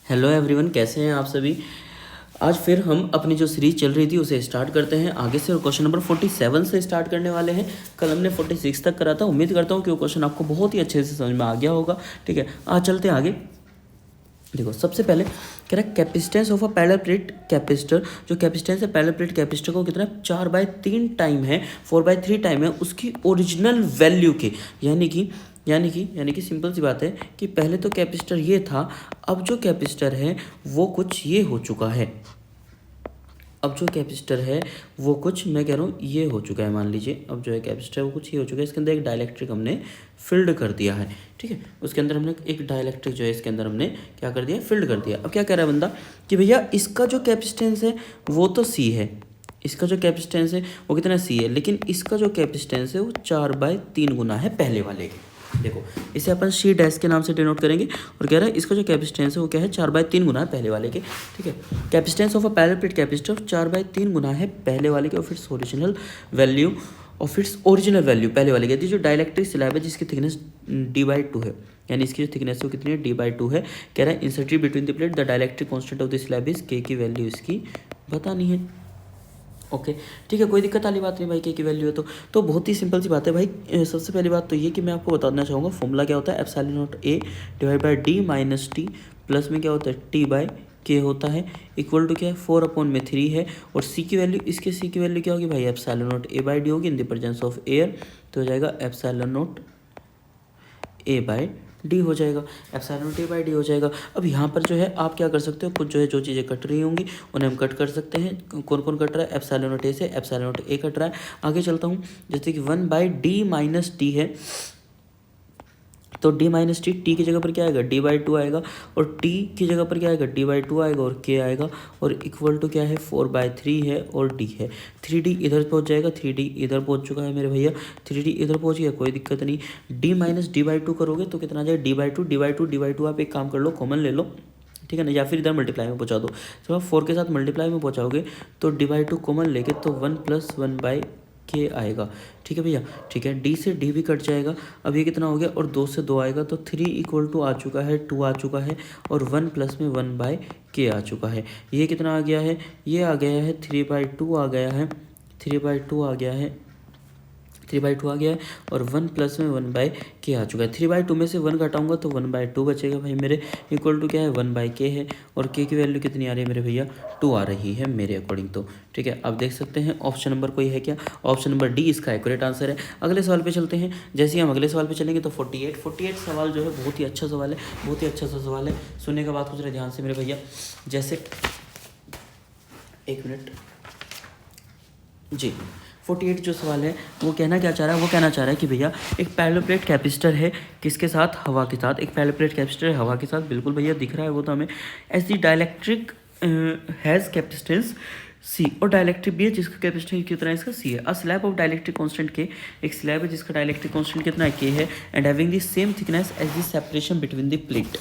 Hello everyone, कैसे हैं आप सभी। आज फिर हम अपनी जो सीरीज चल रही थी उसे स्टार्ट करते हैं आगे से, और क्वेश्चन नंबर 47 से स्टार्ट करने वाले हैं। कल हमने 46 तक करा था। उम्मीद करता हूँ कि वो क्वेश्चन आपको बहुत ही अच्छे से समझ में आ गया होगा। ठीक है, आज चलते हैं आगे। देखो, सबसे पहले कह रहा है capacitance of a parallel plate capacitor. जो कैपेसिटेंस है पैरेलल प्लेट कैपेसिटर को कितना 4/3 टाइम है, 4/3 टाइम है उसकी ओरिजिनल वैल्यू के। यानी कि सिंपल सी बात है कि पहले तो कैपेसिटर ये था, अब जो कैपेसिटर है वो कुछ ये हो चुका है। अब जो कैपेसिटर है वो कुछ, मैं कह रहा हूँ, ये हो चुका है। मान लीजिए अब जो है कैपेसिटर वो कुछ ये हो चुका है। इसके अंदर एक डाइलेक्ट्रिक हमने फील्ड कर दिया है। ठीक है, उसके अंदर हमने एक डाइलेक्ट्रिक जो है इसके अंदर हमने क्या कर दिया, फील्ड कर दिया। अब क्या कह रहा है बंदा कि भैया इसका जो कैपेसिटेंस है वो तो सी है, इसका जो कैपेसिटेंस है वो कितना सी है, लेकिन इसका जो कैपेसिटेंस है वो 4/3 गुना है पहले वाले के। देखो, इसे अपन सी डैश के नाम से डिनोट करेंगे, और कह रहा है इसका जो कैपेसिटेंस है वो क्या है, 4/3 गुना है पहले वाले के। ठीक है, capacitance of a parallel plate capacitor 4/3 गुना है पहले वाले के, ऑफ इट्स ओरिजिनल वैल्यू पहले वाले के। जो डाइलेक्ट्रिक स्लैब है जिसकी थिकनेस d/2 है, यानी इसकी जो थिकनेस है वो कितनी है, d/2 है। कह रहा है inserted between the plate the dielectric constant of the slab is k की वैल्यू इसकी बतानी है। ओके, ठीक है, कोई दिक्कत वाली बात नहीं भाई, के की वैल्यू है तो बहुत ही सिंपल सी बात है भाई। सबसे पहली बात तो ये कि मैं आपको बताना चाहूँगा फॉर्मूला क्या होता है, epsilon naught A divide by D minus T, plus में क्या होता है टी बाई के होता है, इक्वल टू क्या है 4/3 है। और सी की वैल्यू, इसके सी की वैल्यू क्या होगी भाई, epsilon naught A by D होगी in the presence of air, तो हो जाएगा epsilon naught A by D हो जाएगा, epsilon naught A by D हो जाएगा। अब यहाँ पर जो है आप क्या कर सकते हो, कुछ जो है जो चीज़ें कट रही होंगी उन्हें हम कट कर सकते हैं। कौन कौन कट रहा है, एप्सिलॉन नॉट ए से एप्सिलॉन नॉट ए कट रहा है। आगे चलता हूँ, जैसे कि 1/d माइनस टी है, तो d माइनस टी, टी की जगह पर क्या आएगा d/2 आएगा, और t की जगह पर क्या आएगा d/2 आएगा, और k आएगा, और इक्वल टू क्या है 4/3 है, और d है 3d इधर पहुंच जाएगा, 3d इधर पहुंच चुका है मेरे भैया, 3d इधर पहुंच गया, कोई दिक्कत नहीं। d माइनस d/2 करोगे तो कितना आ जाएगा d/2 आप एक काम कर लो, कॉमन ले लो, ठीक है ना, या फिर इधर मल्टीप्लाई में पहुंचा दो। जब आप 4 के साथ मल्टीप्लाई में पहुंचाओगे तो d/2 कॉमन लेके तो 1 + 1/k आएगा। ठीक है भैया, ठीक है, d से d भी कट जाएगा। अब ये कितना हो गया, और 2 से 2 आएगा, तो 3 इक्वल टू आ चुका है 2 आ चुका है, और 1 प्लस में 1/k आ चुका है। ये कितना आ गया है, ये आ गया है 3/2 आ गया है, 3/2 आ गया है, 3/2 आ गया है, और 1 प्लस में 1/k आ चुका है। 3/2 में से 1 घटाऊंगा तो 1/2 बचेगा भाई मेरे, इक्वल टू क्या है 1/k है, और k की वैल्यू कितनी आ रही है मेरे भैया, 2 आ रही है मेरे अकॉर्डिंग। तो ठीक है, अब देख सकते हैं ऑप्शन नंबर कोई है क्या, ऑप्शन नंबर डी इसका एक्यूरेट आंसर है। अगले सवाल पे चलते हैं। जैसे ही हम अगले सवाल पे चलेंगे तो 48 सवाल जो है बहुत ही अच्छा सवाल है, बहुत ही अच्छा सा सवाल है। सुनने का बात कुछ रहे ध्यान से मेरे भैया। जैसे, एक मिनट जी, 48 जो सवाल है वो कहना क्या चाह रहा है, वो कहना चाह रहा है कि भैया एक पैरेलल प्लेट कैपेसिटर है, किसके साथ, हवा के साथ। एक पैरेलल प्लेट कैपेसिटर है हवा के साथ, बिल्कुल भैया दिख रहा है वो तो हमें। As the dielectric has capacitance C, और डाइलेक्ट्रिक भी है जिसका कैपेसिटेंस कितना है, इसका सी है। अ स्लैब ऑफ डाइलेक्ट्रिक कांस्टेंट के, एक स्लैब है जिसका डाइलेक्ट्रिक कांस्टेंट कितना है, के है, and having the same thickness as the separation between the plate.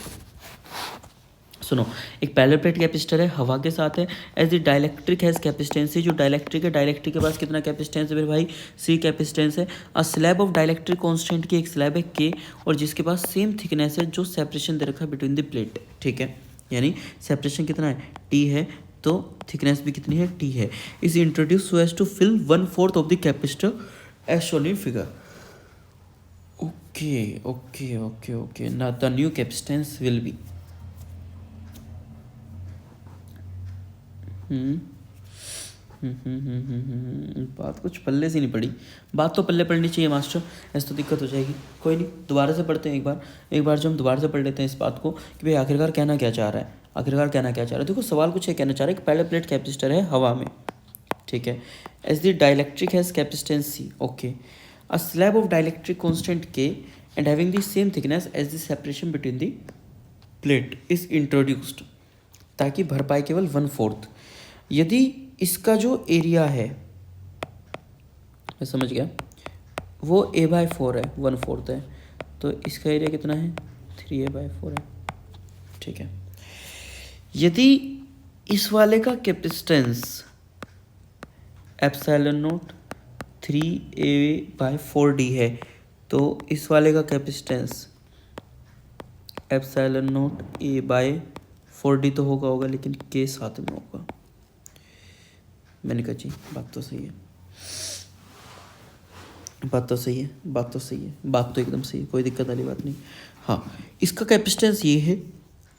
सुनो, एक पैरेलल प्लेट कैपेसिटर है हवा के साथ है, as the dielectric has capacitance, जो डाइलेक्ट्रिक है, डाइलेक्ट्रिक के पास कितना कैपेसिटेंस है मेरे भाई, सी कैपेसिटेंस है। अ स्लैब ऑफ डाइलेक्ट्रिक कांस्टेंट की, एक स्लैब है के, और जिसके पास सेम थिकनेस है, जो सेपरेशन दे रखा है बिटवीन द प्लेट। ठीक है, यानी सेपरेशन कितना है, टी है, तो थिकनेस भी कितनी है, टी है। Is introduce so as to fill 1/4 of the capacitor as shown in figure. Okay okay okay okay, ना the new capacitance will be, बात कुछ पल्ले से नहीं पड़ी। बात तो पल्ले पड़नी चाहिए मास्टर, ऐसे तो दिक्कत हो जाएगी। कोई नहीं, दोबारा से पढ़ते हैं एक बार जो हम दोबारा से पढ़ लेते हैं इस बात को कि भाई आखिरकार कहना क्या चाह रहा है, आखिरकार कहना क्या चाह रहा है। देखो, सवाल कुछ है, कहना चाह रहा है कि पैरेलल प्लेट कैपेसिटर है हवा में, ठीक है, as the dielectric has capacitance C, okay, a slab of dielectric constant K and having the same thickness as the separation between the plate is introduced, ताकि भर पाए केवल 1/4। यदि इसका जो एरिया है, मैं समझ गया, वो a/4 है, 1/4 है, तो इसका एरिया कितना है, 3a/4 है। ठीक है, यदि इस वाले का कैपेसिटेंस एप्सिलॉन नॉट 3a/4d है, तो इस वाले का capacitance epsilon not a/4 4D तो होगा लेकिन के साथ में होगा। मैंने कहा जी बात तो सही है, बात तो एकदम सही है, कोई दिक्कत वाली बात नहीं। हाँ, इसका कैपेसिटेंस ये है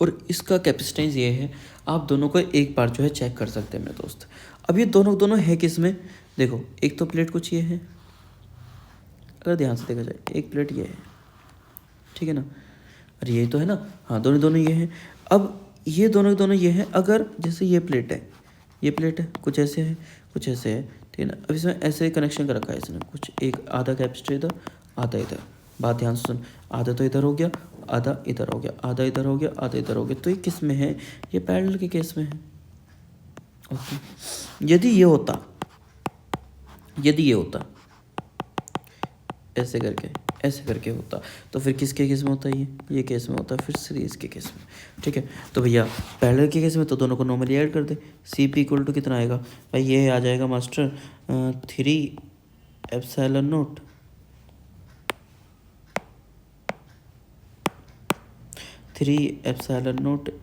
और इसका कैपेसिटेंस ये है। आप दोनों को एक बार जो है चेक कर सकते हैं मेरे दोस्त। अब ये दोनों है किस में, देखो एक तो प्लेट कुछ ये है, अगर ध्यान से देखा जाए एक प्लेट ये है, ठीक है ना, अरे यही तो है ना, हाँ दोनों ये हैं। अब ये दोनों ये हैं, अगर जैसे ये प्लेट है कुछ ऐसे है कुछ ऐसे है, ठीक है ना। अब इसमें ऐसे कनेक्शन कर रखा है इसने, कुछ एक आधा कैपेसिटर इधर आधा इधर, बात ध्यान से सुन, आधा तो इधर हो गया आधा इधर हो गया, आधा इधर हो गया आधा इधर हो गया, तो ये किस में है, ये पैरेलल के केस में है। ओके, यदि ये होता ऐसे करके होता तो फिर किसके केस में होता है, ये केस में होता, फिर सीरीज के केस में, ठीक है। तो भैया पैरेलल के केस में तो दोनों को नॉर्मली ऐड कर दे, सी पी इक्वल टू कितना आएगा भाई, ये आ जाएगा मास्टर 3 एप्सिलॉन नॉट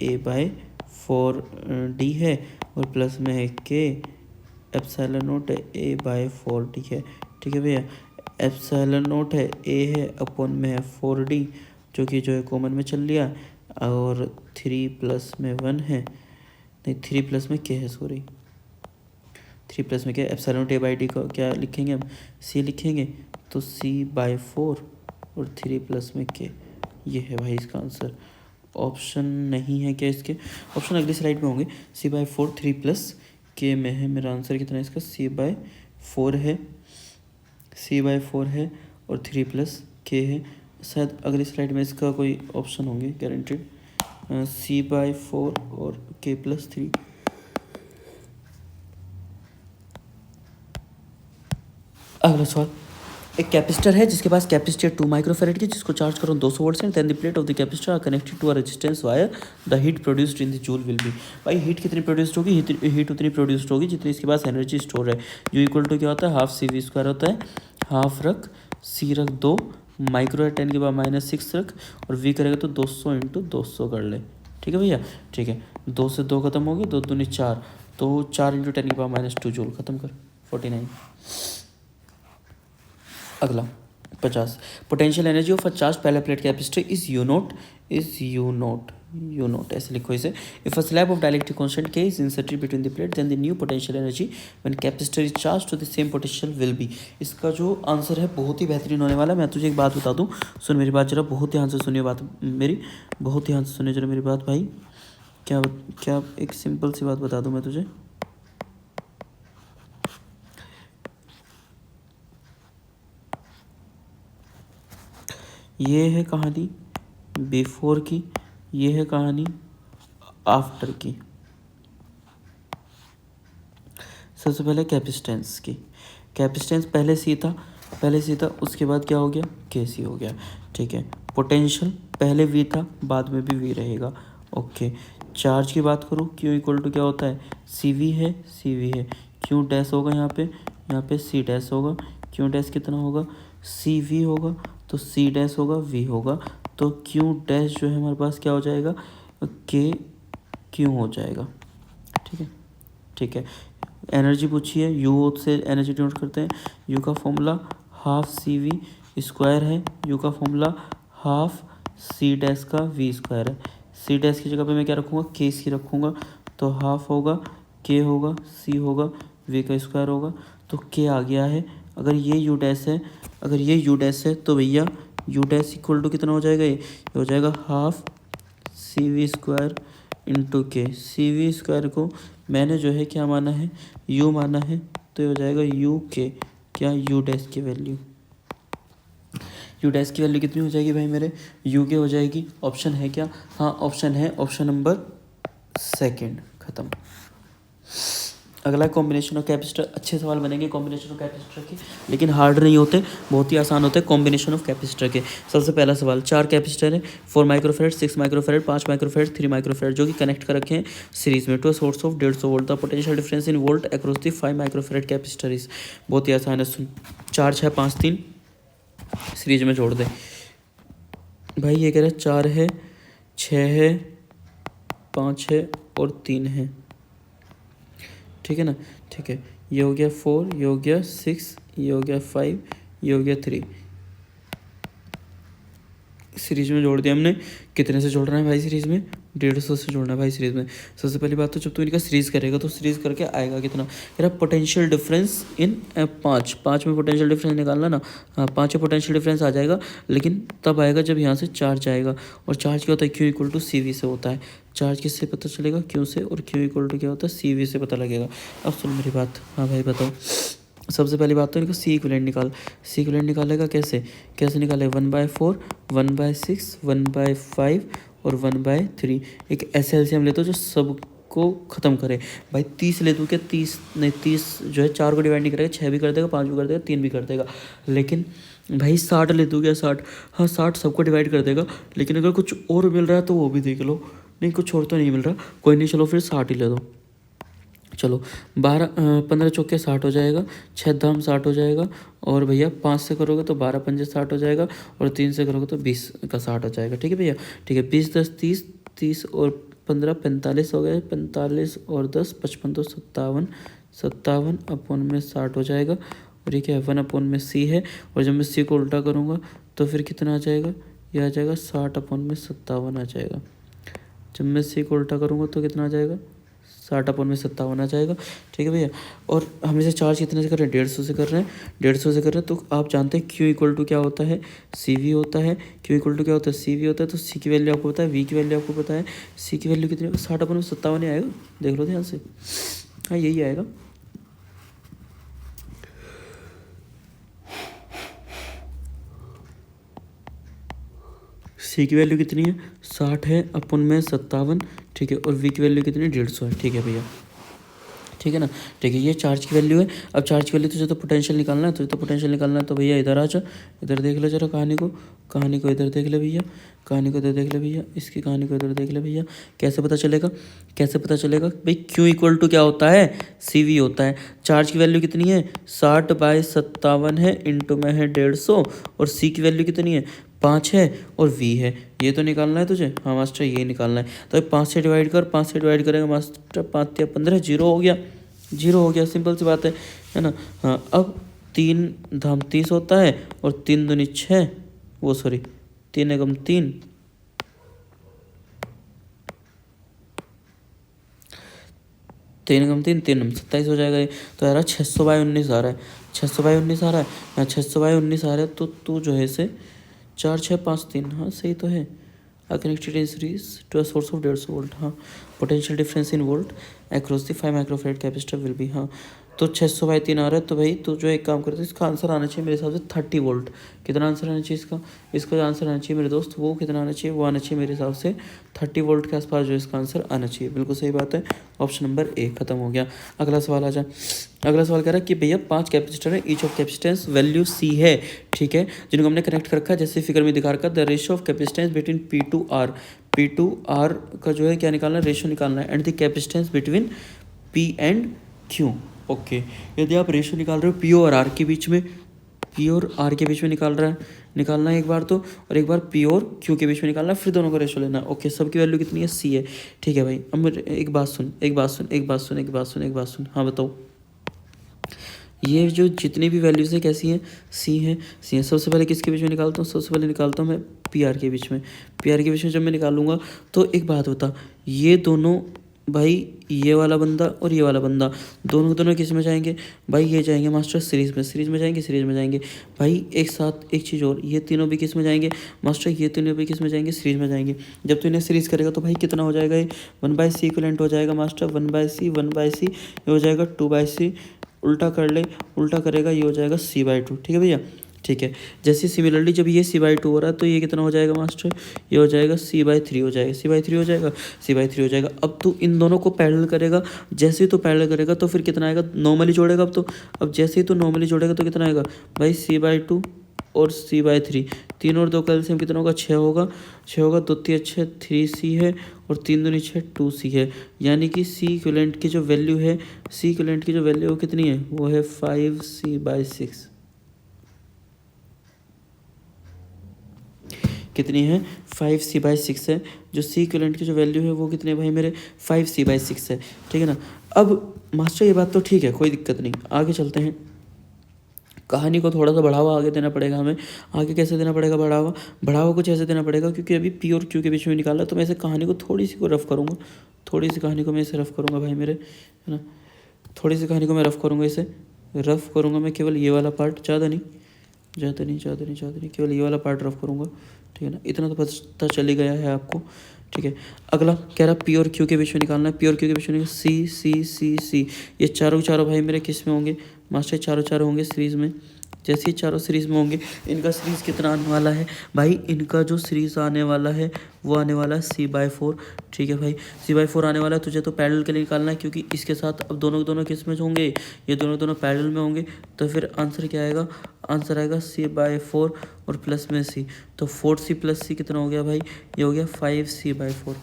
A/4D है, और प्लस में है के एप्सिलॉन नॉट A/4D है, ठीक है भैया। एप्सिलॉन नॉट है ए है अपॉन में है 4D, जो कि जो है कॉमन में चल लिया, और 3 प्लस में 1 है, नहीं 3 प्लस में के है, सॉरी 3 प्लस में क्या, एप्सिलॉन नॉट A/D को क्या लिखेंगे हम, C लिखेंगे, तो C/4 और 3 प्लस में के, ये है भाई इसका आंसर। ऑप्शन नहीं है क्या इसके, ऑप्शन अगली स्लाइड में होंगे। C/4 3 प्लस के में है, मेरा आंसर कितना है इसका, C/4 है और 3 प्लस के है। शायद अगली स्लाइड में इसका कोई ऑप्शन होंगे गारंटेड, C/4 और K+3। अगला सवाल, एक कैपेसिटर है जिसके पास कैपेसिटी 2 माइक्रोफैरेड की, जिसको चार्ज करो 200 वोल्ट से, then the plate of the capacitor are connected to a resistance wire, the heat produced in the joule will be. भाई हीट कितनी प्रोड्यूस्ड होगी, हीट उतनी प्रोड्यूस्ड होगी जितनी इसके पास एनर्जी स्टोर है। यू इक्वल टू क्या होता है, हाफ CV² होता है, हाफ रख C रख 2 माइक्रो है 10 के बाद -6 रख, और V करेगा तो 200 × 200 कर ले, ठीक है भैया, ठीक है। 2 से 2 खत्म हो गए, 2 दूनी 4, तो 4 × 10 के बाद -2 जूल, खत्म कर 49। अगला 50, potential energy of a charge parallel plate capacitor is U note ऐसे लिखो इसे। If a slab of dielectric constant K is inserted between the plate, then the new potential energy when capacitor is charge to the same potential will be. इसका जो answer है बहुत ही बेहतरीन होने वाला है। मैं तुझे एक बात बता दूं, सुन मेरी बात जरा, बहुत ध्यान से सुनिए बात मेरी, बहुत ध्यान से सुनिए जरा मेरी बात भाई। क्या एक सिंपल सी बात बता दूं मैं तुझे, ये है कहानी बिफोर की, ये है कहानी आफ्टर की। सबसे पहले कैपेसिटेंस की, कैपेसिटेंस पहले सी था, उसके बाद क्या हो गया, KC हो गया, ठीक है। पोटेंशियल पहले V था, बाद में भी V रहेगा, ओके। चार्ज की बात करूँ, Q इक्वल टू क्या होता है, CV है, Q डैश होगा यहाँ पे C डैश होगा, Q डैश कितना होगा, CV होगा, तो C डैश होगा, V होगा, तो Q डैश जो है हमारे पास क्या हो जाएगा, KQ हो जाएगा, ठीक है। एनर्जी पूछी है, U से एनर्जी डिनोट करते हैं, U का फॉर्मूला हाफ CV² है, U का फॉर्मूला हाफ C डैश का V² है। C डैश की जगह पे मैं क्या रखूँगा, KC रखूँगा, तो हाफ होगा, K होगा, C होगा, V का स्क्वायर होगा, तो K आ गया है। अगर ये U डैश है तो भैया U डैश इक्वल टू कितना हो जाएगा, ये हो जाएगा half CV² into K। CV² को मैंने जो है क्या माना है, U माना है, तो ये हो जाएगा UK, क्या U डैश की वैल्यू, कितनी हो जाएगी भाई मेरे, UK हो जाएगी। ऑप्शन है क्या, हाँ ऑप्शन है, ऑप्शन नंबर 2, खत्म। अगला कॉम्बिनेशन ऑफ कैपेसिटर, अच्छे सवाल बनेंगे कॉम्बिनेशन ऑफ कैपेसिटर के, लेकिन हार्ड नहीं होते, बहुत ही आसान होते हैं कॉम्बिनेशन ऑफ कैपेसिटर के। सबसे पहला सवाल, 4 कैपेसिटर है, 4 माइक्रोफैरेड, 6 माइक्रोफैरेड, 5 माइक्रोफैरेड, 3 माइक्रोफैरेड, जो कि कनेक्ट कर रखे हैं सीरीज में to a source of 150 volt. The potential difference in volt across the 5 microfarad capacitor is, बहुत ही आसान है, सुन 4 6 5 3 सीरीज में जोड़ दे भाई। ये कह रहा है 4 है 6 है 5 है और 3 है, ठीक है ना। ठीक है, ये हो गया 4, ये हो गया 6, ये हो गया 5, ये हो गया 3। सीरीज में जोड़ दिया हमने। कितने से जोड़ना है भाई सीरीज में? 150 से जोड़ना है भाई सीरीज में। सबसे पहली बात तो जब तू इनका सीरीज करेगा तो सीरीज करके आएगा कितना, कह रहा पोटेंशियल डिफरेंस इन 5 में पोटेंशियल डिफरेंस निकालना ना। हाँ, 5 में पोटेंशियल डिफरेंस आ जाएगा, लेकिन तब आएगा जब यहाँ से चार्ज आएगा। और चार्ज क्या होता है? Q equal to C V से होता है। चार्ज किससे पता चलेगा? क्यू से। और क्यू इक्वल टू क्या होता है? सी वी से पता लगेगा। अब सुन मेरी बात। हाँ भाई बताओ। सबसे पहली बात तो इनको सी इक्विवेलेंट निकाल। सी इक्विवेलेंट निकालेगा कैसे? कैसे निकालेगा? 1/4, 1/6, 1/5 और 1/3। एक ऐसे एलसीएम लेते हो जो सबको ख़त्म करे। भाई 30 ले दूँ क्या? 30 नहीं, 30 जो है 4 को डिवाइड नहीं करेगा, 6 भी कर देगा, 5 भी कर देगा, 3 भी कर देगा। लेकिन भाई 60 ले दूँ क्या? 60, हाँ 60 सबको डिवाइड कर देगा। लेकिन अगर कुछ और मिल रहा है तो वो भी देख लो। नहीं, कुछ और तो नहीं मिल रहा, कोई नहीं, चलो फिर 60 ही ले दो। चलो 15 चौके 60 हो जाएगा, 6 दाम 60 हो जाएगा, और भैया 5 से करोगे तो 12 पंजे 60 हो जाएगा, और 3 से करोगे तो 20 का 60 हो जाएगा। ठीक है भैया, ठीक है। 20 10 30, 30 और 15 45 हो गए, 45 और 10 55 तो 57, 57 अपॉन में 60 हो जाएगा। और ये क्या है? 1 अपॉन में सी है। और जब मैं सी को उल्टा करूँगा तो फिर कितना आ जाएगा? ये आ जाएगा 60 अपॉन में 57 आ जाएगा। जब मैं सी को उल्टा करूँगा तो कितना आ जाएगा? 60 अपॉन में 57 आ जाएगा। ठीक है भैया। और हम इसे चार्ज कितने से कर रहे हैं? 150 से कर रहे हैं, 150 से कर रहे हैं। तो आप जानते हैं क्यू इक्वल टू क्या होता है? सी वी होता है। क्यू इक्वल टू क्या होता है? सी वी होता है। तो सी की वैल्यू आपको पता है, वी की वैल्यू आपको पता है। सी की वैल्यू कितनी? 60 अपॉन में 57 ही आएगा, देख लो ध्यान से। हाँ यही आएगा। सी की वैल्यू कितनी है? 60 है अपन में 57। ठीक है, और वी की वैल्यू कितनी है? 150 है। ठीक है भैया, ठीक है ना। ठीक है, ये चार्ज की वैल्यू है। अब चार्ज की वैल्यू तुझे तो पोटेंशियल निकालना है, तुझे तो पोटेंशियल निकालना है। तो भैया इधर आ जा, इधर देख ले जरा कहानी को, कहानी को इधर देख ले भैया, कहानी को इधर देख ले भैया, इसकी कहानी को इधर देख ले भैया। कैसे पता चलेगा? कैसे पता चलेगा भाई? क्यू इक्वल टू क्या होता है? सी वी होता है। चार्ज की वैल्यू कितनी है? 60/57 है, इंटू में है 150, और सी की वैल्यू कितनी है? 5 है, और वी है। ये तो निकालना है तुझे। हाँ मास्टर, ये निकालना है। तो 5 से डिवाइड कर, 5 से डिवाइड करेगा मास्टर, 5 या 15, 0 हो गया, 0 हो गया। सिंपल सी बात है ना। हाँ, अब 3 धाम 30 होता है, और 3 दूनी 6, वो सॉरी 3 एकम 3, 3 एकम 3, 3 27 हो जाएगा ये। तो यार 600/19 आ रहा है, 600/19 आ रहा है, 600/19 आ रहा है। तो तू जो है से 4 6 5 3, हाँ सही तो है। are connected in series to a source of 150 volt. हाँ, potential difference in volt across the 5 microfarad capacitor will be. हाँ, तो 600/3 आ रहा है। तो भाई तो जो एक काम करते हैं, इसका आंसर आना चाहिए मेरे हिसाब से 30 वोल्ट। कितना आंसर आना चाहिए इसका? इसका जो आंसर आना चाहिए मेरे दोस्त, वो कितना आना चाहिए? वो आना चाहिए मेरे हिसाब से 30 वोल्ट के आसपास जो इसका आंसर आना चाहिए। बिल्कुल सही बात है। ऑप्शन नंबर ए खत्म हो गया। अगला सवाल आ जाए। अगला सवाल कह रहा है कि भैया 5 कैपेसिटर है, each of capacitance value C है। ठीक है, जिनको हमने कनेक्ट कर रखा है, जैसे फिगर में दिखा रखा है। The ratio of capacitance between P to R, P to R का जो है क्या निकालना है? रेशियो निकालना है। And the capacitance between P and Q. Okay, यदि आप रेशियो निकाल रहे हो पी और आर के बीच में, पी और आर के बीच में निकालना है एक बार तो, और एक बार पी और क्यू के बीच में निकालना है, फिर दोनों का रेशियो लेना है। ओके, सबकी वैल्यू कितनी है? सी है। ठीक है भाई, अब एक बात सुन, एक बात सुन, एक बात सुन, एक बात सुन, एक बात सुन। हाँ बताओ, ये जो जितनी भी वैल्यूज़ है कैसी हैं? सी है, सी है। सबसे पहले किसके बीच में निकालता हूँ? सबसे पहले निकालता हूँ मैं पी आर के बीच में। पी आर के बीच में जब मैं निकालूंगा तो एक बात बता, ये दोनों भाई, ये वाला बंदा और ये वाला बंदा, दोनों किस में जाएंगे? भाई ये जाएंगे मास्टर सीरीज़ में, सीरीज़ में जाएंगे, सीरीज़ में जाएंगे। भाई एक साथ एक चीज़ और, ये तीनों भी किस में जाएंगे मास्टर? ये तीनों भी किस में जाएंगे? सीरीज़ में जाएंगे। जब तू इन्हें सीरीज़ करेगा तो भाई कितना हो जाएगा? ये 1/c इक्विवेलेंट हो जाएगा मास्टर, 1/c, 1/c, ये हो जाएगा 2/c। उल्टा कर ले, उल्टा करेगा, ये हो जाएगा c/2। ठीक है भैया, ठीक है। जैसे सिमिलरली जब ये c/2 हो रहा है तो ये कितना हो जाएगा मास्टर? ये हो जाएगा c/3 हो जाएगा, c/3 हो जाएगा, c/3 हो जाएगा। अब तू इन दोनों को पैरेलल करेगा, जैसे ही तो पैरेलल करेगा तो फिर कितना आएगा? नॉर्मली जोड़ेगा। अब जैसे ही तो नॉर्मली जोड़ेगा तो कितना आएगा भाई? c/2 और c/3, 3 और 2 का एलसीएम कितना होगा? 6 होगा, 6 होगा, 2 3 6, 3c है, और 3 दूनी 6, 2c है। यानी कि सी इक्विवेलेंट की जो वैल्यू है, सी इक्विवेलेंट की जो वैल्यू वो कितनी है? वो है 5c/6। कितनी है 5c/6 है। जो सी इक्विवेलेंट की जो वैल्यू है वो कितनी है भाई मेरे 5c/6 है, ठीक है ना। अब मास्टर ये बात तो ठीक है, कोई दिक्कत नहीं, आगे चलते हैं। कहानी को थोड़ा सा बढ़ावा आगे देना पड़ेगा हमें। आगे कैसे देना पड़ेगा बढ़ावा कुछ ऐसे देना पड़ेगा, क्योंकि अभी पी और क्यू के बीच में निकाला, तो मैं ऐसे कहानी को थोड़ी सी को रफ करूँगा, थोड़ी सी कहानी को मैं इसे रफ करूँगा भाई मेरे, है ना। थोड़ी सी कहानी को मैं रफ करूँगा, इसे रफ करूँगा मैं, केवल ये वाला पार्ट, ज़्यादा नहीं, केवल ये वाला पार्ट रफ करूँगा, ठीक है ना। इतना तो पता चल ही गया है आपको, ठीक है। अगला कह रहा पी और क्यू के बीच में निकालना है। पी और क्यू के बीच में सी सी सी सी, ये चारों भाई मेरे किस में होंगे मास्टर, चारों होंगे सीरीज़ में। जैसे ही चारों सीरीज़ में होंगे, इनका सीरीज़ कितना आने वाला है भाई, इनका जो सीरीज़ आने वाला है वो आने वाला है c/4, ठीक है भाई, c/4 आने वाला है। तुझे तो पैरेलल के लिए निकालना है, क्योंकि इसके साथ अब दोनों किस में होंगे, ये दोनों पैरेलल में होंगे। तो फिर आंसर क्या आएगा, आंसर आएगा c/4 और प्लस में c, तो 4c + c कितना हो गया भाई, ये हो गया 5c/4,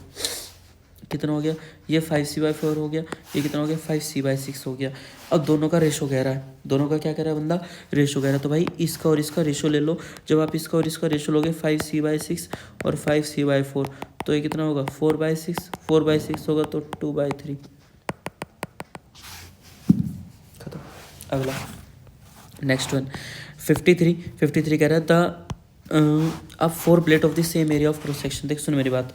कितना हो गया, ये 5c/4 हो गया, ये कितना हो गया 5c/6 हो गया। अब दोनों का रेशो कह रहा है, दोनों का क्या कह रहा है बंदा, रेशो कह रहा है। तो भाई इसका और इसका रेशो ले लो। जब आप इसका और इसका रेशो लोगे 5c/6 और 5c/4, तो ये कितना होगा 4/6 होगा, तो 2/3 खत्म। अगला नेक्स्ट वन 53 कह रहा है द अब 4 plate of the same area of cross section. देख सुन मेरी बात,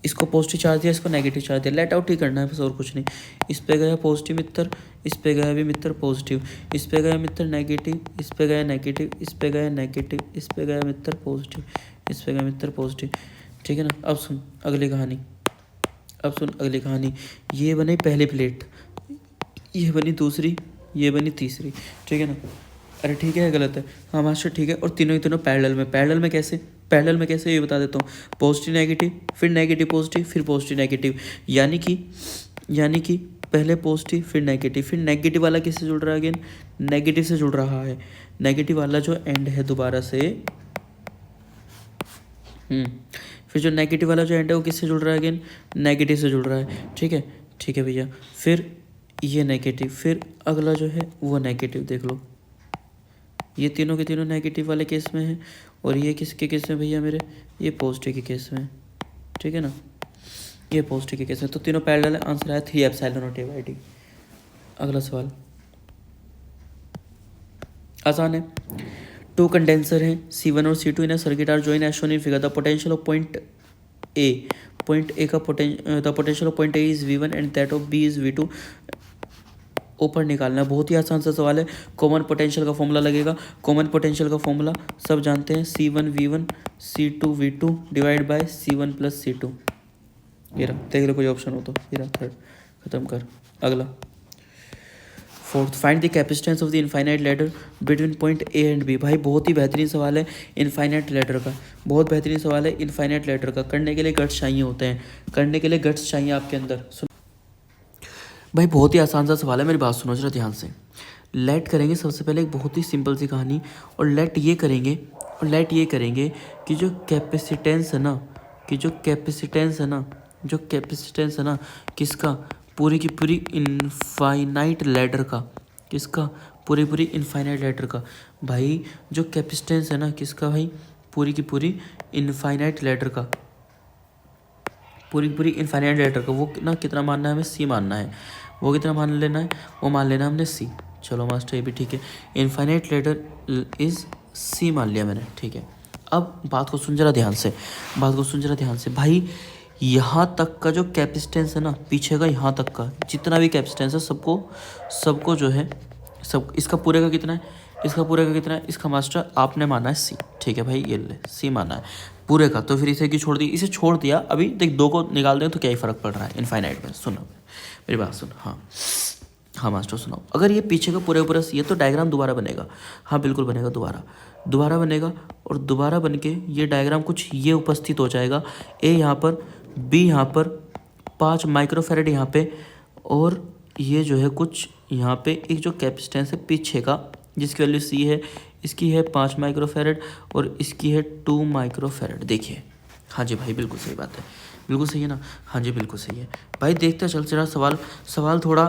इसको पॉजिटिव चार्ज दिया, इसको नेगेटिव चार्ज दिया, लेट आउट ही करना है बस, और कुछ नहीं। इस पे गया पॉजिटिव मित्र, इस पे गया भी मित्र पॉजिटिव, इस पे गया मित्र नेगेटिव, इस पे गया नेगेटिव, इस पे गया नेगेटिव, इस पे गया मित्र पॉजिटिव, इस पे गया मित्र पॉजिटिव, ठीक है ना। अब सुन अगली कहानी, ये बनी पहली प्लेट, ये बनी दूसरी, ये बनी तीसरी, ठीक है ना। अरे ठीक है, गलत है, हाँ मास्टर ठीक है। और तीनों पैरेलल में कैसे ये बता देता हूँ, पॉजिटिव नेगेटिव, फिर नेगेटिव पॉजिटिव, फिर पॉजिटिव नेगेटिव, यानी कि पहले पॉजिटिव फिर नेगेटिव वाला किससे जुड़ रहा है, अगेन नेगेटिव से जुड़ रहा है। नेगेटिव वाला जो एंड है दोबारा से, फिर जो नेगेटिव वाला जो एंड है वो किससे जुड़ रहा है, अगेन नेगेटिव से जुड़ रहा है, ठीक है भैया। फिर ये नेगेटिव, फिर अगला जो है वो नेगेटिव, देख लो ये तीनों के तीनों नेगेटिव वाले केस में है, और ये किसके केस में भैया मेरे, ये पॉजिटिव के केस में, ठीक है ना, ये पॉजिटिव के केस में। तो तीनों पैरेलल है, आंसर आया 3ε0t/d। अगला सवाल आसान है। 2 कंडेंसर हैं C1 और C2 in a circuit are join as shown in figure. The potential of point A का the potential of point A is V1 and that of B is V2। ऊपर निकालना है, बहुत ही आसान सा सवाल है। कॉमन पोटेंशियल का फॉर्मूला लगेगा, कॉमन पोटेंशियल का फॉर्मूला सब जानते हैं, C1 V1 C2 V2 divide by C1 + C2। ये रहा, देख लो कोई ऑप्शन हो तो, ये रहा थर्ड, खत्म कर। अगला fourth, find the capacitance of the infinite ladder between point A and B. भाई बहुत ही बेहतरीन सवाल है इनफाइनाइट लैडर का, बहुत बेहतरीन सवाल है इनफाइनाइट लैडर का। करने के लिए गट्स चाहिए होते हैं, करने के लिए गट्स चाहिए आपके अंदर। भाई बहुत ही आसान सा सवाल है, मेरी बात सुनो जरा ध्यान से। लेट करेंगे सबसे पहले एक बहुत ही सिंपल सी कहानी, और लेट ये करेंगे कि जो कैपेसिटेंस है ना किसका, पूरी की पूरी इनफाइनाइट लैडर का, किसका, पूरी इनफाइनाइट लैडर का। भाई जो कैपेसिटेंस है ना किसका भाई, पूरी की पूरी इनफाइनाइट लैडर का, पूरी इनफाइनाइट लैडर का। वो ना कितना मानना है हमें, सी मानना है। वो कितना मान लेना है, वो मान लेना हमने सी। चलो मास्टर ये भी ठीक है, इनफाइनाइट लैडर इज सी मान लिया मैंने, ठीक है। अब बात को सुन जरा ध्यान से, भाई यहाँ तक का जो कैपेसिटेंस है ना, पीछे का यहाँ तक का जितना भी कैपेसिटेंस है, सबको जो है, सब इसका पूरे का कितना है, इसका मास्टर आपने माना है सी, ठीक है भाई, ये ले सी माना है पूरे का। तो फिर इसे क्यों छोड़ दिया, इसे छोड़ दिया। अभी देख 2 को निकाल दें तो क्या ही फ़र्क पड़ रहा है इनफाइनाइट में। सुनो मेरी बात सुन, हाँ मास्टर सुनाओ। अगर ये पीछे का पूरा सी है तो डायग्राम दोबारा बनेगा, हाँ बिल्कुल बनेगा, दोबारा बनेगा। और दोबारा बन के ये डायग्राम कुछ ये उपस्थित हो जाएगा, ए यहाँ पर, बी यहाँ पर, 5 माइक्रोफेरेड यहाँ पे, और ये जो है कुछ यहाँ पे एक जो कैपेसिटेंस है पीछे का जिसकी वैल्यू सी है, इसकी है 5 माइक्रोफेरेड और इसकी है 2 माइक्रोफेरेड। देखिए हाँ जी भाई बिल्कुल सही बात है, बिल्कुल सही है ना, हाँ जी बिल्कुल सही है भाई। देखता चल जरा, सवाल थोड़ा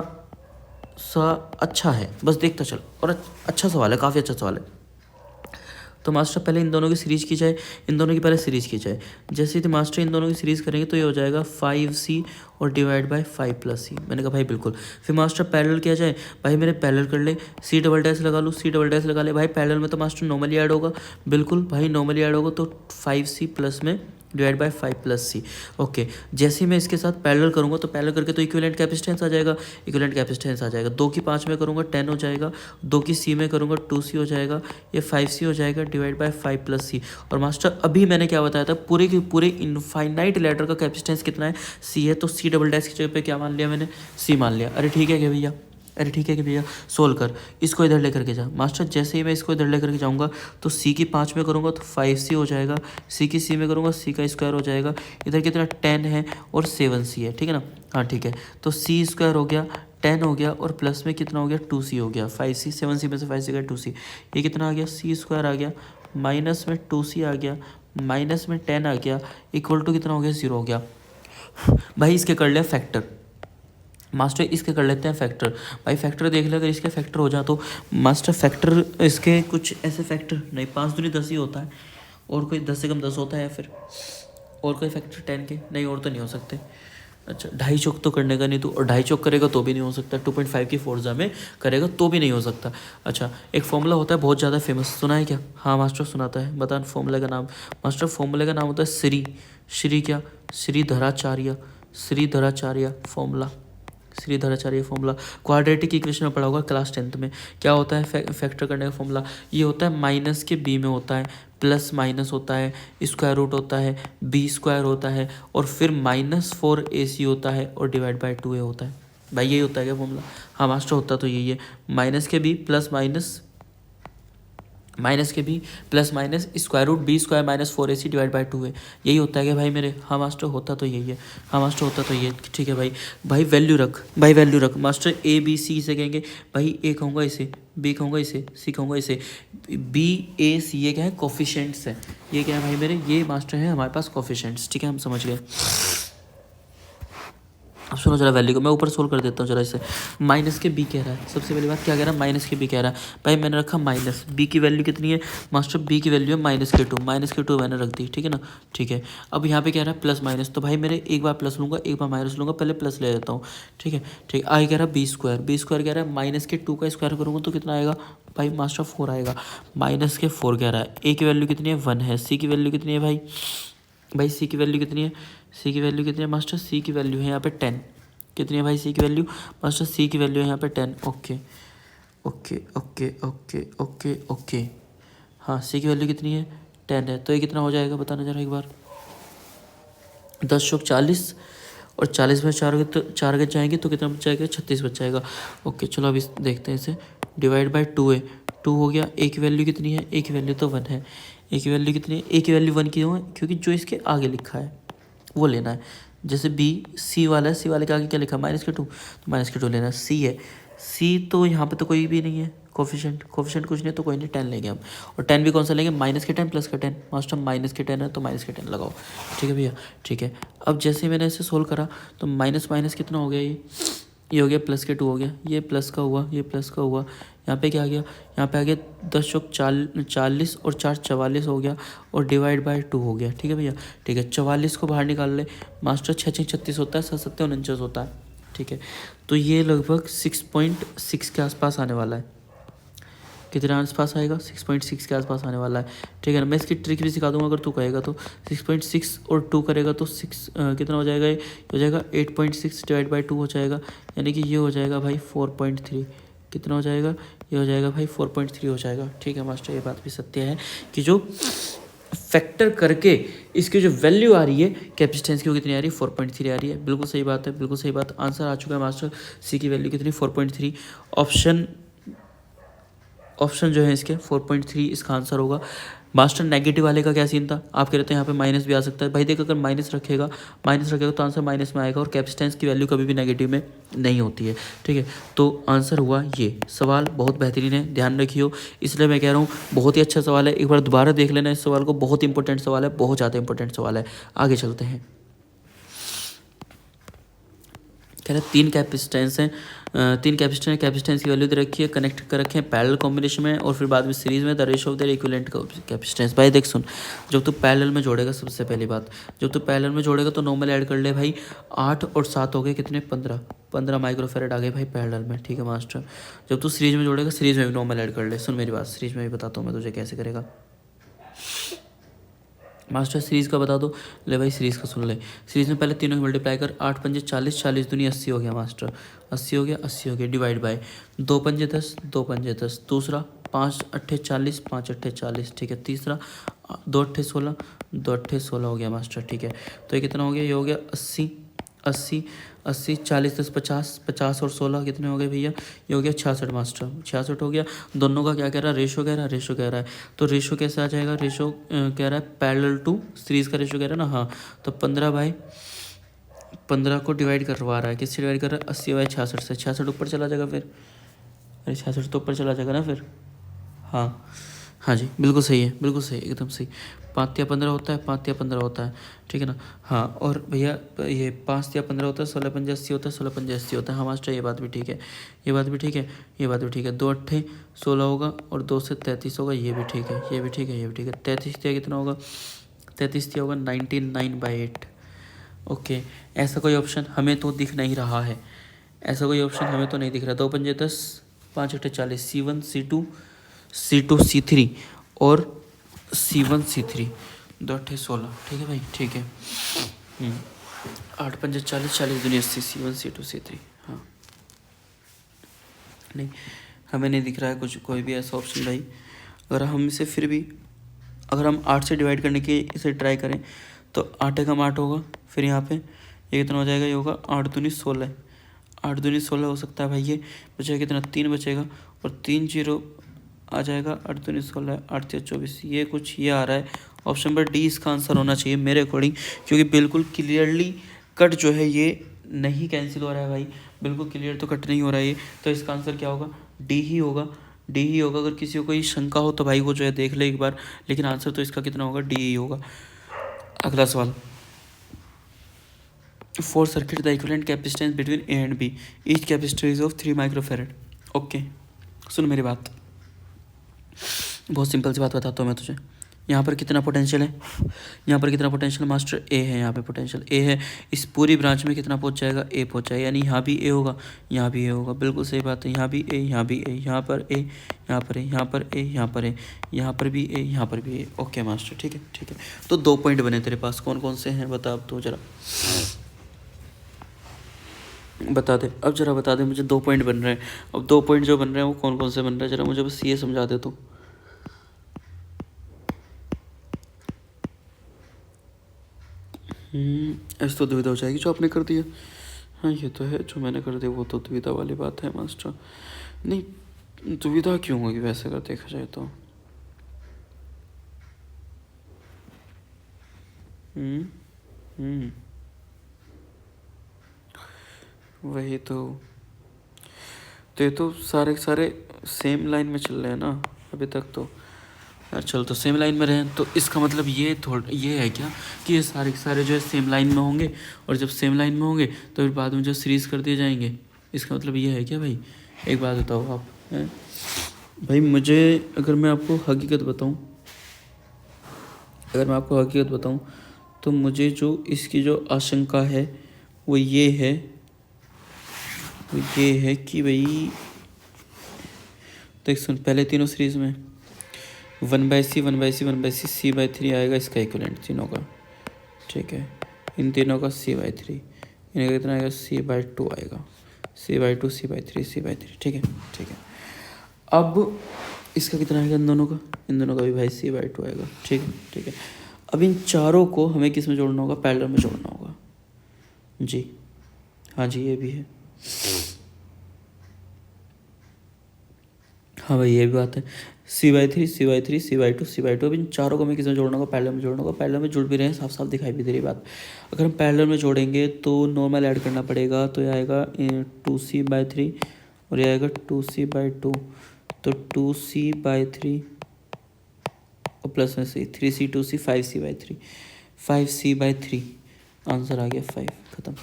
सा अच्छा है, बस देखता चल। और अच्छा सवाल है, काफ़ी अच्छा सवाल है। तो मास्टर पहले इन दोनों की सीरीज की जाए, इन दोनों की पहले सीरीज की जाए। जैसे ही मास्टर इन दोनों की सीरीज करेंगे तो ये हो जाएगा 5c और डिवाइड बाय 5+c। मैंने कहा भाई बिल्कुल। फिर मास्टर पैरेलल किया जाए, भाई मेरे पैरेलल कर ले, सी डबल डैश लगा लूँ, सी डबल डैश लगा ले। भाई पैरेलल में तो मास्टर नॉर्मली ऐड होगा, बिल्कुल भाई नॉर्मली ऐड होगा, तो 5c प्लस में डिवाइड बाय 5+c। ओके, जैसे ही मैं इसके साथ पैरेलल करूंगा तो पैरेलल करके तो इक्विवेलेंट कैपेसिटेंस आ जाएगा, इक्विवेलेंट कैपेसिटेंस आ जाएगा। 2 की 5 में करूंगा 10 हो जाएगा, 2 की c में करूंगा 2c हो जाएगा, ये 5c हो जाएगा डिवाइड बाय 5+c। और मास्टर अभी मैंने क्या बताया था, पूरे के पूरे इनफाइनाइट लेटर का कैपेसिटेंस कितना है, c है, तो c डबल डैश की जगह पे क्या मान लिया मैंने, c मान लिया। अरे ठीक है क्या भैया, अरे ठीक है कि भैया सोल्व कर, इसको इधर लेकर के जा। मास्टर जैसे ही मैं इसको इधर लेकर के जाऊंगा तो c की 5 में करूंगा तो 5c हो जाएगा, c की c में करूंगा c का स्क्वायर हो जाएगा, इधर कितना 10 है और 7c है, ठीक है ना। हाँ ठीक है, तो c स्क्वायर हो गया, 10 हो गया और प्लस में कितना हो गया 2c हो गया, 5c 7c में से 5c गया 2c, ये कितना आ गया c स्क्वायर आ गया, माइनस में 2c आ गया, माइनस में 10 आ गया, इक्वल टू कितना हो गया 0 हो गया। भाई इसके कर लिया फैक्टर, मास्टर इसके कर लेते हैं फैक्टर। भाई फैक्टर देख ले, अगर इसके फैक्टर हो जाए तो मास्टर फैक्टर इसके कुछ ऐसे फैक्टर नहीं, 5 दूनी 10 ही होता है, और कोई 10 से कम 10 होता है, फिर और कोई फैक्टर 10 के नहीं, और तो नहीं हो सकते। अच्छा 2.5 चौक तो करने का नहीं तो, और 2.5 चौक करेगा तो भी नहीं हो सकता, 2.5 की फोर्जा में करेगा तो भी नहीं हो सकता। अच्छा एक फॉर्मूला होता है बहुत ज़्यादा फेमस, सुना है क्या? हाँ मास्टर सुनाता है, बता फॉर्मूले का नाम। मास्टर फॉर्मूले का नाम होता है श्री क्या, Shridharacharya, Shridharacharya formula, Shridharacharya formula. Quadratic equation में पढ़ा होगा क्लास 10th में। क्या होता है फैक्टर करने का फॉर्मूला, ये होता है माइनस के बी में होता है, प्लस माइनस होता है, स्क्वायर रूट होता है, बी स्क्वायर होता है, और फिर -4ac होता है और डिवाइड बाय 2a होता है। भाई यही होता है क्या फॉर्मूला? हाँ मास्टर होता तो यही है, माइनस के बी प्लस माइनस के B plus minus square root B square -4ac divide by 2a, यही होता है क्या भाई मेरे? हाँ मास्टर होता तो यही है, हाँ मास्टर होता तो ये ठीक है भाई। भाई वैल्यू रख, भाई वैल्यू रख मास्टर। ए बी सी से कहेंगे भाई, ए कहूँगा इसे, बी कहूँगा इसे, सी कहूँगा इसे, बी ए सी ये क्या है कोफिशेंट्स है, ये क्या है भाई मेरे, ये मास्टर है हमारे पास कोफिशेंट्स, ठीक है हम समझ गए। अब सुनो जरा वैल्यू को, मैं ऊपर सोल्व कर देता हूँ जरा इसे। माइनस के बी कह रहा है, सबसे पहली बात क्या कह रहा है, माइनस के बी कह रहा है। भाई मैंने रखा माइनस, बी की वैल्यू कितनी है मास्टर, बी की वैल्यू है -2 मैंने रख दी, ठीक है ना। ठीक है, अब यहाँ पे कह रहा है प्लस माइनस, तो भाई मेरे एक बार प्लस लूँगा एक बार माइनस लूँगा, पहले प्लस ले लेता हूँ, ठीक है। ठीक आगे कह रहा है बी स्क्वायर कह रहा है -2 का स्क्वायर करूँगा तो कितना आएगा भाई मास्टर 4 आएगा, -4 कह रहा है। ए की वैल्यू कितनी है 1 है, सी की वैल्यू कितनी है भाई सी की वैल्यू कितनी है, सी की वैल्यू कितनी है मास्टर, सी की वैल्यू है यहाँ पे 10, कितनी है भाई सी की वैल्यू मास्टर, सी की वैल्यू है यहाँ पे 10। Okay okay okay okay okay okay, हाँ सी की वैल्यू कितनी है 10 है, तो ये कितना हो जाएगा बताना जरा एक बार। 10 चौक 40 और 40 में 4 गज जाएंगे तो कितना बच जाएगा 36 बच जाएगा। ओके चलो अभी देखते हैं इसे, डिवाइड बाय 2a, 2 हो गया। ए की वैल्यू कितनी है, ए की वैल्यू तो 1 है, ए की वैल्यू कितनी है, ए की वैल्यू 1 क्यों है, क्योंकि जो इसके आगे लिखा है वो लेना है। जैसे बी सी वाला है, सी वाले के आगे क्या लिखा है -2, तो -2 लेना है। सी है, सी तो यहाँ पे तो कोई भी नहीं है कोफिशेंट कुछ नहीं, तो कोई नहीं 10 लेंगे हम, और 10 भी कौन सा लेंगे, -10 प्लस का 10 मास्टर, -10 है तो -10 लगाओ, ठीक है भैया। ठीक है, अब जैसे मैंने इसे सोल्व करा तो माइनस माइनस कितना हो गया, ये हो गया +2 हो गया, ये प्लस का हुआ, ये प्लस का हुआ, यहाँ पे क्या आ गया, यहाँ पे आ गया 10 चौक 40 और 4 44 हो गया, और डिवाइड बाय 2 हो गया, ठीक है भैया। ठीक है, 44 को बाहर निकाल ले मास्टर, 6 6 36 होता है, 7 7 49 होता है, ठीक है। तो ये लगभग 6.6 के आसपास आने वाला है, कितने आसपास आएगा 6.6 के आसपास आने वाला है, ठीक है ना। मैं इसकी ट्रिक भी सिखा दूंगा अगर तू कहेगा तो। 6.6 और 2 करेगा तो 6 कितना हो जाएगा, ये हो जाएगा 8.6 डिवाइड बाई 2 हो जाएगा, यानी कि ये हो जाएगा भाई 4.3, कितना हो जाएगा, ये हो जाएगा भाई 4.3 हो जाएगा, ठीक है मास्टर। ये बात भी सत्य है कि जो फैक्टर करके इसकी जो वैल्यू आ रही है कैपेसिटेंस की वो कितनी आ रही है 4.3 आ रही है, बिल्कुल सही बात है, बिल्कुल सही बात। आंसर आ चुका है मास्टर, सी की वैल्यू कितनी 4.3, ऑप्शन जो है इसके 4.3 इसका आंसर होगा। मास्टर नेगेटिव वाले का क्या सीन था, आप कह रहे थे यहाँ पे माइनस भी आ सकता है, भाई देख अगर माइनस रखेगा तो आंसर माइनस में आएगा, और कैपेसिटेंस की वैल्यू कभी भी नेगेटिव में नहीं होती है, ठीक है। तो आंसर हुआ ये। सवाल बहुत बेहतरीन है, ध्यान रखियो, इसलिए मैं कह रहा हूँ बहुत ही अच्छा सवाल है, एक बार दोबारा देख लेना इस सवाल को, बहुत इंपॉर्टेंट सवाल है, बहुत ज़्यादा इंपॉर्टेंट सवाल है। आगे चलते हैं, कह रहा है तीन कैपेसिटेंस हैं, तीन कैपेसिटेंस, कैपेसिटेंस की वैल्यू दे रखी है, कनेक्ट कर रखे हैं पैरेलल कॉम्बिनेशन में और फिर बाद में सीरीज में, the ratio of their equivalent capacitance. भाई देख सुन, जब तू पैरेलल में जोड़ेगा, सबसे पहली बात, जब तू पैरेलल में जोड़ेगा तो नॉर्मल ऐड कर ले भाई, 8 और 7 हो गए कितने, 15 माइक्रोफेरेड आ गए भाई पैरेलल में, ठीक है मास्टर। जब तू सीरीज में जोड़ेगा, सीरीज में भी नॉर्मल ऐड कर ले। सुन मेरी बात, सीरीज में भी बताता हूँ मैं तुझे कैसे करेगा मास्टर। सीरीज़ का बता दो, ले भाई सीरीज़ का सुन ले। सीरीज़ में पहले तीनों की मल्टीप्लाई कर, 8 पंजे 40, 40 दूनी 80 हो गया मास्टर, 80 हो गया, 80 हो गया, डिवाइड बाय 2 पंजे 10, 2 पंजे 10, दूसरा 5 अट्ठे 40, 5 अट्ठे 40, ठीक है। तीसरा 2 अट्ठे 16, 2 अट्ठे 16 हो गया मास्टर, ठीक है। तो ये कितना हो गया, ये हो गया 80, 80, 80, 40 10 50, 50 और 16 कितने हो गए भैया, ये हो गया 66 मास्टर, 66 हो गया। दोनों का क्या कह रहा है, रेशो कह रहा है, रेशो कह रहा है। तो रेशो कैसे आ जाएगा, रेशो कह रहा है पैरेलल टू सीरीज का रेशो कह रहा है ना, हाँ। तो 15/15 को डिवाइड करवा रहा है, किससे डिवाइड कर रहा है, 80/66 से। 66 ऊपर चला जाएगा फिर, अरे 66 तो ऊपर चला जाएगा ना फिर, हाँ हाँ जी बिल्कुल सही है, बिल्कुल सही, एकदम सही। 5×15 होता है, 5×15 होता है, ठीक है ना। हाँ और भैया ये 5×15 होता है, 16 पंजे 80 होता है, 16 पंजे 80 होता है, हाँ मास्टर ये बात भी ठीक है, ये बात भी ठीक है, ये बात भी ठीक है। 2 अट्ठे 16 होगा और 2 से 33 होगा, ये भी ठीक है, ये भी ठीक है, ये भी ठीक है। 33 दिया कितना होगा, 33 दिया होगा 99/8। ओके, ऐसा कोई ऑप्शन हमें तो दिख नहीं रहा है, ऐसा कोई ऑप्शन हमें तो नहीं दिख रहा। 2 पंजे 10, 5 अट्ठे 40, C1 C2 C2 C3 और C1 C3, 2 अट्ठे 16, ठीक है भाई, ठीक है। 8 पंजे 40, 40 दूनी 80, C1 C2 C3, हाँ नहीं हमें नहीं दिख रहा है कुछ, कोई भी ऐसा ऑप्शन भाई। अगर हम इसे फिर भी, अगर हम 8 से डिवाइड करने की इसे ट्राई करें तो 8 एकम 8 होगा, फिर यहाँ पे ये कितना हो जाएगा, ये होगा 8 दूनी 16, 8 दूनी 16 हो सकता है भाई, ये बचेगा कितना, 3 बचेगा और 3 जीरो आ जाएगा, 8 दूनी 16, 8 या 24, ये कुछ ये आ रहा है। ऑप्शन नंबर डी इसका आंसर होना चाहिए मेरे अकॉर्डिंग, क्योंकि बिल्कुल क्लियरली कट जो है ये नहीं कैंसिल हो रहा है भाई, बिल्कुल क्लियर तो कट नहीं हो रहा है ये। तो इसका आंसर क्या होगा, डी ही होगा, डी ही होगा। अगर किसी को कोई शंका हो तो भाई वो जो है देख ले एक बार, लेकिन आंसर तो इसका कितना होगा, डी ही होगा। अगला सवाल, for circuit the equivalent capacitance between A and B, each capacitor is of 3 microfarad. Okay सुन मेरी बात, बहुत सिंपल सी बात बताता हूँ मैं तुझे। यहाँ पर कितना पोटेंशियल है, यहाँ पर कितना पोटेंशियल मास्टर, ए है, यहाँ पे पोटेंशियल ए है। इस पूरी ब्रांच में कितना पहुँच जाएगा, ए पहुँच जाएगा, यानी यहाँ भी ए होगा, यहाँ भी ए होगा, बिल्कुल सही बात है। यहाँ भी ए, यहाँ भी ए, यहाँ पर ए, यहाँ पर ए, यहाँ पर ए, यहाँ पर ए, यहाँ पर भी ए, यहाँ पर भी ए। ओके मास्टर, ठीक है, ठीक है। तो 2 पॉइंट बने तेरे पास, कौन कौन से हैं बता अब तो जरा बता दे, अब जरा बता दे मुझे। 2 पॉइंट बन रहे हैं, अब 2 पॉइंट जो बन रहे हैं वो कौन कौन से बन रहे हैं, जरा मुझे बस ये समझा दे तू। ऐसे तो दुविधा हो जाएगी जो आपने कर दिया, हाँ ये तो है, जो मैंने कर दिया वो तो दुविधा वाली बात है मास्टर। नहीं दुविधा क्यों होगी वैसे अगर देखा जाए तो। वही तो ये तो सारे सारे सेम लाइन में चल रहे हैं ना अभी तक तो यार। चल तो सेम लाइन में रहें तो इसका मतलब ये है क्या कि ये सारे के सारे जो है सेम लाइन में होंगे, और जब सेम लाइन में होंगे तो फिर बाद में जो सीरीज़ कर दिए जाएंगे, इसका मतलब ये है क्या भाई। एक बात बताओ आप हैं भाई, मुझे अगर मैं आपको हकीकत बताऊं, तो मुझे जो इसकी जो आशंका है वो ये है कि भाई देख सुन, पहले तीनों सीरीज़ में 1/c 1/c 1/c c/3 आएगा इसका इक्विवेलेंट तीनों का, ठीक है। इन तीनों का c/3, इनका कितना आएगा, c/2 आएगा, c/2 c/3 c/3, ठीक है, ठीक है। अब इसका कितना आएगा, इन दोनों का भी भाई c/2 आएगा, ठीक है, ठीक है। अब इन चारों को हमें किस में जोड़ना होगा, पैरेलल में जोड़ना होगा जी, हाँ जी ये भी है, हाँ भाई ये भी बात है। c/3 c/3 c/2 c/2, अब इन चारों को हमें किस में जोड़ना होगा, पैरेलल में जोड़ना होगा। पैरेलल में जुड़ भी रहे हैं, साफ साफ दिखाई भी दे रही बात। अगर हम पैरेलल में जोड़ेंगे तो नॉर्मल ऐड करना पड़ेगा, तो ये आएगा 2c/3 और ये आएगा 2c/2, तो 2c/3 और प्लस में c 3c 2c 5c/3, 5c/3 answer आ गया 5, ख़त्म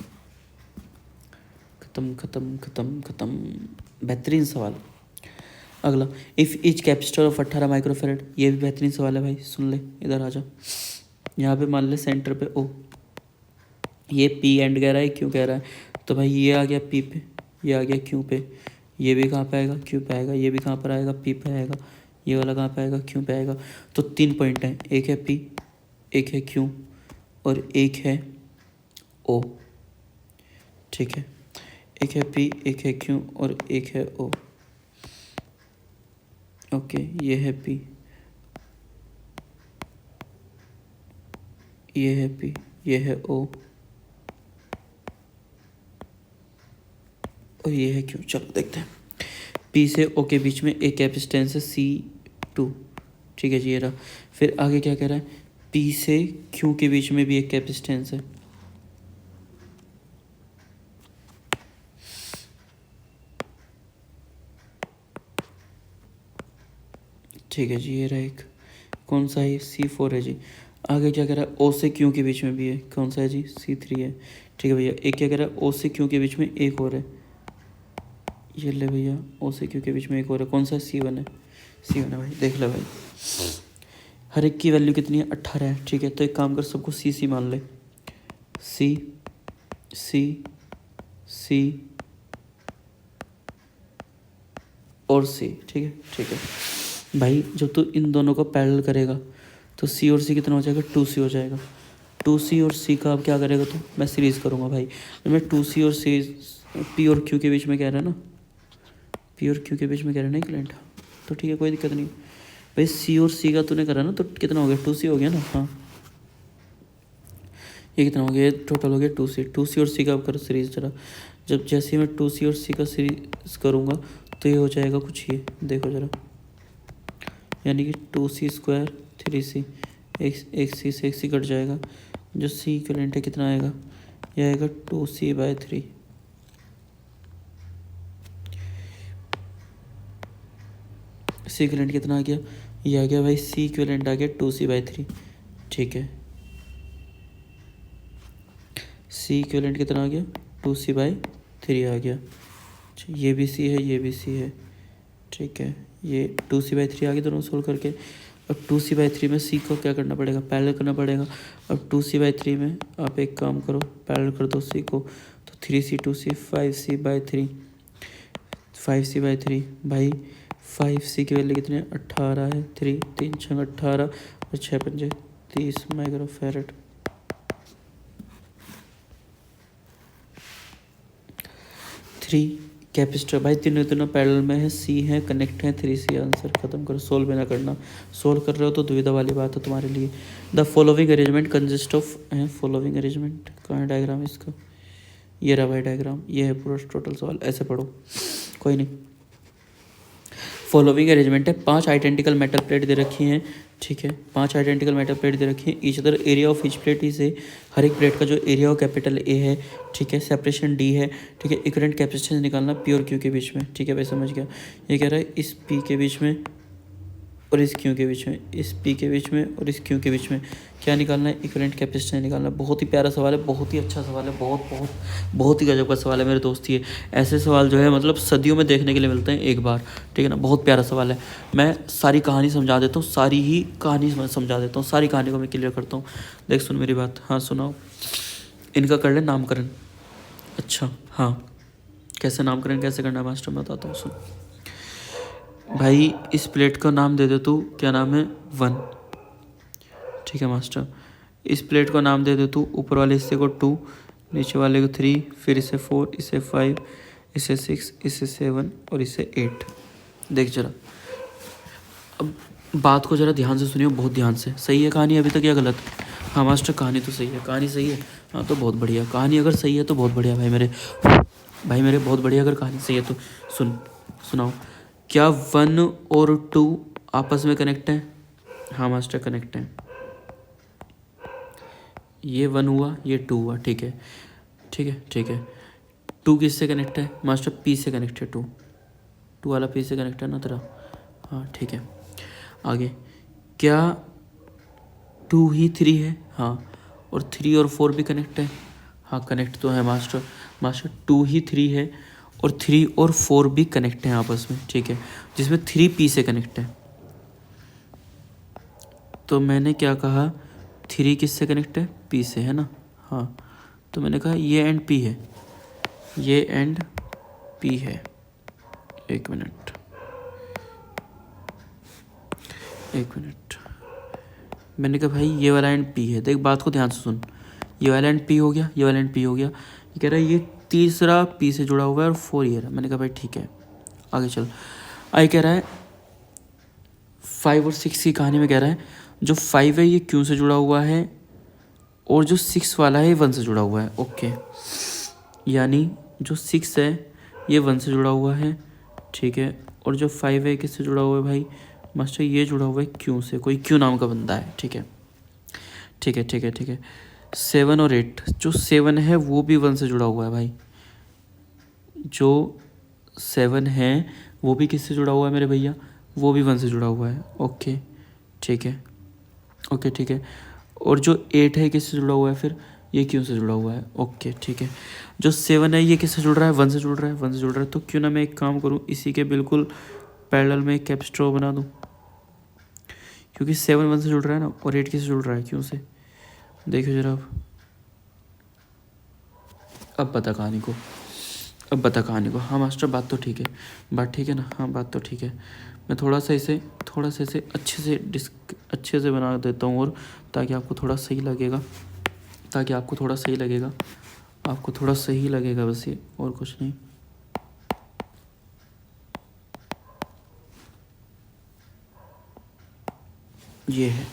खत्म खत्म खत्म खत्म। बेहतरीन सवाल। अगला, if each capacitor of 18 microfarad, ये भी बेहतरीन सवाल है भाई, सुन ले, इधर आ जा। यहाँ पे मान ले सेंटर पे ओ, ये पी एंड कह रहा है, क्यों कह रहा है, तो भाई ये आ गया पी पे, ये आ गया क्यू पे, ये भी कहाँ पे आएगा, क्यू पे आएगा, ये भी कहाँ पर आएगा, पी पे आएगा, ये वाला कहाँ पे आएगा, क्यू पे आएगा। तो 3 पॉइंट हैं, एक है पी, एक है क्यू और एक है ओ। ठीक है, एक है पी, एक है क्यू और एक है ओ। ओके, ये है पी, ये है पी, ये है ओ और ये है क्यू। चलो देखते हैं। पी से ओ के बीच में एक कैपेसिटेंस है C2। ठीक है जी, ये रहा। फिर आगे क्या कह रहा है, पी से क्यू के बीच में भी एक कैपेसिटेंस है। ठीक है जी, ये रहा एक, कौन सा है, C4 है जी। आगे क्या कह रहा है, ओ से क्यू के बीच में भी है, कौन सा है जी, C3 है। ठीक है भैया, एक क्या कह रहा है, ओ से क्यू के बीच में एक और है, ये ले भैया, ओ से क्यू के बीच में एक और है, कौन सा है, C1 है, C1 है भाई, देख ले भाई। हर एक की वैल्यू कितनी है, 18 है। ठीक है, तो एक काम कर, सबको C मान ले, C C C और C। ठीक है, ठीक है भाई, जब तू इन दोनों को पैरेलल करेगा तो C और C कितना हो जाएगा, 2C हो जाएगा। 2C और C का अब क्या करेगा, तो मैं सीरीज़ करूँगा भाई। मैं 2C और C, P और Q के बीच में कह रहा है ना, P और Q के बीच में कह रहा है ना इक्विवेलेंट, तो ठीक है, कोई दिक्कत नहीं भाई। C और C का तूने करा ना, तो कितना हो गया, 2C हो गया ना। हाँ, ये कितना हो गया, टोटल हो गया 2C। 2C और C का अब कर सीरीज जरा। जब जैसे मैं 2C और C का सीरीज करूँगा तो ये हो जाएगा कुछ, ये देखो ज़रा, यानी कि 2C² 3C, एक C से एक C कट जाएगा, जो C इक्विवेलेंट है कितना आएगा, यह आएगा 2C/3। C इक्विवेलेंट कितना आ गया, ये आ गया भाई, C इक्विवेलेंट आ गया 2C/3। ठीक है, C इक्विवेलेंट कितना आ गया, 2C/3 आ गया। ये भी C है, ये भी C है। ठीक है, ये 2C/3 आ गया दोनों सोल्व करके। अब 2C/3 में C को क्या करना पड़ेगा, पैरेलल करना पड़ेगा। अब 2C/3 में आप एक काम करो, पैरेलल कर दो C को, तो 3C 2C 5C/3, 5C/3 भाई। 5C की वैल्यू कितनी है, 18 है। 3 6 18 और 6 5 30 माइक्रोफैरड। 3 कैपेसिटर भाई, तीनों पैरेलल में है, C है, कनेक्ट है, 3C। आंसर खत्म करो, सोल्व भी ना करना। सोल्व कर रहे हो तो दुविधा वाली बात है तुम्हारे लिए। The following arrangement consist of है, फॉलोइंग अरेंजमेंट कहाँ है डायग्राम इसका, ये रहा भाई डायग्राम, ये है पूरा टोटल सवाल, ऐसे पढ़ो, कोई नहीं। फॉलोइंग अरेंजमेंट है, 5 आइडेंटिकल मेटल प्लेट दे रखी हैं। ठीक है, 5 आइडेंटिकल मेटल प्लेट दे रखी हैं। Each other area of each plate is A, हर एक प्लेट का जो एरिया हो कैपिटल ए है। ठीक है, सेपरेशन D है। ठीक है, इक्विवेलेंट कैपेसिटेंस निकालना P और Q के बीच में। ठीक है भाई, समझ गया। ये कह रहा है इस P के बीच में और इस Q के बीच में, इस P के बीच में और इस Q के बीच में क्या निकालना है, इक्विवेलेंट कैपेसिटेंस निकालना। बहुत ही प्यारा सवाल है, बहुत ही अच्छा सवाल है, बहुत बहुत बहुत ही गजब का सवाल है मेरे दोस्त। ये ऐसे सवाल जो है मतलब सदियों में देखने के लिए मिलते हैं एक बार। ठीक है ना, बहुत प्यारा सवाल है। मैं सारी कहानी समझा देता हूँ, सारी ही कहानी समझा देता हूँ, सारी कहानी को मैं क्लियर करता हूँ। देख सुन मेरी बात, हाँ सुनाओ। इनका कर ले नामकरण। अच्छा हाँ, कैसे नामकरण कैसे करना है मास्टर, मैं बताता हूँ, सुन भाई। इस प्लेट का नाम दे दे तू, क्या नाम है, 1। ठीक है मास्टर, इस प्लेट को नाम दे दे तू, ऊपर वाले हिस्से को 2, नीचे वाले को 3, फिर इसे 4, इसे 5, इसे 6, इसे 7 और इसे 8। देख जरा, अब बात को जरा ध्यान से सुनियो, बहुत ध्यान से। सही है कहानी अभी तक या गलत? हाँ मास्टर, कहानी तो सही है, कहानी सही है। हाँ तो बहुत बढ़िया, कहानी अगर सही है तो बहुत बढ़िया भाई मेरे बहुत बढ़िया। अगर कहानी सही है तो सुनाओ। क्या 1 और 2 आपस में कनेक्ट है? हाँ मास्टर, कनेक्ट है। ये 1 हुआ, ये 2 हुआ। ठीक है ठीक है ठीक है। 2 किससे कनेक्ट है मास्टर? P से कनेक्ट है। 2 वाला P से कनेक्ट है ना तेरा? हाँ ठीक है। आगे, क्या 2 ही 3 है? हाँ। और 3 और 4 भी कनेक्ट है? हाँ कनेक्ट तो है मास्टर। मास्टर 2 ही 3 है और 3 और 4 भी कनेक्ट हैं आपस में, ठीक है, जिसमें 3 P से कनेक्ट है। तो मैंने क्या कहा, 3 किससे कनेक्ट है, P से, है ना। हाँ, तो मैंने कहा ये एंड P है, ये एंड P है। एक मिनट, मैंने कहा भाई ये वाला एंड P है। देख बात को ध्यान से सुन, ये वाला एंड P हो गया, ये वाला एंड P हो गया। ये कह रहा है ये तीसरा P से जुड़ा हुआ है और 4 ये रहा। मैंने कहा भाई ठीक है, आगे चल। आई कह रहा है 5 और 6 की कहानी में कह रहा है जो 5 है ये Q से जुड़ा हुआ है और जो 6 वाला है ये 1 से जुड़ा हुआ है। ओके, यानी जो 6 है ये 1 से जुड़ा हुआ है, ठीक है, और जो 5 है किससे जुड़ा हुआ है भाई मास्टर, ये जुड़ा हुआ है Q से, कोई Q नाम का बंदा है, ठीक है, ठीक है, ठीक है, ठीक है। 7 और 8, जो 7 है वो भी 1 से जुड़ा हुआ है भाई, जो 7 है वो भी किससे जुड़ा हुआ है मेरे भैया, वो भी 1 से जुड़ा हुआ है। ओके ठीक है, ओके ठीक है। और जो 8 है किससे जुड़ा हुआ है फिर, ये Q से जुड़ा हुआ है। ओके ठीक है। जो 7 है ये किससे जुड़ रहा है, 1 से जुड़ रहा है, 1 से जुड़ रहा है। तो क्यों ना मैं एक काम करूँ, इसी के बिल्कुल पैरेलल में एक कैपेसिटर बना दूँ, क्योंकि 7 1 से जुड़ रहा है ना, और 8 किससे जुड़ रहा है, Q से। देखो जरा अब बता कहानी को, अब बता कहानी को। हाँ मास्टर बात तो ठीक है, बात ठीक है ना, हाँ बात तो ठीक है। मैं थोड़ा सा इसे अच्छे से बना देता हूँ, और ताकि आपको थोड़ा सही लगेगा, आपको थोड़ा सही लगेगा बस, ये और कुछ नहीं। ये है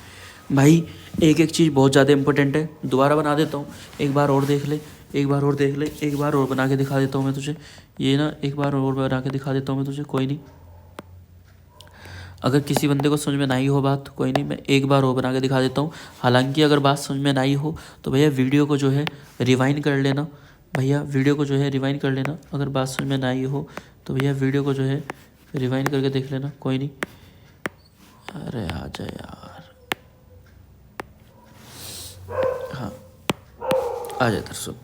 भाई, एक एक चीज़ बहुत ज़्यादा इंपॉर्टेंट है। दोबारा बना देता हूँ, एक बार और देख ले, एक बार और बना के दिखा देता हूँ मैं तुझे। ये ना एक बार और बना के दिखा देता हूँ मैं तुझे, कोई नहीं। अगर किसी बंदे को समझ में नहीं हो बात, कोई नहीं, मैं एक बार और बना के दिखा देता हूँ। हालांकि अगर बात समझ में नहीं हो तो भैया वीडियो को जो है रिवाइंड कर लेना, अगर बात समझ में नहीं हो तो भैया वीडियो को जो है रिवाइंड करके देख लेना, कोई नहीं। अरे आ जा यार, हाँ आ जा इधर सुन।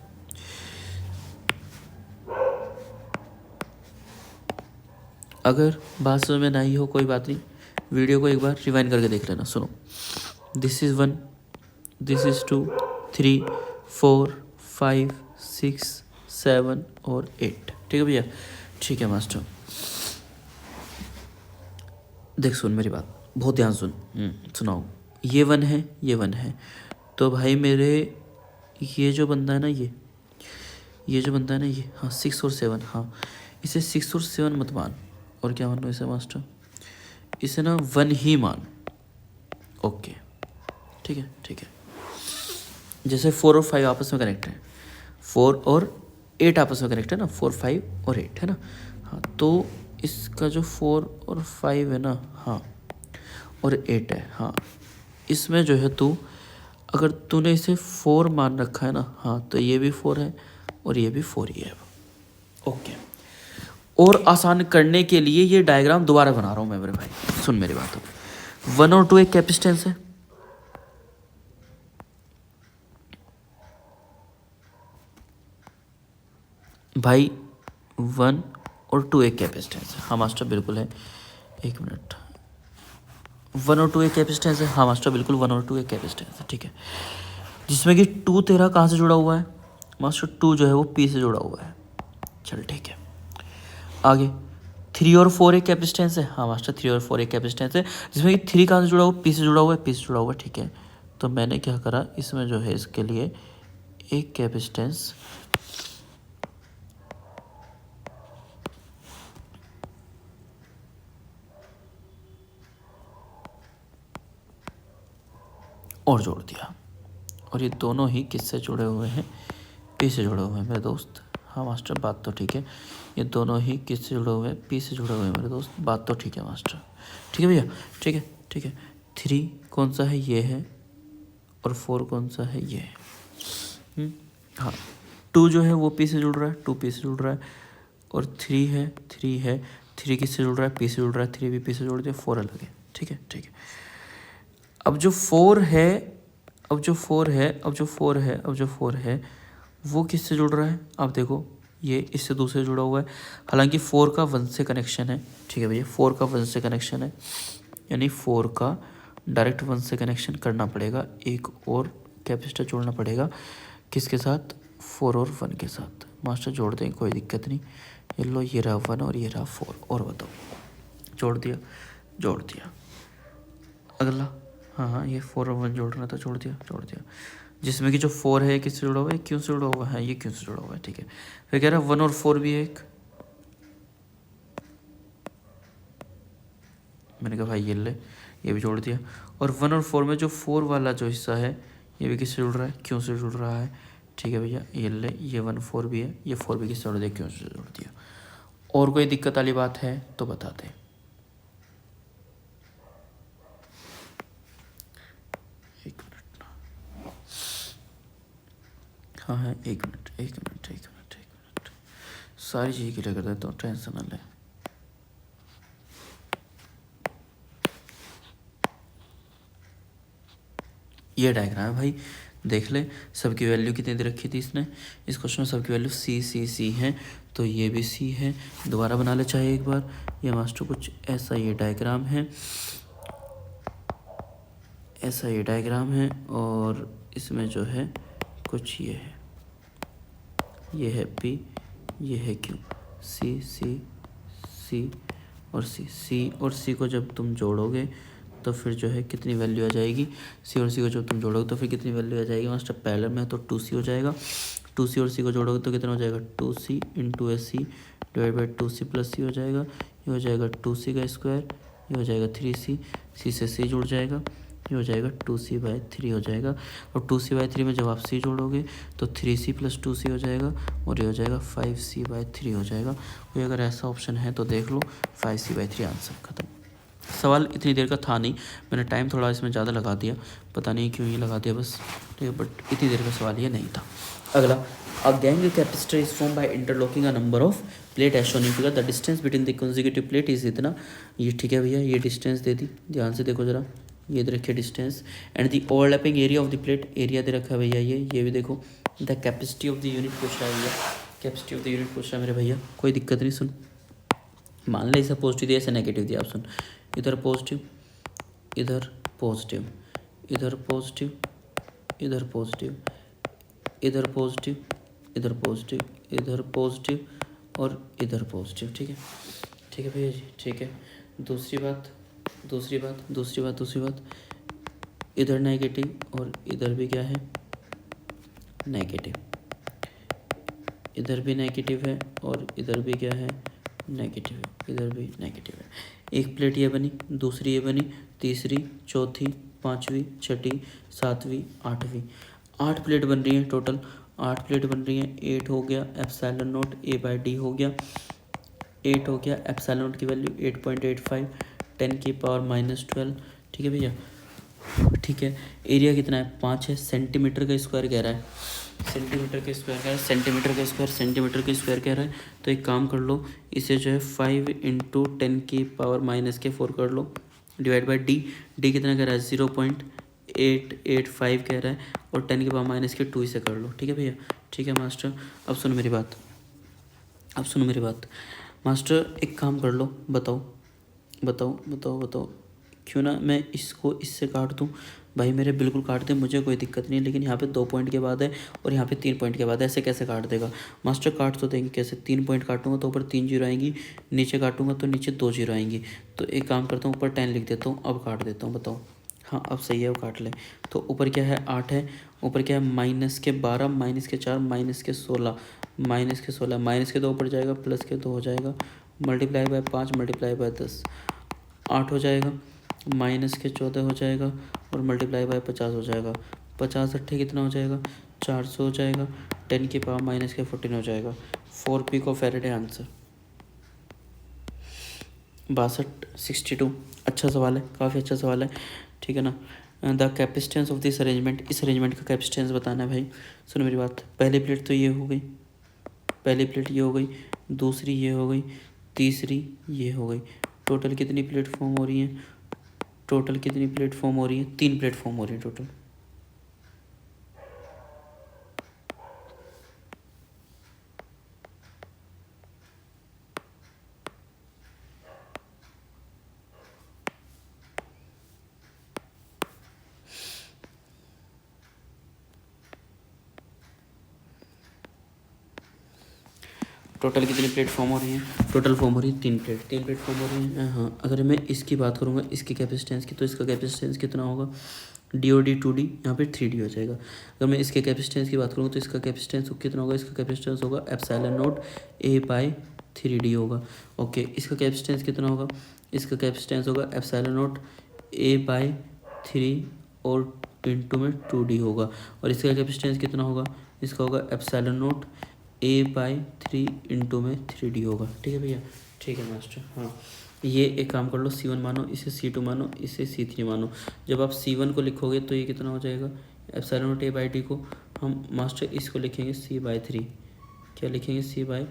अगर बात समझ में नहीं हो कोई बात नहीं, वीडियो को एक बार रिवाइंड करके देख लेना। सुनो, दिस इज़ 1, दिस इज़ 2, 3, 4, 5, 6, 7 और 8, ठीक है भैया, ठीक है मास्टर। देख सुन मेरी बात, बहुत ध्यान सुन, सुनाओ। ये 1 है, ये 1 है, तो भाई मेरे ये जो बंदा है ना, ये जो बंदा है ना, ये हाँ 6 और 7, हाँ इसे 6 और 7 मत मान, और क्या मान लो इसे मास्टर, इसे ना 1 ही मान। ओके ठीक है, ठीक है। जैसे 4 और 5 आपस में कनेक्ट है, 4 और 8 आपस में कनेक्ट है ना, 4 5 और 8 है ना। हाँ तो इसका जो 4 और 5 है ना, हाँ और 8 है, हाँ इसमें जो है तू, अगर तूने इसे 4 मान रखा है ना, हाँ तो ये भी 4 है और ये भी 4 ही है। ओके, और आसान करने के लिए ये डायग्राम दोबारा बना रहा हूँ मैं मेरे भाई, सुन मेरी बात। 1 और 2 एक कैपेसिटेंस है, भाई 1 और 2 एक कैपेसिटेंस है, हाँ मास्टर बिल्कुल है। एक मिनट, 1 और 2 एक कैपेसिटेंस है, हाँ मास्टर बिल्कुल 1 और 2 एक कैपेसिटेंस है, ठीक है। जिसमें कि 2 तेरा कहाँ से जुड़ा हुआ है मास्टर, 2 जो है वो P से जुड़ा हुआ है, चल ठीक है। आगे 3 और 4 एक कैपेसिटेंस है, हाँ मास्टर 3 और 4 एक कैपेसिटेंस है, जिसमें कि 3 कहाँ से जुड़ा हुआ, P से जुड़ा हुआ है, P से जुड़ा हुआ है, ठीक है। तो मैंने क्या करा, इसमें जो है इसके लिए एक कैपेसिटेंस और जोड़ दिया, और ये दोनों ही किससे जुड़े हुए हैं, P से जुड़े हुए हैं मेरे दोस्त। हाँ मास्टर बात तो ठीक है, ये दोनों ही किससे जुड़े हुए हैं, P से जुड़े हुए हैं मेरे दोस्त, बात तो ठीक है मास्टर, ठीक है भैया, ठीक है ठीक है। 3 कौन सा है, ये है, और 4 कौन सा है, ये है। हाँ 2 जो है वो P से जुड़ रहा है, 2 P से जुड़ रहा है, और 3 है, 3 किससे जुड़ रहा है, P से जुड़ रहा है, 3 भी P से जुड़ दिया, 4 अलग है, ठीक है ठीक है। अब जो 4 है वो किससे जुड़ रहा है, आप देखो ये इससे दूसरे जुड़ा हुआ है। हालांकि 4 का 1 से कनेक्शन है, ठीक है भैया, 4 का 1 से कनेक्शन है, यानी 4 का डायरेक्ट 1 से कनेक्शन करना पड़ेगा। एक और कैपेसिटर जोड़ना पड़ेगा, किसके साथ, 4 और 1 के साथ। मास्टर जोड़ देंगे, कोई दिक्कत नहीं। ये लो, ये रहा 1 और ये रहा 4, और बताओ, जोड़ दिया, जोड़ दिया। अगला, हाँ हाँ, ये 4 और 1 जोड़ना था, जोड़ दिया, जोड़ दिया। जिसमें कि जो 4 है किससे जुड़ा हुआ है, क्यों से जुड़ा हुआ है, ये क्यों से जुड़ा हुआ है, ठीक है। फिर कह रहा है 1 और 4 भी है एक, मैंने कहा भाई ये ले, ये भी जोड़ दिया। और 1 और 4 में जो 4 वाला जो हिस्सा है ये भी किससे जुड़ रहा है, क्यों से जुड़ रहा है, ठीक है भैया, ये ले, ये 1 4 भी है, ये 4 भी किससे जोड़ दिया, क्यों से जोड़ दिया। और कोई दिक्कत वाली बात है तो बता दें। एक मिनट ना, हाँ है, एक मिनट, एक मिनट, एक मिनट, एक मिनट, सारी चीज़ क्लियर कर देता हूँ, टेंशन ना ले। ये डायग्राम है भाई, देख ले, सबकी वैल्यू कितनी दे रखी थी इसने, इस क्वेश्चन में सबकी वैल्यू सी सी सी है, तो ये भी सी है। दोबारा बना ले चाहे एक बार, ये मास्टर कुछ ऐसा ये डायग्राम है, ऐसा ये डायग्राम है, और इसमें जो है कुछ ये है, ये है पी, ये है क्यू, सी सी सी और सी और सी को जब तुम जोड़ोगे तो फिर जो है कितनी वैल्यू आ जाएगी, सी और सी को जब तुम जोड़ोगे तो फिर कितनी वैल्यू आ जाएगी मास्टर, पैरेलल में तो 2c हो जाएगा, 2c और c को जोड़ोगे तो कितना हो जाएगा, 2c into A C divide by 2c plus C हो जाएगा, ये हो जाएगा 2c का स्क्वायर, ये हो जाएगा 3c, c से c जुड़ जाएगा, ये हो जाएगा 2c/3 हो जाएगा। और 2c/3 में जब आप c जोड़ोगे तो 3c प्लस 2c हो जाएगा, और ये हो जाएगा 5c/3 हो जाएगा। कोई अगर ऐसा ऑप्शन है तो देख लो, 5c/3 आंसर खत्म। सवाल इतनी देर का था नहीं, मैंने टाइम थोड़ा इसमें ज़्यादा लगा दिया, पता नहीं क्यों ये लगा दिया बस, ठीक है, बट इतनी देर का सवाल ये नहीं था। अगला, a gang capacitor is form by interlocking a number of plate as shown in figure, the distance between the consecutive plate is इतना, ये ठीक है भैया, ये डिस्टेंस दे दी, ध्यान से देखो जरा, ये दे रखिए distance, and the overlapping area of the plate, area दे रखा है भैया, ये भी देखो, the capacity of the unit पूछ रहा है भैया, कैपेसिटी ऑफ द यूनिट पूछ रहा है मेरे भैया, कोई दिक्कत नहीं। सुन, मान ले इसे पॉजिटिव दिया, ऐसे नेगेटिव दिया, आप सुन, इधर पॉजिटिव, इधर पॉजिटिव, इधर पॉजिटिव, इधर पॉजिटिव, इधर पॉजिटिव, इधर पॉजिटिव, इधर पॉजिटिव और इधर पॉजिटिव, ठीक है, ठीक है भैया जी, ठीक है। दूसरी बात, दूसरी बात, दूसरी बात, दूसरी बात, इधर नेगेटिव और इधर भी क्या है, नेगेटिव, इधर भी नेगेटिव है और इधर भी क्या है, नेगेटिव है, इधर भी नेगेटिव है। एक प्लेट ये बनी, दूसरी ये बनी, तीसरी, चौथी, पाँचवीं, छठी, सातवीं, आठवीं, 8 प्लेट बन रही हैं टोटल, 8 प्लेट बन रही हैं, 8 हो गया एप्सिलॉन नॉट A/D हो गया, 8 हो गया, एप्सिलॉन नॉट की वैल्यू 8.85, 10⁻⁻12, ठीक है भैया, ठीक है। एरिया कितना है, 5 है, सेंटीमीटर का स्क्वायर कह रहा है, सेंटीमीटर का स्क्वायर कह रहा है, सेंटीमीटर का स्क्वायर, सेंटीमीटर का स्क्वायर कह रहा है, तो एक काम कर लो, इसे जो है 5 इंटू 10⁻⁻4 कर लो, डिवाइड बाई डी कितना कह रहा है, 0.885 कह रहा है, और 10⁻⁻2 इसे कर लो, ठीक है भैया, ठीक है मास्टर। अब सुनो मेरी बात, अब सुनो मेरी बात मास्टर, एक काम कर लो, बताओ बताओ बताओ बताओ, क्यों ना मैं इसको इससे काट दूँ, भाई मेरे बिल्कुल काट दे, मुझे कोई दिक्कत नहीं है, लेकिन यहाँ पे 2 पॉइंट के बाद है और यहाँ पे 3 पॉइंट के बाद है, ऐसे कैसे काट देगा मास्टर, काट तो देंगे कैसे, 3 पॉइंट काटूंगा तो ऊपर 3 जीरो आएंगी, नीचे काटूंगा तो नीचे 2 जीरो आएंगी, तो एक काम करता हूँ, ऊपर 10 लिख देता हूँ, अब काट देता हूँ, बताओ, हाँ अब सही है, वो काट ले। तो ऊपर क्या है, 8 है, ऊपर क्या है, -12, -4, -16, -16, -2 ऊपर जाएगा, +2 हो जाएगा, मल्टीप्लाई बाय 5, मल्टीप्लाई बाय 10, 8 हो जाएगा, -14 हो जाएगा, और मल्टीप्लाई बाय 50 हो जाएगा, 50 अट्ठे कितना हो जाएगा, 400 हो जाएगा, 10⁻⁻14 हो जाएगा, 4 पिको फैरेड है आंसर। 62 अच्छा सवाल है, काफ़ी अच्छा सवाल है, ठीक है ना। The capacitance of this arrangement, इस अरेंजमेंट का कैपेसिटेंस बताना है भाई। सुनो मेरी बात, पहली प्लेट तो ये हो गई, पहली प्लेट ये हो गई, दूसरी ये हो गई, तीसरी ये हो गई, टोटल कितनी प्लेटफॉर्म हो रही हैं, टोटल कितनी प्लेटफॉर्म हो रही है, 3 प्लेटफॉर्म हो रही है टोटल। टोटल कितनी प्लेट फॉर्म हो रही हैं? टोटल फॉर्म हो रही है 3 प्लेट फॉर्म हो रही हैं। हाँ, अगर मैं इसकी बात करूँगा इसकी कैपेसिटेंस की, तो इसका कैपेसिटेंस कितना होगा? डी और डी 2D, यहाँ पे 3D हो जाएगा। अगर मैं इसके कैपेसिटेंस की बात करूँ तो इसका कैपेसिटेंस कितना होगा? इसका कैपेसिटेंस होगा एप्सिलॉन नॉट A/3D होगा। ओके, इसका कैपेसिटेंस कितना होगा? इसका कैपेसिटेंस होगा एप्सिलॉन नॉट A/3 और इंटू में 2D होगा। और इसका कैपेसिटेंस कितना होगा? इसका होगा एप्सिलॉन नॉट A/3 इंटू में 3D होगा। ठीक है भैया? ठीक है मास्टर। हाँ, ये एक काम कर लो, C1 मानो, इसे C2 मानो, इसे C3 मानो। जब आप C1 को लिखोगे तो ये कितना हो जाएगा? एप्सिलॉन नॉट A/D को हम मास्टर इसको लिखेंगे C/3। क्या लिखेंगे? C/3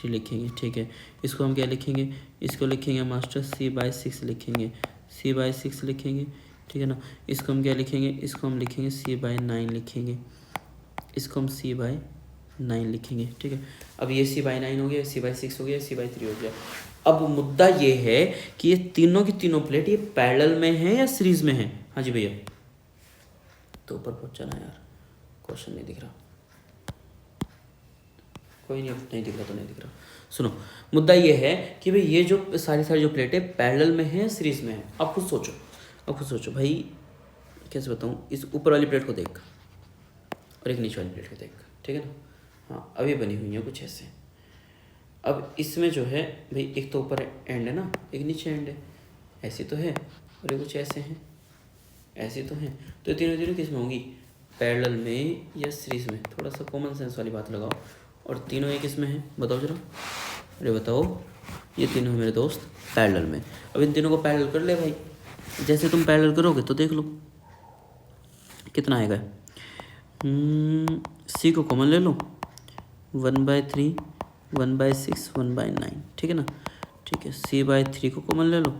लिखेंगे। ठीक है, इसको हम क्या लिखेंगे? इसको लिखेंगे मास्टर C/6 लिखेंगे। C/6 लिखेंगे, ठीक है ना। इसको हम क्या लिखेंगे? इसको हम लिखेंगे C/9 लिखेंगे। इसको हम C/9 लिखेंगे। ठीक है, अब ये C/9 हो गया, C/6 हो गया, C/3 हो गया। अब मुद्दा ये है कि ये तीनों की तीनों प्लेट ये पैरेलल में है या सीरीज में है? हाँ जी भैया, तो ऊपर पहुंचा ना यार, क्वेश्चन नहीं दिख रहा। कोई नहीं दिख रहा तो नहीं दिख रहा। सुनो, मुद्दा ये है कि भाई ये जो सारी जो प्लेटें पैरेलल में है, सीरीज में है। अब खुद सोचो भाई, कैसे बताऊँ? इस ऊपर वाली प्लेट को देख और एक नीचे वाली प्लेट को देख, ठीक है ना। हाँ, अभी बनी हुई है कुछ ऐसे। अब इसमें जो है भाई, एक तो ऊपर एंड है ना, एक नीचे एंड है, ऐसी तो है, और ये कुछ ऐसे हैं, ऐसी तो हैं। तो ये तीनों किस में होंगी? पैरेलल में या सीरीज में? थोड़ा सा कॉमन सेंस वाली बात लगाओ। और तीनों एक किस में है? बताओ जरा, अरे बताओ। ये तीनों मेरे दोस्त पैरेलल में। अब इन तीनों को पैरेलल कर ले भाई। जैसे तुम पैरेलल करोगे तो देख लो कितना आएगा। C को कॉमन ले लो, 1/3, 1/6, 1/9, ठीक है ना। ठीक है, C/3 को कॉमन ले लो,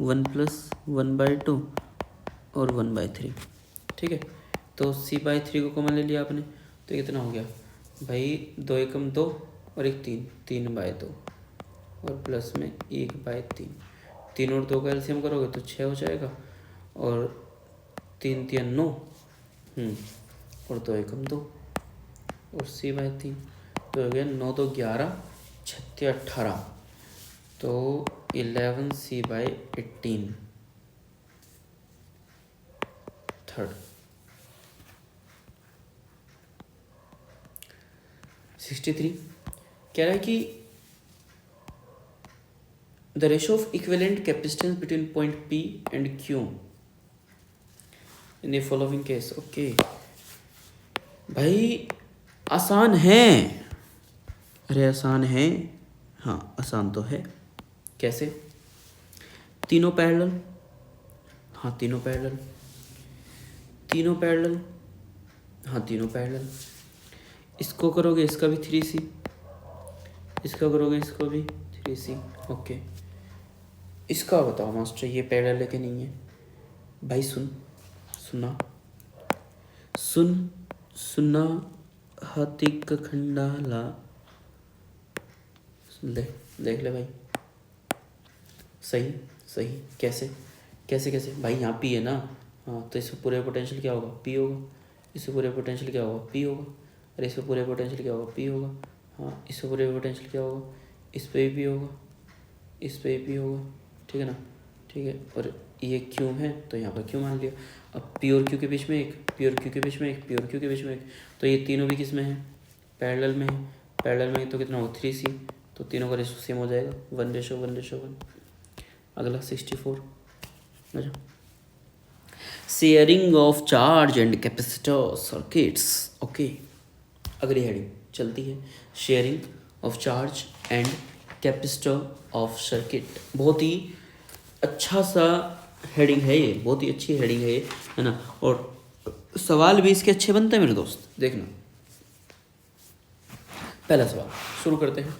1 + 1/2 और 1/3, ठीक है। तो C/3 को कॉमन ले लिया आपने, तो कितना हो गया भाई? 2 एकम 2 और 1 3, 3/2 और प्लस में 1/3। 3 और 2 का एलसीएम करोगे तो 6 हो जाएगा, और 3 × 9 और 2 एकम 2 और C/3, तो हो गया 9 2 11, 36 18, तो 11 C/18 थर्ड। 63 कह रहा है कि the ratio of equivalent capacitance between point P and Q in the following case. Okay भाई, आसान है। अरे आसान है, हाँ आसान तो है। कैसे? तीनों पैरेलल, हाँ तीनों पैरेलल, तीनों पैरेलल, हाँ तीनों पैरेलल। इसको करोगे इसका भी 3C, इसका करोगे इसको भी 3C। ओके, इसका बताओ मास्टर ये पैरेलल है कि नहीं है? भाई सुना हाथी का खंडाला, देख ले भाई। सही कैसे भाई? यहाँ P है ना, हाँ, तो इससे पूरे पोटेंशियल क्या होगा? P होगा। इससे पूरे पोटेंशियल क्या होगा? P होगा। और इससे पूरे पोटेंशियल क्या होगा? P होगा। हाँ, इससे पूरे पोटेंशियल क्या होगा? इस पे P होगा, इस पे P होगा, ठीक है ना। ठीक है, और ये Q है तो यहाँ पर Q मान लिया। अब P और Q के बीच में एक, P और Q के बीच में एक, P और Q के बीच में एक, तो ये तीनों भी किस में है? पैरेलल में है। पैरेलल में तो कितना होगा? 3C, तो तीनों का रेशो सेम हो जाएगा, 1:1:1। अगला 64, अच्छा, sharing of charge and capacitor circuits. Okay, अगली हेडिंग चलती है, sharing of charge and capacitor of circuit. बहुत ही अच्छा सा हेडिंग है ये, बहुत ही अच्छी हेडिंग है ये, है ना। और सवाल भी इसके अच्छे बनते हैं मेरे दोस्त, देखना। पहला सवाल शुरू करते हैं।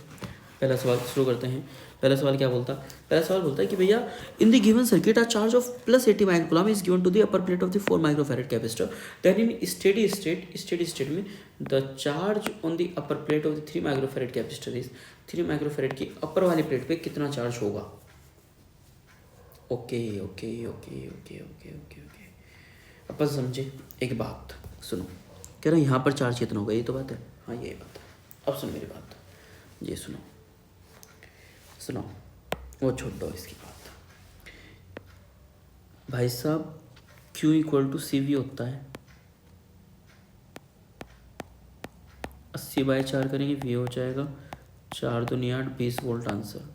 पहला सवाल क्या बोलता है? पहला सवाल बोलता है कि भैया, in the given circuit a charge of +80 microcoulomb is given to the upper plate of the 4 microfarad capacitor, then in steady state में the charge on the upper plate of the 3 microfarad capacitor is 3 microfarad की upper वाली plate पे कितना charge होगा? Okay. अपन समझे एक बात, सुनो। कह रहा है यहाँ पर चार्ज कितना होगा, ये तो बात है, हाँ ये बात है। अब सुनो मेरी बात, ये सुनो। सुनो, वो छोड़ दो इसकी बात। भाई साहब Q equal to C V होता है 80/4 करेंगे, V हो जाएगा 4 दूनी 8, 20 वोल्ट आंसर।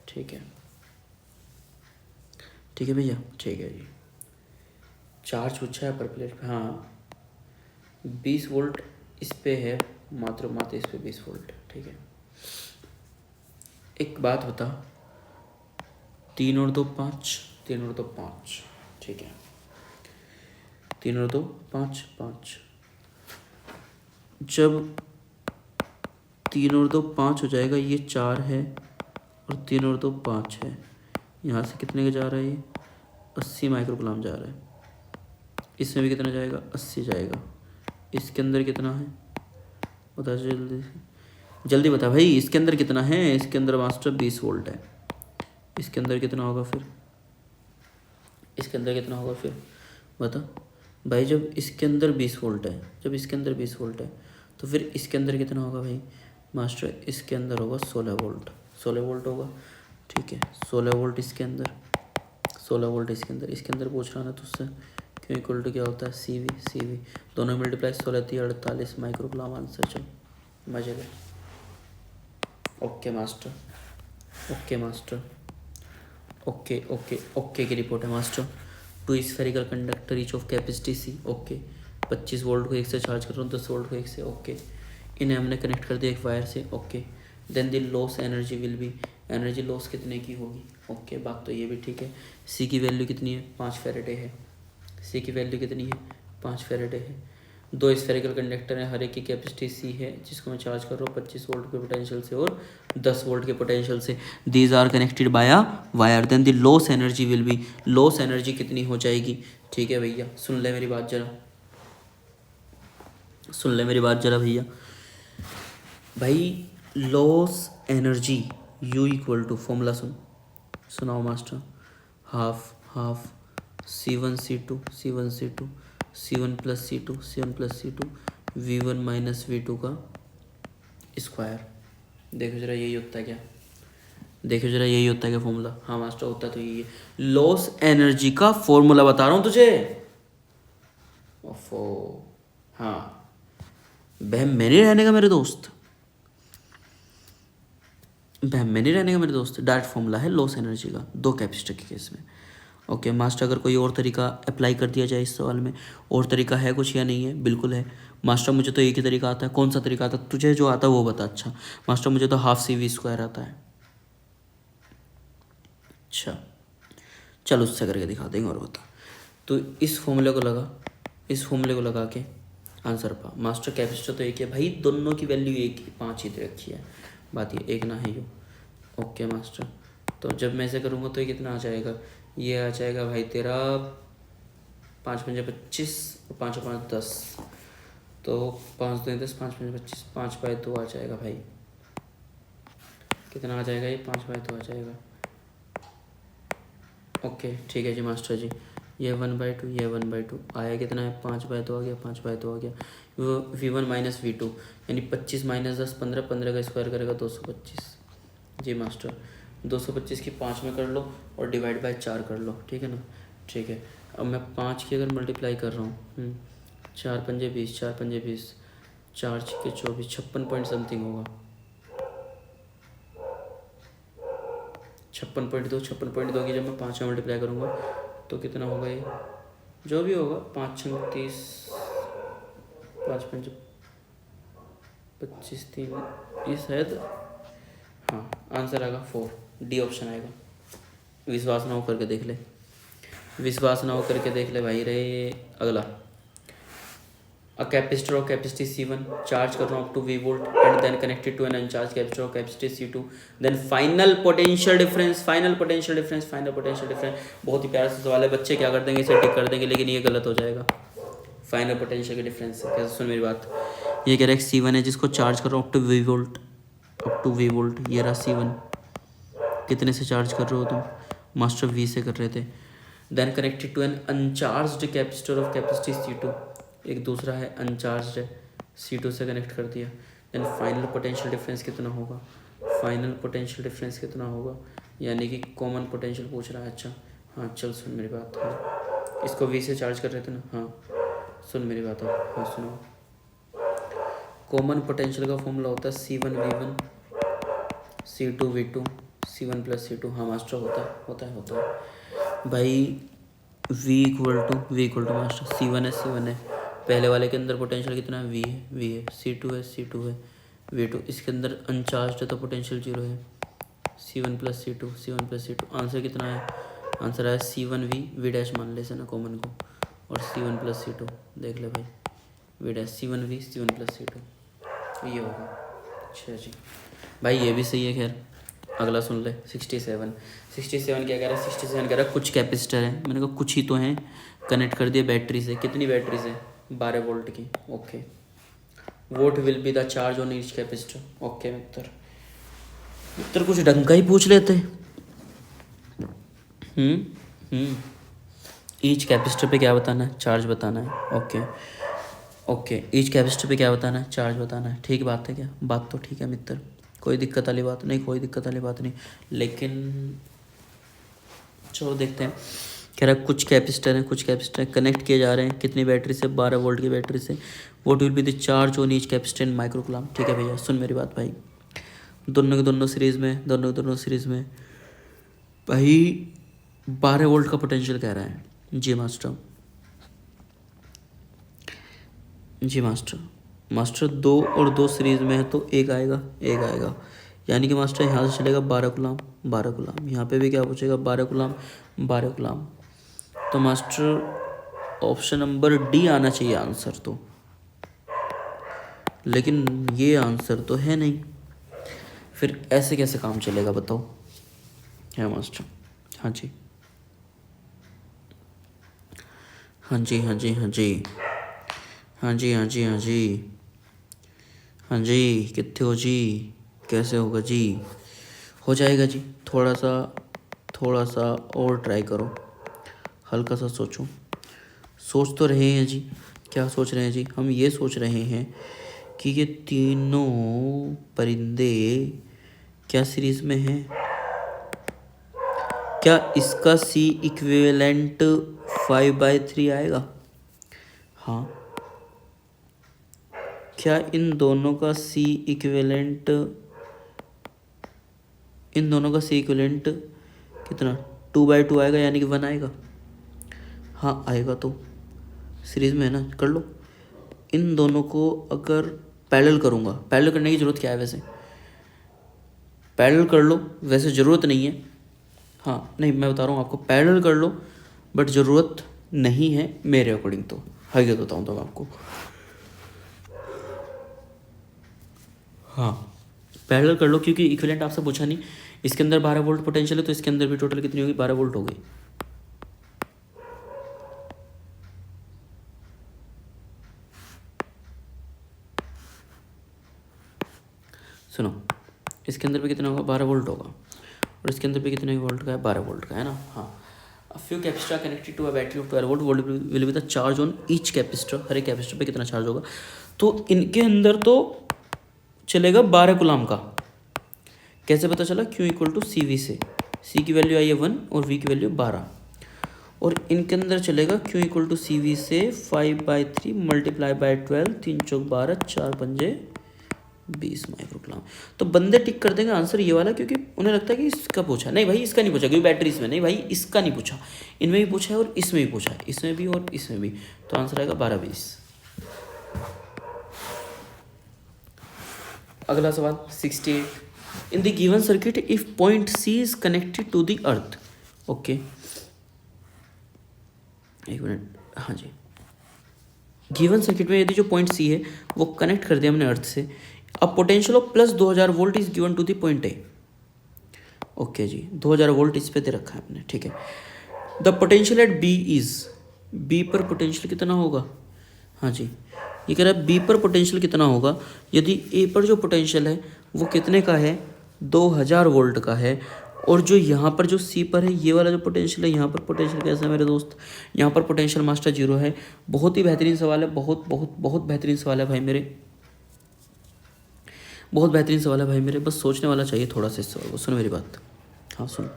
ठीक है, ठीक है भैया, ठीक है जी। चार्ज पूछा है पर प्लेट पे, हाँ 20 वोल्ट इस पे है, मात्र इस पे 20 वोल्ट। ठीक है, एक बात बता, 3 और 2 5, 3 और 2 5, ठीक है, 3 और 2 5 5। जब 3 और 2 5 हो जाएगा, ये 4 है और 3 और 2 5 है, यहाँ से कितने का जा रहा है, ये 80 माइक्रोग्राम जा रहा है। इसमें भी कितना जाएगा, 80 जाएगा। इसके अंदर कितना है बता जल्दी से, जल्दी बता भाई, इसके अंदर कितना है। इसके अंदर मास्टर 20 वोल्ट है। इसके अंदर कितना होगा फिर, इसके अंदर कितना होगा फिर बता भाई। जब इसके अंदर 20 वोल्ट है, जब इसके अंदर 20 वोल्ट है, तो फिर इसके अंदर कितना होगा भाई मास्टर, इसके अंदर होगा 16 वोल्ट, 16 वोल्ट होगा। ठीक है, 16 वोल्ट इसके अंदर, 16 वोल्ट इसके अंदर। इसके अंदर पूछ रहा ना तुझसे, क्यों इक्वल टू क्या होता है, सी वी, दोनों मल्टीप्लाई 16×3 48 माइक्रोग्राम आंसर। चल मजे ले। Okay master, okay master, okay okay okay की रिपोर्ट है master. 2 spherical conductor each of capacity C. Okay, 25 volt को 1 से चार्ज कर रहा हूँ, 10 वोल्ट को 1 से। ओके, इन्हें हमने कनेक्ट कर दिया एक वायर से। Okay, then the loss energy will be, energy loss कितने की होगी। ओके, बात तो ये भी ठीक है। सी की वैल्यू कितनी है, 5 फैराडे है। सी की वैल्यू कितनी है, 5 फैराडे है। 2 स्फेरिकल कंडक्टर है, हर एक की कैपेसिटी सी है, जिसको मैं चार्ज कर रहा हूँ 25 वोल्ट के पोटेंशियल से और 10 वोल्ट के पोटेंशियल से। These are connected by a wire, then the loss energy will be, loss energy कितनी हो जाएगी। ठीक है भैया, सुन ले मेरी बात जरा, सुन ले मेरी बात जरा भैया। भाई loss energy U equal to, formula सुनाओ master, half C1 C2 C1 C2 C1 plus C2 C1 plus C2 V1 minus V2 का स्क्वायर। देखो जरा यही होता है क्या, देखो जरा यही होता है क्या फॉर्मूला। हाँ मास्टर होता तो यही है, लॉस एनर्जी का फॉर्मूला बता रहा हूँ तुझे। ओफो, हाँ बहम में नहीं रहने का मेरे दोस्त, बहम में नहीं रहने का मेरे दोस्त। डायरेक्ट फॉर्मूला है लॉस एनर्जी का 2 कैपेसिटर के केस में। ओके मास्टर, अगर कोई और तरीका अप्लाई कर दिया जाए इस सवाल में, और तरीका है कुछ या नहीं है। बिल्कुल है मास्टर, मुझे तो एक ही तरीका आता है। कौन सा तरीका आता है तुझे, जो आता है वो बता। अच्छा मास्टर, मुझे तो हाफ CV स्क्वायर आता है। अच्छा चल, उससे करके दिखा देंगे और बता। तो इस फॉर्मूले को लगा, इस फॉर्मूले को लगा के आंसर पा। मास्टर कैपेसिटर तो एक है भाई, दोनों की वैल्यू एक ही, 5 ही रखी है, बात ये एक ना है यो। ओके मास्टर, तो जब मैं ऐसे करूँगा तो ये कितना आ जाएगा, ये आ जाएगा भाई तेरा 5 5 25 और 5 5 10, तो 5 2 10, 5 5 25, 5/2 आ जाएगा भाई। कितना आ जाएगा ये, 5/2 आ जाएगा। ओके ठीक है जी मास्टर जी, ये 1/2, ये 1/2 आया, कितना है 5/2 आ गया, 5/2 आ गया। वो V1 माइनस V2 यानी 25 माइनस 10 15, 15 का स्क्वायर करेगा 225। जी मास्टर, 225 की 5 में कर लो और डिवाइड बाय 4 कर लो, ठीक है ना। ठीक है, अब मैं 5 की अगर मल्टीप्लाई कर रहा हूँ, 4 पंजे 20, 4 पंजे 20, 4 छक्के 24, 56 पॉइंट समथिंग होगा। 56.2, 56.2 की जब मैं 5 में मल्टीप्लाई करूँगा तो कितना होगा ये, जो भी होगा 5 छंग 30, 5 पंज 25, 3, ये शायद हाँ आंसर आएगा 4, डी ऑप्शन आएगा। विश्वास ना हो करके देख ले, विश्वास ना हो करके देख ले भाई रे। अगला, a capacitor of capacity C1 charge कर रहा हूँ up to V volt and then connected to an uncharge capacitor of capacity C2, then final potential difference, final potential difference, final potential difference. बहुत ही प्यारा सा सवाल है, बच्चे क्या कर देंगे, इसे टिक कर देंगे, लेकिन ये गलत हो जाएगा। फाइनल पोटेंशियल के डिफरेंस कैसे, सुन मेरी बात। ये कह रहा है C1 है जिसको चार्ज कर रहा हूँ up to V volt, up to V volt. ये रहा C1, कितने से चार्ज कर रहे हो तुम मास्टर, V से कर रहे थे। Then connected to an uncharged capacitor of capacity C2, एक दूसरा है अनचार्ज्ड है, C2 से कनेक्ट कर दिया। एंड फाइनल पोटेंशियल डिफरेंस कितना होगा, फाइनल पोटेंशियल डिफरेंस कितना होगा, यानी कि कॉमन पोटेंशियल पूछ रहा है। अच्छा हाँ चल सुन मेरी बात, हाँ इसको वी से चार्ज कर रहे थे ना, हाँ सुन मेरी बात अब, हाँ सुनो। कॉमन पोटेंशियल का फॉर्मूला होता है C1V1 C2V2 C1 plus C2। हाँ मास्टर होता है भाई। V equal to master C1 है, पहले वाले के अंदर पोटेंशियल कितना है, V है, C2 है V2, इसके अंदर अनचार्ज है तो पोटेंशियल 0 है, C1 प्लस C2। आंसर कितना है, आंसर है C1V डैश मान ले से ना कॉमन को, और C1 प्लस C2 देख ले भाई, V dash C1 plus C2 ये होगा। अच्छा जी भाई ये भी सही है। खैर अगला सुन ले 67 क्या कह रहा है, 67 कह रहा है कुछ कैपेसिटर है, मैंने कहा कुछ ही तो हैं, कनेक्ट कर दिए बैटरी से। कितनी बैटरी से, 12 वोल्ट की। Okay what will be the charge on each capacitor. Okay मित्र कुछ ढंग का ही पूछ लेते। ईच कैपेसिटर पे क्या बताना है, चार्ज बताना है। ओके ईच कैपेसिटर पे क्या बताना है, चार्ज बताना है। ठीक बात है क्या, बात तो ठीक है मित्र, कोई दिक्कत वाली बात नहीं, लेकिन चलो देखते हैं। कह रहा है कुछ कैपेसिटर कनेक्ट किए जा रहे हैं, कितनी बैटरी से, 12 वोल्ट की बैटरी से। What will be the charge on each capacitor in microcoulomb. ठीक है भैया सुन मेरी बात भाई, दोनों सीरीज में भाई 12 वोल्ट का पोटेंशियल कह रहा है। जी मास्टर 2 और 2 सीरीज में है तो एक आएगा, यानी कि मास्टर यहाँ से चलेगा 12 गुलाम, यहाँ पे भी क्या पूछेगा 12 गुलाम। तो मास्टर ऑप्शन नंबर डी आना चाहिए आंसर तो, लेकिन ये आंसर तो है नहीं, फिर ऐसे कैसे काम चलेगा बताओ। है मास्टर, हाँ जी कितने हो जी, कैसे होगा जी, हो जाएगा जी। थोड़ा सा और ट्राई करो, हल्का सा सोच तो रहे हैं जी। क्या सोच रहे हैं जी, हम ये सोच रहे हैं कि ये तीनों परिंदे क्या सीरीज में हैं, क्या इसका C इक्विवेलेंट 5/3 आएगा। हाँ क्या इन दोनों का C इक्विवेलेंट कितना 2/2 आएगा, यानी कि 1 आएगा। हाँ आएगा, तो सीरीज में है ना, कर लो। इन दोनों को अगर पैरेलल करूँगा, पैरेलल करने की ज़रूरत क्या है वैसे, पैरेलल कर लो, वैसे ज़रूरत नहीं है। हाँ नहीं मैं बता रहा हूँ आपको, पैरेलल कर लो बट ज़रूरत नहीं है मेरे अकॉर्डिंग तो, हकीकत बताऊँ तो आपको। हाँ पैरेलल कर लो, क्योंकि इक्विवेलेंट आपसे पूछा नहीं। इसके अंदर 12 वोल्ट पोटेंशियल है तो इसके अंदर भी टोटल कितनी होगी, 12 वोल्ट हो गई। सुनो इसके अंदर भी कितना होगा, 12 वोल्ट होगा, और इसके अंदर भी कितने वोल्ट का है, 12 वोल्ट का है ना। हाँ a few capacitor connected to a battery of 12 volt will be the charge on each capacitor. हर एक कैपेसिटर पे कितना चार्ज होगा, तो इनके अंदर तो चलेगा 12 गुलाम का। कैसे पता चला, Q इक्वल टू CV से, C की वैल्यू आई है 1 और V की वैल्यू 12, और इनके अंदर चलेगा Q इक्वल टू CV से 5/3 मल्टीप्लाई बाई 12, 3 चौक 12, 4 पंजे 20 माइक्रोकुलम। तो बंदे टिक कर देंगे आंसर ये वाला, क्योंकि उन्हें लगता है कि इसका पूछा, नहीं भाई इसका नहीं पूछा, क्योंकि बैटरी इसमें नहीं भाई, इसका नहीं पूछा, इनमें भी पूछा है और इसमें भी पूछा है, इसमें भी और इसमें भी, तो आंसर आएगा 12-20। अगला सवाल 68, in the given circuit if point C is connected to the earth. Okay एक मिनट, हाँ जी, गिवन सर्किट में यदि जो पॉइंट C है वो कनेक्ट कर दिया हमने अर्थ से, अब potential of plus 2000 volt is given to the point A। Okay जी 2000 वोल्ट इस पे दे रखा है हमने, ठीक है। The potential at B is, B पर पोटेंशियल कितना होगा, हाँ जी ये कह रहा है B पर पोटेंशियल कितना होगा, यदि A पर जो पोटेंशियल है वो कितने का है, 2000 वोल्ट का है, और जो यहाँ पर जो C पर है ये वाला जो पोटेंशियल है, यहाँ पर पोटेंशियल कैसा है मेरे दोस्त, यहाँ पर पोटेंशियल मास्टर 0 है। बहुत ही बेहतरीन सवाल है, बहुत बहुत बहुत बेहतरीन सवाल है भाई मेरे। बहुत बेहतरीन सवाल है भाई मेरे, बस सोचने वाला चाहिए थोड़ा सा इस सवाल को। सुनो मेरी बात, हाँ सुनो,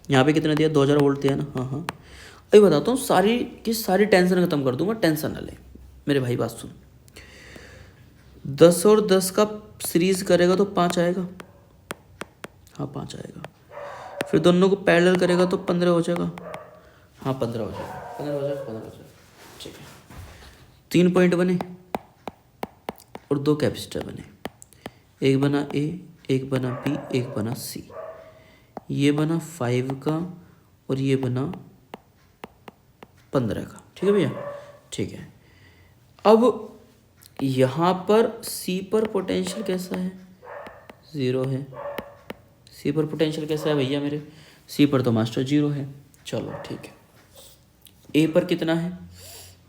यहाँ पे कितना दिया, 2000 वोल्ट दिया ना, हाँ हाँ। अभी बताता हूँ, सारी की सारी टेंशन खत्म कर दूंगा, टेंशन ना ले मेरे भाई, बात सुन। 10 और 10 का सीरीज करेगा तो 5 आएगा, हाँ 5 आएगा। फिर दोनों को पैरेलल करेगा तो 15 हो जाएगा, हाँ 15 हो जाएगा, 15 हो जाएगा, 15 हो जाएगा, ठीक है। 3 पॉइंट बने और 2 कैपेसिटर बने, एक बना ए, एक बना बी, एक बना सी। ये बना 5 का और ये बना 15 का, ठीक है भैया, ठीक है। अब यहाँ पर सी पर पोटेंशियल कैसा है, 0 है। सी पर पोटेंशियल कैसा है भैया मेरे, सी पर तो मास्टर 0 है, चलो ठीक है। ए पर कितना है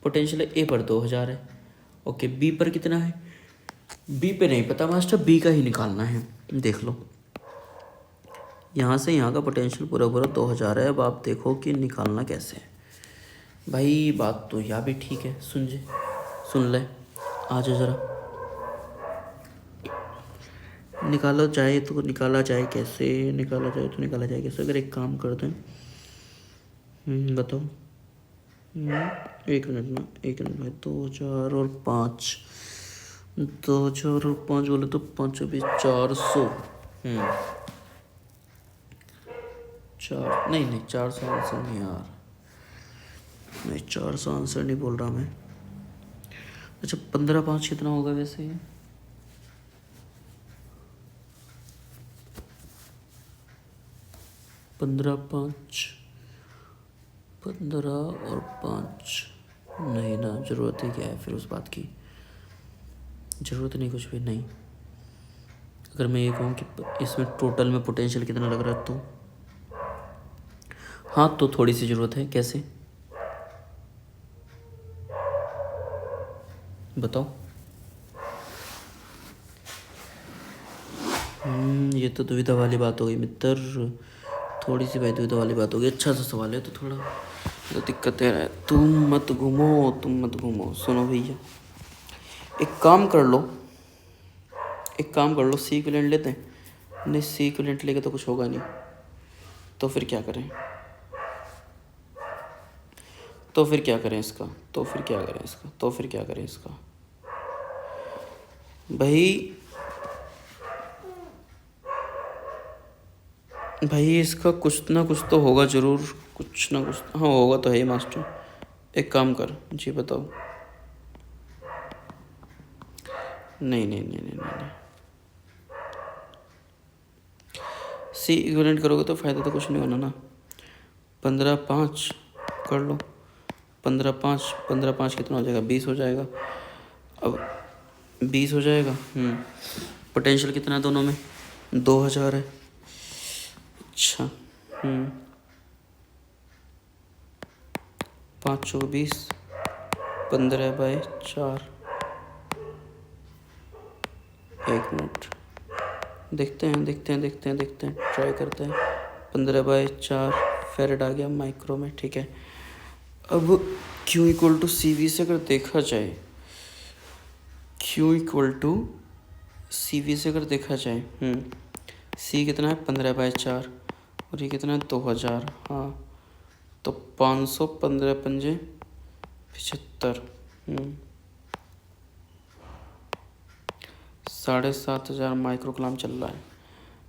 पोटेंशियल, ए पर 2000 है, ओके। बी पर कितना है, बी पे नहीं पता मास्टर, बी का ही निकालना है। देख लो, यहाँ से यहाँ का पोटेंशियल पूरा पूरा 2000 है। अब आप देखो कि निकालना कैसे है भाई। बात तो यहाँ भी ठीक है, सुन ले, आ जाओ ज़रा। निकाला जाए तो निकाला जाए कैसे, निकाला जाए तो निकाला जाए कैसे। अगर एक काम करते हैं, बताओ, 1 मिनट में, 1 मिनट में। 2000 और 5, 2000 और 5 बोले तो 5 20 400, 4 नहीं 400 आंसर नहीं यार, नहीं 400 आंसर नहीं बोल रहा मैं। अच्छा 15 5 कितना होगा वैसे ये, 15 5, 15 और 5 नहीं ना, ज़रूरत ही क्या है फिर उस बात की, ज़रूरत नहीं कुछ भी नहीं। अगर मैं ये कहूँ कि इसमें टोटल में पोटेंशियल कितना लग रहा है तो हाँ, तो थोड़ी सी ज़रूरत है। कैसे बताओ। ये तो दुविधा वाली बात हो गई मित्र, थोड़ी सी भाई दुविधा वाली बात हो गई। अच्छा सा सवाल है तो थोड़ा तो दिक्कत है। तुम मत घूमो। सुनो भैया, एक काम कर लो, सी इक्विवेलेंट लेते हैं। नहीं, सी इक्विवेलेंट लेके तो कुछ होगा नहीं, तो फिर क्या करें इसका भाई इसका कुछ ना कुछ तो होगा ज़रूर, कुछ ना कुछ हाँ होगा तो है ही मास्टर। एक काम कर जी, बताओ। नहीं, सी इक्विवेलेंट करोगे तो फ़ायदा तो कुछ नहीं होना ना। 15 5 कर लो, 15 5 कितना हो जाएगा, 20 हो जाएगा। अब 20 हो जाएगा। पोटेंशियल कितना है दोनों में, 2000 है। अच्छा 5 चौक 20, 15/4। 1 मिनट, देखते हैं, ट्राई करते हैं। 15/4 फेरेड आ गया माइक्रो में, ठीक है। अब Q = CV से अगर देखा जाए, C कितना है 15/4 और ये कितना है 2000, हाँ तो 500, 15 पंजे 75, 7500 माइक्रोकलाम चल रहा है।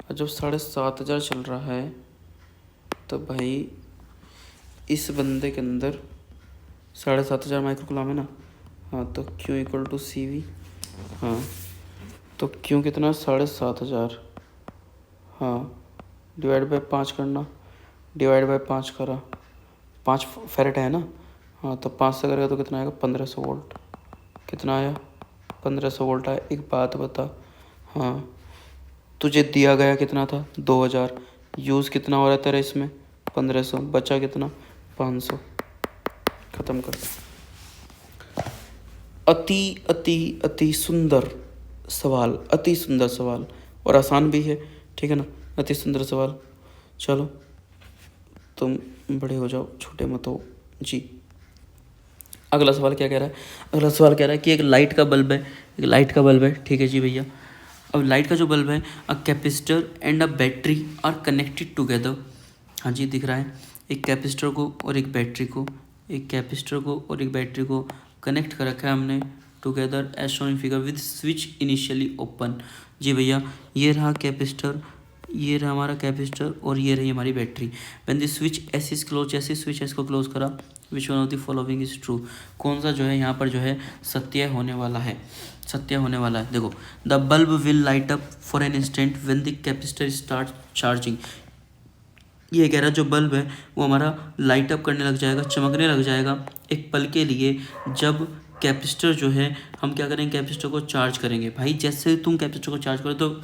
और जब 7500 चल रहा है तो भाई इस बंदे के अंदर 7500 माइक्रोकलाम है ना, हाँ तो Q = CV, हाँ तो Q कितना 7500, हाँ /5 करना, /5 करा, 5 फेरेट है ना, हाँ तो 5 से करेगा तो कितना आएगा 1500 वोल्ट। कितना आया 1500 वोल्ट आया। एक बात बता, हाँ तुझे दिया गया कितना था 2000, यूज़ कितना हो रहा है तेरा इसमें 1500, बचा कितना 500। ख़त्म कर। अति सुंदर सवाल और आसान भी है, ठीक है ना। अति सुंदर सवाल। चलो तुम बड़े हो जाओ, छोटे मत हो जी। अगला सवाल क्या कह रहा है, कि एक लाइट का बल्ब है, ठीक है जी भैया। अब लाइट का जो बल्ब है, a capacitor and a battery are connected together. हाँ जी दिख रहा है, एक कैपेसिटर को और एक बैटरी को, एक कैपेसिटर को और एक बैटरी को कनेक्ट कर रखा है हमने together as shown in figure with switch initially open. जी भैया, ये रहा कैपेसिटर, ये रहा हमारा कैपेसिटर और ये रही हमारी battery. When the switch S is close, जैसे स्विच एस को क्लोज करा, which one of the following is true, कौन सा जो है यहाँ पर जो है सत्य होने वाला है, सत्य होने वाला है। देखो, the bulb will light up for an instant when the capacitor start charging. ये कह रहा है जो बल्ब है वो हमारा लाइट अप करने लग जाएगा, चमकने लग जाएगा एक पल के लिए, जब कैपेसिटर जो है हम क्या करेंगे, कैपेसिटर को चार्ज करेंगे। भाई जैसे तुम कैपेसिटर को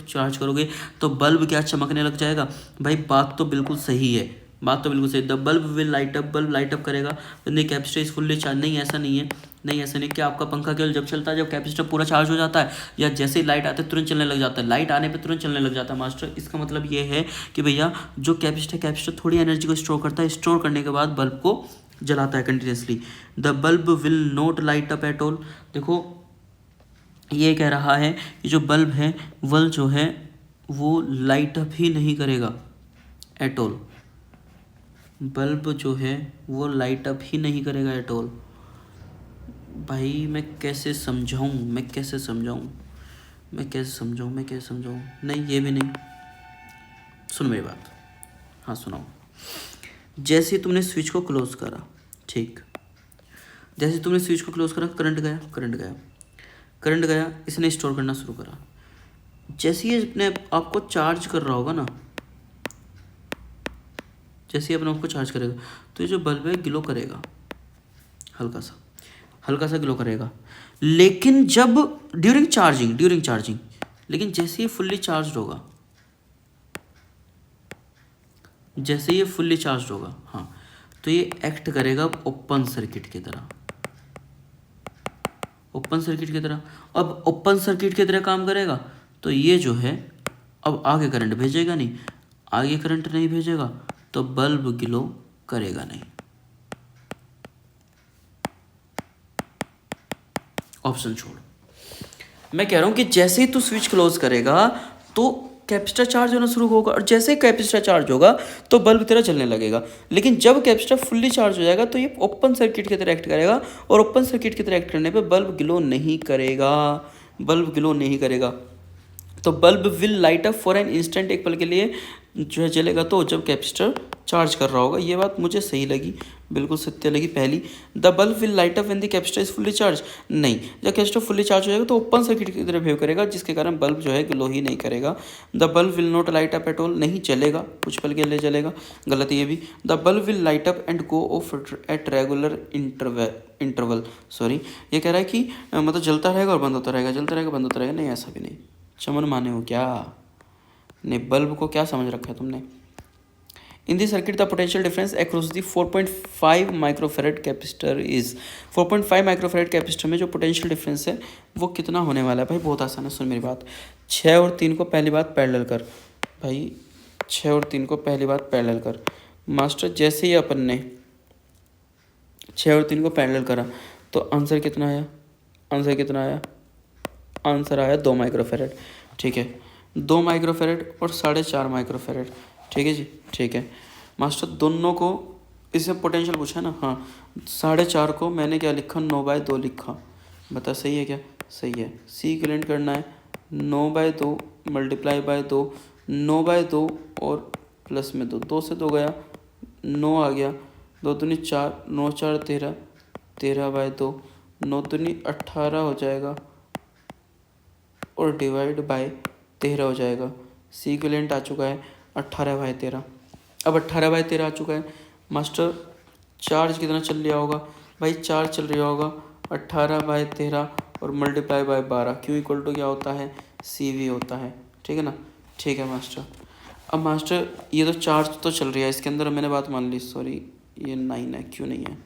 चार्ज करोगे तो बल्ब क्या चमकने लग जाएगा। भाई बात तो बिल्कुल सही है, बात तो बिल्कुल सही। The bulb will light up, bulb light up करेगा नहीं, कैपेसिटर इज फुल्ली चार्ज। नहीं ऐसा नहीं है, नहीं ऐसा नहीं। क्या आपका पंखा केवल जब चलता है जब कैपेसिटर पूरा चार्ज हो जाता है, या जैसे ही लाइट आते है तुरंत चलने लग जाता है, लाइट आने पे तुरंत चलने लग जाता है मास्टर। इसका मतलब ये है कि भैया जो कैपेसिटर थोड़ी एनर्जी को स्टोर करता है, स्टोर करने के बाद बल्ब को जलाता है continuously. The bulb will not light up at all. देखो ये कह रहा है कि जो बल्ब है वल जो है वो लाइट अप ही नहीं करेगा एट ऑल, बल्ब जो है वो लाइट अप ही नहीं करेगा एट ऑल। भाई मैं कैसे समझाऊँ, मैं कैसे समझाऊँ, मैं कैसे समझाऊँ, मैं कैसे समझाऊँ। नहीं ये भी नहीं, सुन मेरी बात, हाँ सुनाओ। जैसे ही तुमने स्विच को क्लोज करा, ठीक, जैसे ही तुमने स्विच को क्लोज करा करंट गया, करंट गया, करंट गया, इसने स्टोर करना शुरू करा। जैसे ही अपने आपको चार्ज कर रहा होगा ना, जैसे ही अपने आपको चार्ज करेगा तो ये जो बल्ब है ग्लो करेगा, हल्का सा, हल्का सा ग्लो करेगा। लेकिन जब ड्यूरिंग चार्जिंग, लेकिन जैसे ये फुल्ली चार्ज होगा, जैसे ये फुल्ली चार्ज होगा, हाँ, तो ये एक्ट करेगा ओपन सर्किट की तरह, ओपन सर्किट की तरह। अब ओपन सर्किट की तरह काम करेगा तो ये जो है अब आगे करंट भेजेगा नहीं, आगे करंट नहीं भेजेगा तो बल्ब ग्लो करेगा नहीं। ऑप्शन छोड़, मैं कह रहा हूं कि जैसे ही तू स्विच क्लोज करेगा तो कैपेसिटर चार्ज होना शुरू होगा, और जैसे ही कैपेसिटर चार्ज होगा तो बल्ब तेरा जलने लगेगा। लेकिन जब कैपेसिटर फुल्ली चार्ज हो जाएगा तो ये ओपन सर्किट की तरह एक्ट करेगा, और ओपन सर्किट की तरह एक्ट करने पे बल्ब ग्लो नहीं करेगा, बल्ब ग्लो नहीं करेगा। तो bulb will light up for an instant, एक पल के लिए जो है जलेगा तो जब कैपेसिटर चार्ज कर रहा होगा। ये बात मुझे सही लगी, बिल्कुल सत्य लगी पहली। The bulb will light up when the capacitor is fully charge, नहीं, जब कैपेसिटर फुल्ली चार्ज हो जाएगा तो ओपन सर्किट की तरह बिहेव करेगा, जिसके कारण बल्ब जो है ग्लो ही नहीं करेगा। The bulb will not light up at all, नहीं जलेगा, कुछ पल के लिए जलेगा, गलत ये भी। The bulb will light up and go of at regular interval, sorry, ये कह रहा है कि मतलब जलता रहेगा और बंद होता रहेगा, जलता रहेगा बंद होता रहेगा। नहीं ऐसा भी नहीं, चमन माने हो क्या, नहीं बल्ब को क्या समझ रखा है तुमने। In the circuit the potential difference across the 4.5 microfarad capacitor is, 4.5 microfarad capacitor में जो पोटेंशियल डिफरेंस है वो कितना होने वाला है। भाई बहुत आसान है, सुन मेरी बात। 6 और 3 को पहली बात पैरेलल कर, भाई 6 और 3 को पहली बात पैरेलल कर मास्टर। जैसे ही अपन ने 6 और 3 को पैरेलल करा तो आंसर कितना आया, आंसर कितना आया, आंसर आया 2 माइक्रोफेरेड, ठीक है, 2 माइक्रोफेरेड और 4.5 माइक्रोफेरेड, ठीक है जी, ठीक है मास्टर। दोनों को इसमें पोटेंशियल पूछा ना, हाँ, 4.5 को मैंने क्या लिखा, 9/2 लिखा, बता सही है क्या, सही है। सी इक्विवेलेंट करना है 9/2 मल्टीप्लाई बाय 2, 9/2 और प्लस में 2, 2 से 2 गया, 9 आ गया, 2 दूनी 4, 9 4 13, 13/2, 9 दूनी 18 हो जाएगा और डिवाइड बाय 13 हो जाएगा। सी इक्विवेलेंट आ चुका है 18/13। अब 18/13 आ चुका है मास्टर, चार्ज कितना चल रहा होगा, भाई चार्ज चल रहा होगा 18/13 और multiply by 12, Q equal to क्या होता है, CV होता है, ठीक है ना, ठीक है मास्टर। अब मास्टर ये तो चार्ज तो चल रहा है इसके अंदर, मैंने बात मान ली, सॉरी ये 9 है, क्यों नहीं है,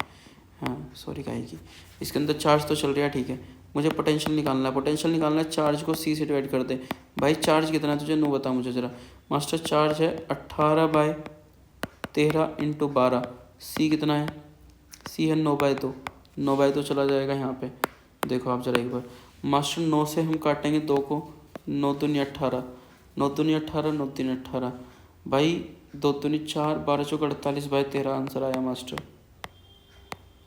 हाँ सॉरी कहेगी, इसके अंदर चार्ज तो चल रहा है, ठीक है। मुझे पोटेंशियल निकालना है, पोटेंशियल निकालना है, चार्ज को C से डिवाइड कर दे। भाई चार्ज कितना है तुझे, नो बता मुझे ज़रा मास्टर। चार्ज है 18/13 × 12, C कितना है, C है 9/2, 9/2 चला जाएगा यहाँ पे, देखो आप ज़रा एक बार मास्टर। 9 से हम काटेंगे 2 को 9 दूनी 18, 9 दूनी 18, 9 तीन 18 भाई, 2 दूनी 4, 12 चौक 48/13 आंसर आया मास्टर।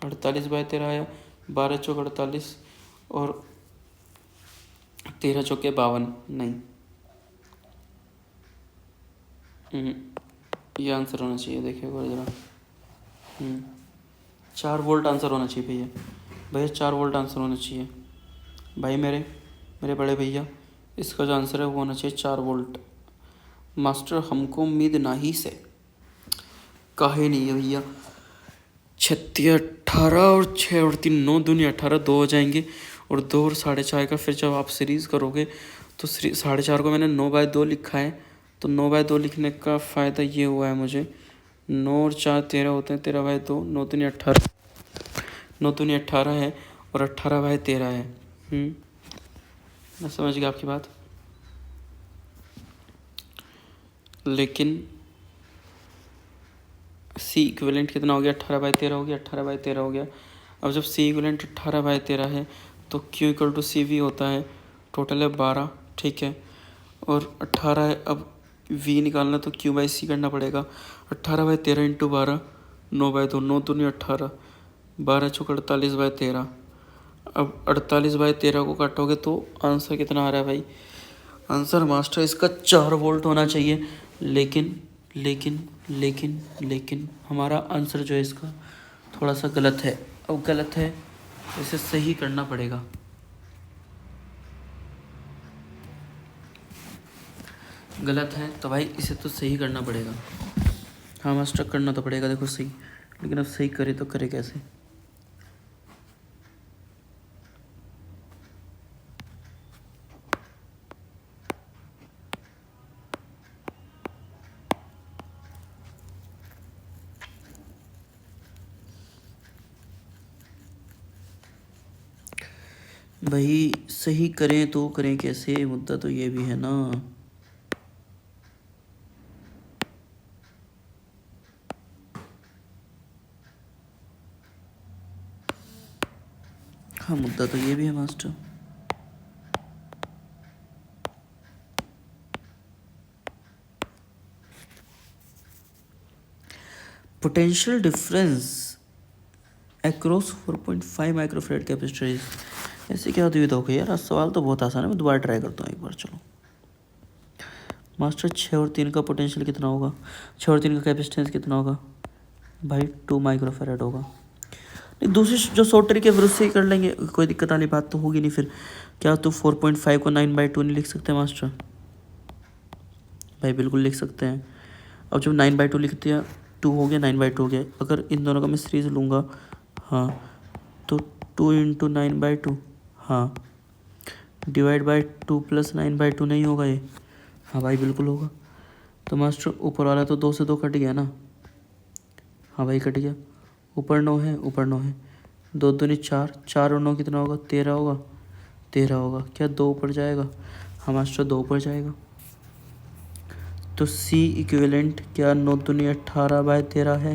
48/13 आया, 12 चौक 48 और 13 चौके 52। नहीं, ये आंसर होना चाहिए, देखिए ज़रा। 4 वोल्ट आंसर होना चाहिए भैया, भैया 4 वोल्ट आंसर होना चाहिए भाई, मेरे बड़े भैया। इसका जो आंसर है वो होना चाहिए 4 वोल्ट। मास्टर हमको उम्मीद नहीं से काहे नहीं है भैया। 36, 18 और 6 और 3, 9 दूनी 18, 2 हो जाएंगे और 2 और 4.5 का फिर जब आप सीरीज़ करोगे तो 4.5 को मैंने 9/2 लिखा है, तो 9/2 लिखने का फ़ायदा ये हुआ है मुझे, 9 और 4 13 होते हैं, 13/2, 9 दूनी 18, 9 दूनी 18 है और 18/13 है। मैं समझ गया आपकी बात, लेकिन सी इक्विवेलेंट कितना हो गया, 18/13 हो गया, 18/13 हो गया। अब जब सी इक्विवेलेंट 18/13 है तो Q equal to C V होता है, टोटल है 12, ठीक है, और 18 है। अब V निकालना तो Q/C करना पड़ेगा, 18/13 इंटू 12, 9/2, 9 दूनी 18, 12 चौक 48/13। अब 48/13 को काटोगे तो आंसर कितना आ रहा है भाई, आंसर मास्टर इसका 4 वोल्ट होना चाहिए, लेकिन लेकिन लेकिन लेकिन हमारा आंसर जो है इसका थोड़ा सा गलत है। अब गलत है, इसे सही करना पड़ेगा। गलत है तो भाई इसे तो सही करना पड़ेगा। हाँ मास्टर, करना तो पड़ेगा, देखो सही, लेकिन अब सही करे तो करे कैसे। भाई सही करें तो करें कैसे, मुद्दा तो ये भी है ना। हाँ मुद्दा तो ये भी है master. Potential difference across 4.5 microfarad capacitor is, ऐसे क्या दुविधा हो गई यार, सवाल तो बहुत आसान है, मैं दोबारा ट्राई करता हूँ एक बार। चलो मास्टर, 6 और 3 का पोटेंशियल कितना होगा, 6 और 3 का कैपेसिटेंस कितना होगा भाई, 2 माइक्रोफेरेड होगा। नहीं, दूसरी जो शॉर्ट ट्रिक है फिर उससे ही कर लेंगे, कोई दिक्कत वाली बात तो होगी नहीं फिर। क्या तो 4.5 को 9/2 नहीं लिख सकते मास्टर भाई, बिल्कुल लिख सकते हैं। अब जब 9/2 लिख दिया, 2 हो गया, 9/2 हो गया। अगर इन दोनों का मैं सीरीज लूँगा, हाँ, तो 2 इंटू 9/2, हाँ, डिवाइड/2 प्लस 9/2 नहीं होगा ये, हाँ भाई बिल्कुल होगा। तो मास्टर ऊपर वाला तो 2 से 2 कट गया ना, हाँ भाई कट गया। ऊपर 9 है, ऊपर 9 है, 2 दूनी 4, 4 और 9 कितना होगा, 13 होगा, 13 होगा। क्या 2 ऊपर जाएगा, हाँ मास्टर 2 ऊपर जाएगा। तो सी इक्विवेलेंट क्या 9 दूनी 18/13 है,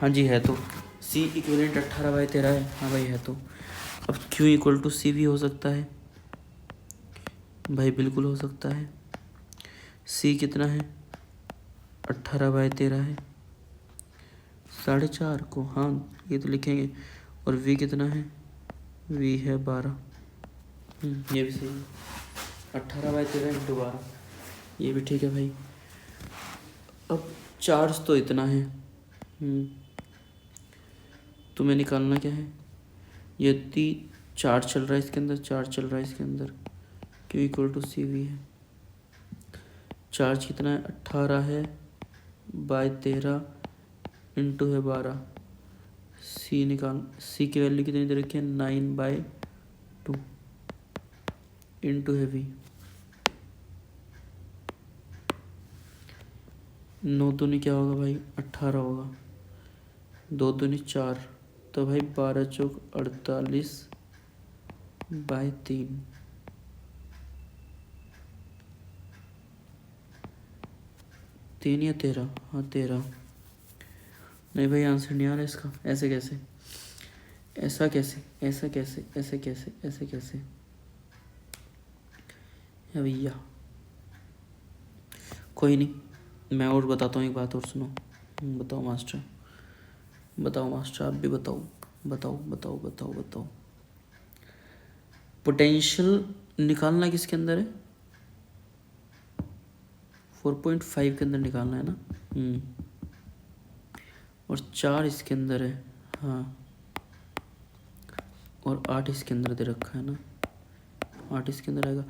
हाँ जी है। तो सी इक्विवेलेंट 18/13 है, हाँ भाई है। तो अब Q इक्वल टू सी भी हो सकता है भाई, बिल्कुल हो सकता है। C कितना है, 18/13 है, 4.5 को, हाँ ये तो लिखेंगे। और V कितना है, V है 12, ये भी सही है, 18/13 इंटू 12, ये भी ठीक है भाई। अब चार्ज तो इतना है, तुम्हें निकालना क्या है, यदि चार्ज चल रहा है इसके अंदर, चार्ज चल रहा है इसके अंदर, Q equal to C V है। चार्ज कितना है, 18/13 इंटू है 12। सी निकाल, सी की वैल्यू कितनी दे रखी है, 9/2 इंटू है वी। 9 दूनी क्या होगा भाई, 18 होगा, 2 दूनी 4, तो भाई 12 चौक 48/3। 3 या 13, हाँ 13। नहीं भाई आंसर नहीं आ रहा इसका, ऐसे कैसे, ऐसा कैसे, ऐसा कैसे, ऐसे कैसे, ऐसे कैसे है भैया? कोई नहीं, मैं और बताता हूँ एक बात और सुनो। बताओ मास्टर, बताओ मास्टर, आप भी बताओ, बताओ बताओ बताओ बताओ। पोटेंशियल निकालना किसके अंदर है? 4.5 के अंदर निकालना है ना। और 4 इसके अंदर है, हाँ, और 8 इसके अंदर दे रखा है ना, 8 इसके अंदर आएगा।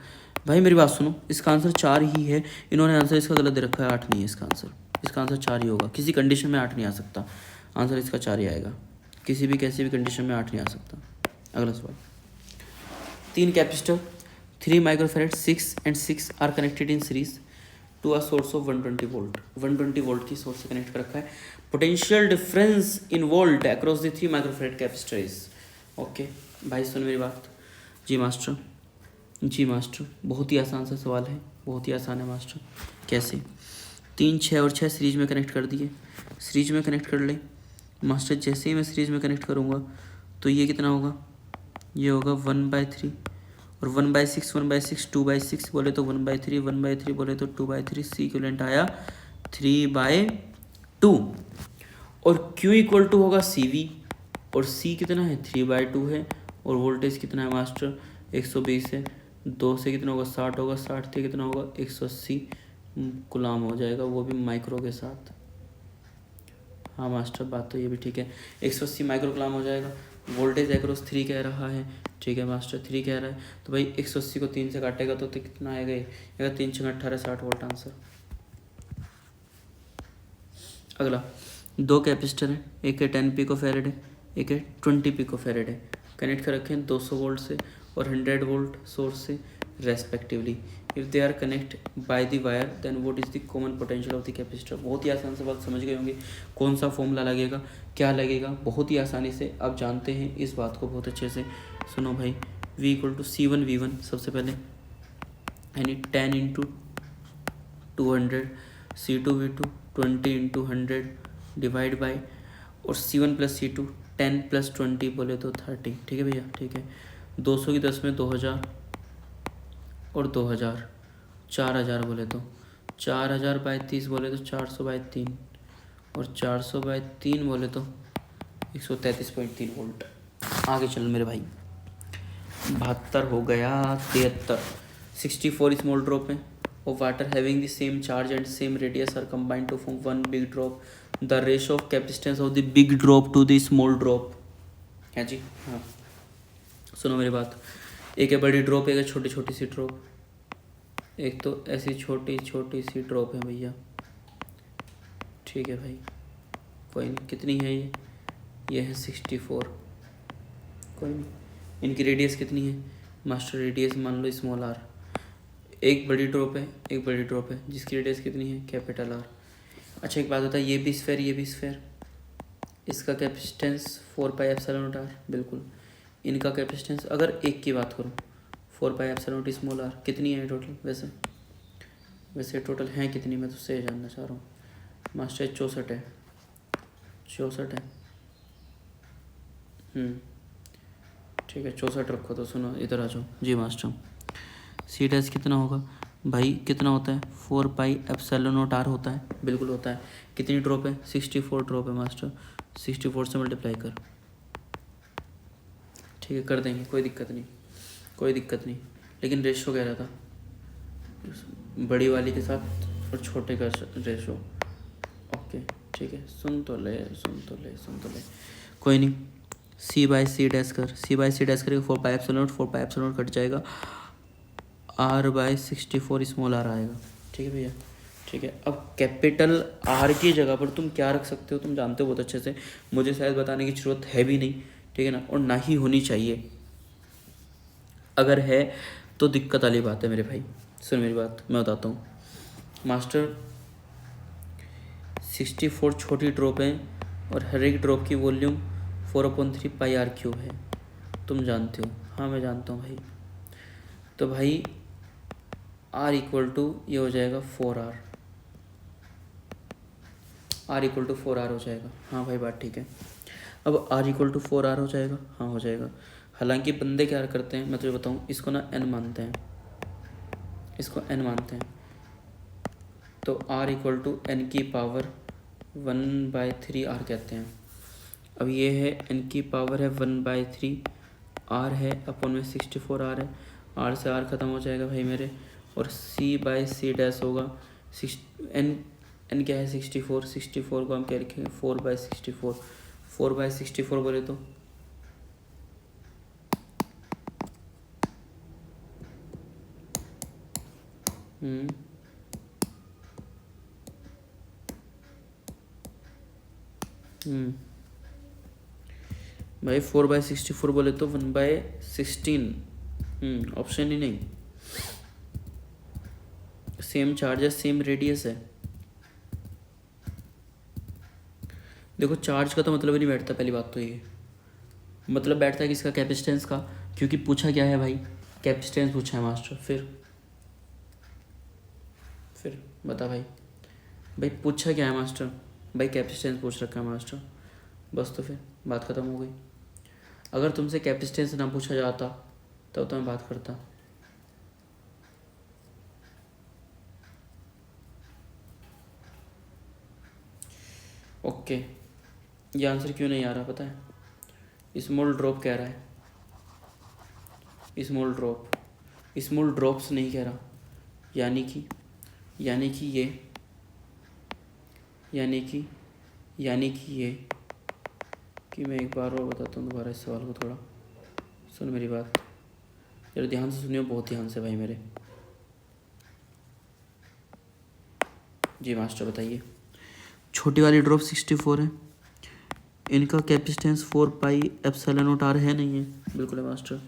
भाई मेरी बात सुनो, इसका आंसर 4 ही है। इन्होंने आंसर इसका गलत दे रखा है, 8 नहीं है इसका आंसर। इसका आंसर 4 ही होगा, किसी कंडीशन में 8 नहीं आ सकता। आंसर इसका 4 ही आएगा, किसी भी कैसी भी कंडीशन में 8 नहीं आ सकता। अगला सवाल। 3 capacitor 3 microfarad 6 and 6 are connected in series to a source of 120 volt. 120 volt की सोर्स से कनेक्ट कर रखा है। Potential difference in volt across the 3 microfarad capacitor is. Okay भाई सुन मेरी बात। जी मास्टर, जी मास्टर, बहुत ही आसान सा सवाल है, बहुत ही आसान है मास्टर। कैसे? 3, 6 और 6 सीरीज में कनेक्ट कर दिए, सीरीज में कनेक्ट कर ले मास्टर। जैसे ही मैं सीरीज में कनेक्ट करूँगा तो ये कितना होगा? ये होगा 1/3 और 1/6, 1/6, 2/6 बोले तो 1/3, 1/3 बोले तो 2/3। सी इक्वलेंट आया 3/2 और Q इक्वल टू होगा CV और C कितना है? 3/2 है और वोल्टेज कितना है मास्टर? 120 है। 2 से कितना होगा? 60 होगा। 60 से कितना होगा? 180 गुलाम हो जाएगा, वो भी माइक्रो के साथ। हाँ मास्टर, बात तो ये भी ठीक है, 180 माइक्रो गुलाम हो जाएगा। वोल्टेज एक्रॉस 3 कह रहा है, ठीक है मास्टर, 3 कह रहा है। तो भाई 180 को 3 से काटेगा तो कितना आएगा? ये 3 6 18 60 वोल्ट आंसर। अगला, 2 कैपेसिटर है, एक है 10 पिको फैरेड है, एक है 20 पिको फैरेड है। कनेक्ट कर रखे हैं 200 वोल्ट से और 100 वोल्ट सोर्स से respectively. If they are connect by the wire then what is the common potential of the capacitor. बहुत ही आसान से बात समझ गए होंगे। कौन सा फॉर्मूला लगेगा, क्या लगेगा, बहुत ही आसानी से आप जानते हैं इस बात को बहुत अच्छे से। सुनो भाई, V इक्वल टू C1V1 सबसे पहले, यानी 10 into 200, C2V2 20 into 100 divide by, और C1 प्लस C2 10 प्लस 20 बोले तो 30। ठीक है भैया, ठीक है। 200 की 10 में 2000 और 2000, 4000 बोले तो 4000 बाई 30 बोले तो 400 बाई 3 और 400 बाई 3 बोले तो 133.3 वोल्ट। आगे चल मेरे भाई। 72 हो गया, 73। 64 स्मॉल ड्रॉप है of water having the same charge and same radius are combined to form one big drop. The ratio of capacitance of the big drop to the small drop है जी। हाँ सुनो मेरी बात, एक है बड़ी ड्रॉप, एक है छोटी छोटी सी ड्रॉप। एक तो ऐसी छोटी छोटी सी ड्रॉप है भैया, ठीक है भाई, कोई नहीं। कितनी है ये है 64। कोई नहीं, इनकी रेडियस कितनी है मास्टर? रेडियस मान लो स्मॉल आर। एक बड़ी ड्रॉप है, एक बड़ी ड्रॉप है, जिसकी रेडियस कितनी है? Capital R. अच्छा एक बात होता है, ये भी स्फेयर, ये भी स्फेयर, इसका कैपेसिटेंस 4πε0r, बिल्कुल। इनका कैपेसिटेंस अगर एक की बात करूँ 4πε0 स्मॉल आर। कितनी है टोटल? वैसे टोटल हैं कितनी, मैं तो से जानना चाह रहा हूँ मास्टर। 64 है, 64 है। ठीक है 64 रखो। तो सुनो इधर आ जाओ जी मास्टर। सी डैश कितना होगा भाई? कितना होता है? 4πε0r होता है, बिल्कुल होता है। कितनी ड्रॉप है? 64 ड्रॉप है मास्टर। 64 से मल्टीप्लाई कर, ठीक है कर देंगे, कोई दिक्कत नहीं, कोई दिक्कत नहीं। लेकिन रेशो कह रहा था, बड़ी वाली के साथ और छोटे का रेशो। ओके ठीक है, सुन तो ले, सुन तो ले, सुन तो ले, कोई नहीं। C/C डैश कर, C/C डैश करेगा 4πε0, 4πε0 कट जाएगा, R/64 स्मॉल आर आएगा। ठीक है भैया, ठीक है। अब कैपिटल आर की जगह पर तुम क्या रख सकते हो तुम जानते हो बहुत अच्छे से, मुझे शायद बताने की ज़रूरत है भी नहीं, ठीक है ना, और ना ही होनी चाहिए। अगर है तो दिक्कत वाली बात है मेरे भाई। सुन मेरी बात, मैं बताता हूँ मास्टर। 64 छोटी ड्रॉप है और हर एक ड्रॉप की वॉल्यूम 4/3πr³ है, तुम जानते हो। हाँ मैं जानता हूँ भाई। तो भाई R इक्वल टू ये हो जाएगा 4R, R equal to 4R हो जाएगा। हाँ भाई बात ठीक है। अब r इक्वल टू 4r हो जाएगा, हाँ हो जाएगा। हालांकि बंदे क्या करते हैं, मैं तुझे बताऊँ, इसको ना n मानते हैं, इसको n मानते हैं, तो r इक्वल टू n की पावर 1/3 r कहते हैं। अब ये है n की पावर है 1/3 r है, अपन में 64 r है, r से r ख़त्म हो जाएगा भाई मेरे, और c/c' होगा n क्या है 64, 64 को हम क्या लिखेंगे 4/64, 4/64 बोले तो भाई 4/64 बोले तो 1/16, ऑप्शन ही नहीं, सेम चार्ज है, सेम रेडियस है। देखो चार्ज का तो मतलब ही नहीं बैठता, पहली बात तो ये मतलब बैठता है किसका, कैपेसिटेंस का, क्योंकि पूछा क्या है भाई, कैपेसिटेंस पूछा है मास्टर। फिर बता भाई, भाई पूछा क्या है मास्टर, भाई कैपेसिटेंस पूछ रखा है मास्टर, बस तो फिर बात ख़त्म हो गई। अगर तुमसे कैपेसिटेंस ना पूछा जाता तब तो मैं बात करता। ओके, ये आंसर क्यों नहीं आ रहा पता है, स्मॉल ड्रॉप कह रहा है, स्मॉल ड्रॉप, स्मॉल ड्रॉप्स नहीं कह रहा, यानी कि ये कि मैं एक बार और बताता हूँ दोबारा इस सवाल को, थोड़ा सुन मेरी बात, जरा ध्यान से सुनियो, बहुत ध्यान से भाई मेरे। जी मास्टर बताइए। छोटी वाली ड्रॉप 64 है, इनका कैपेसिटेंस 4πε0r है, नहीं है, बिल्कुल है मास्टर।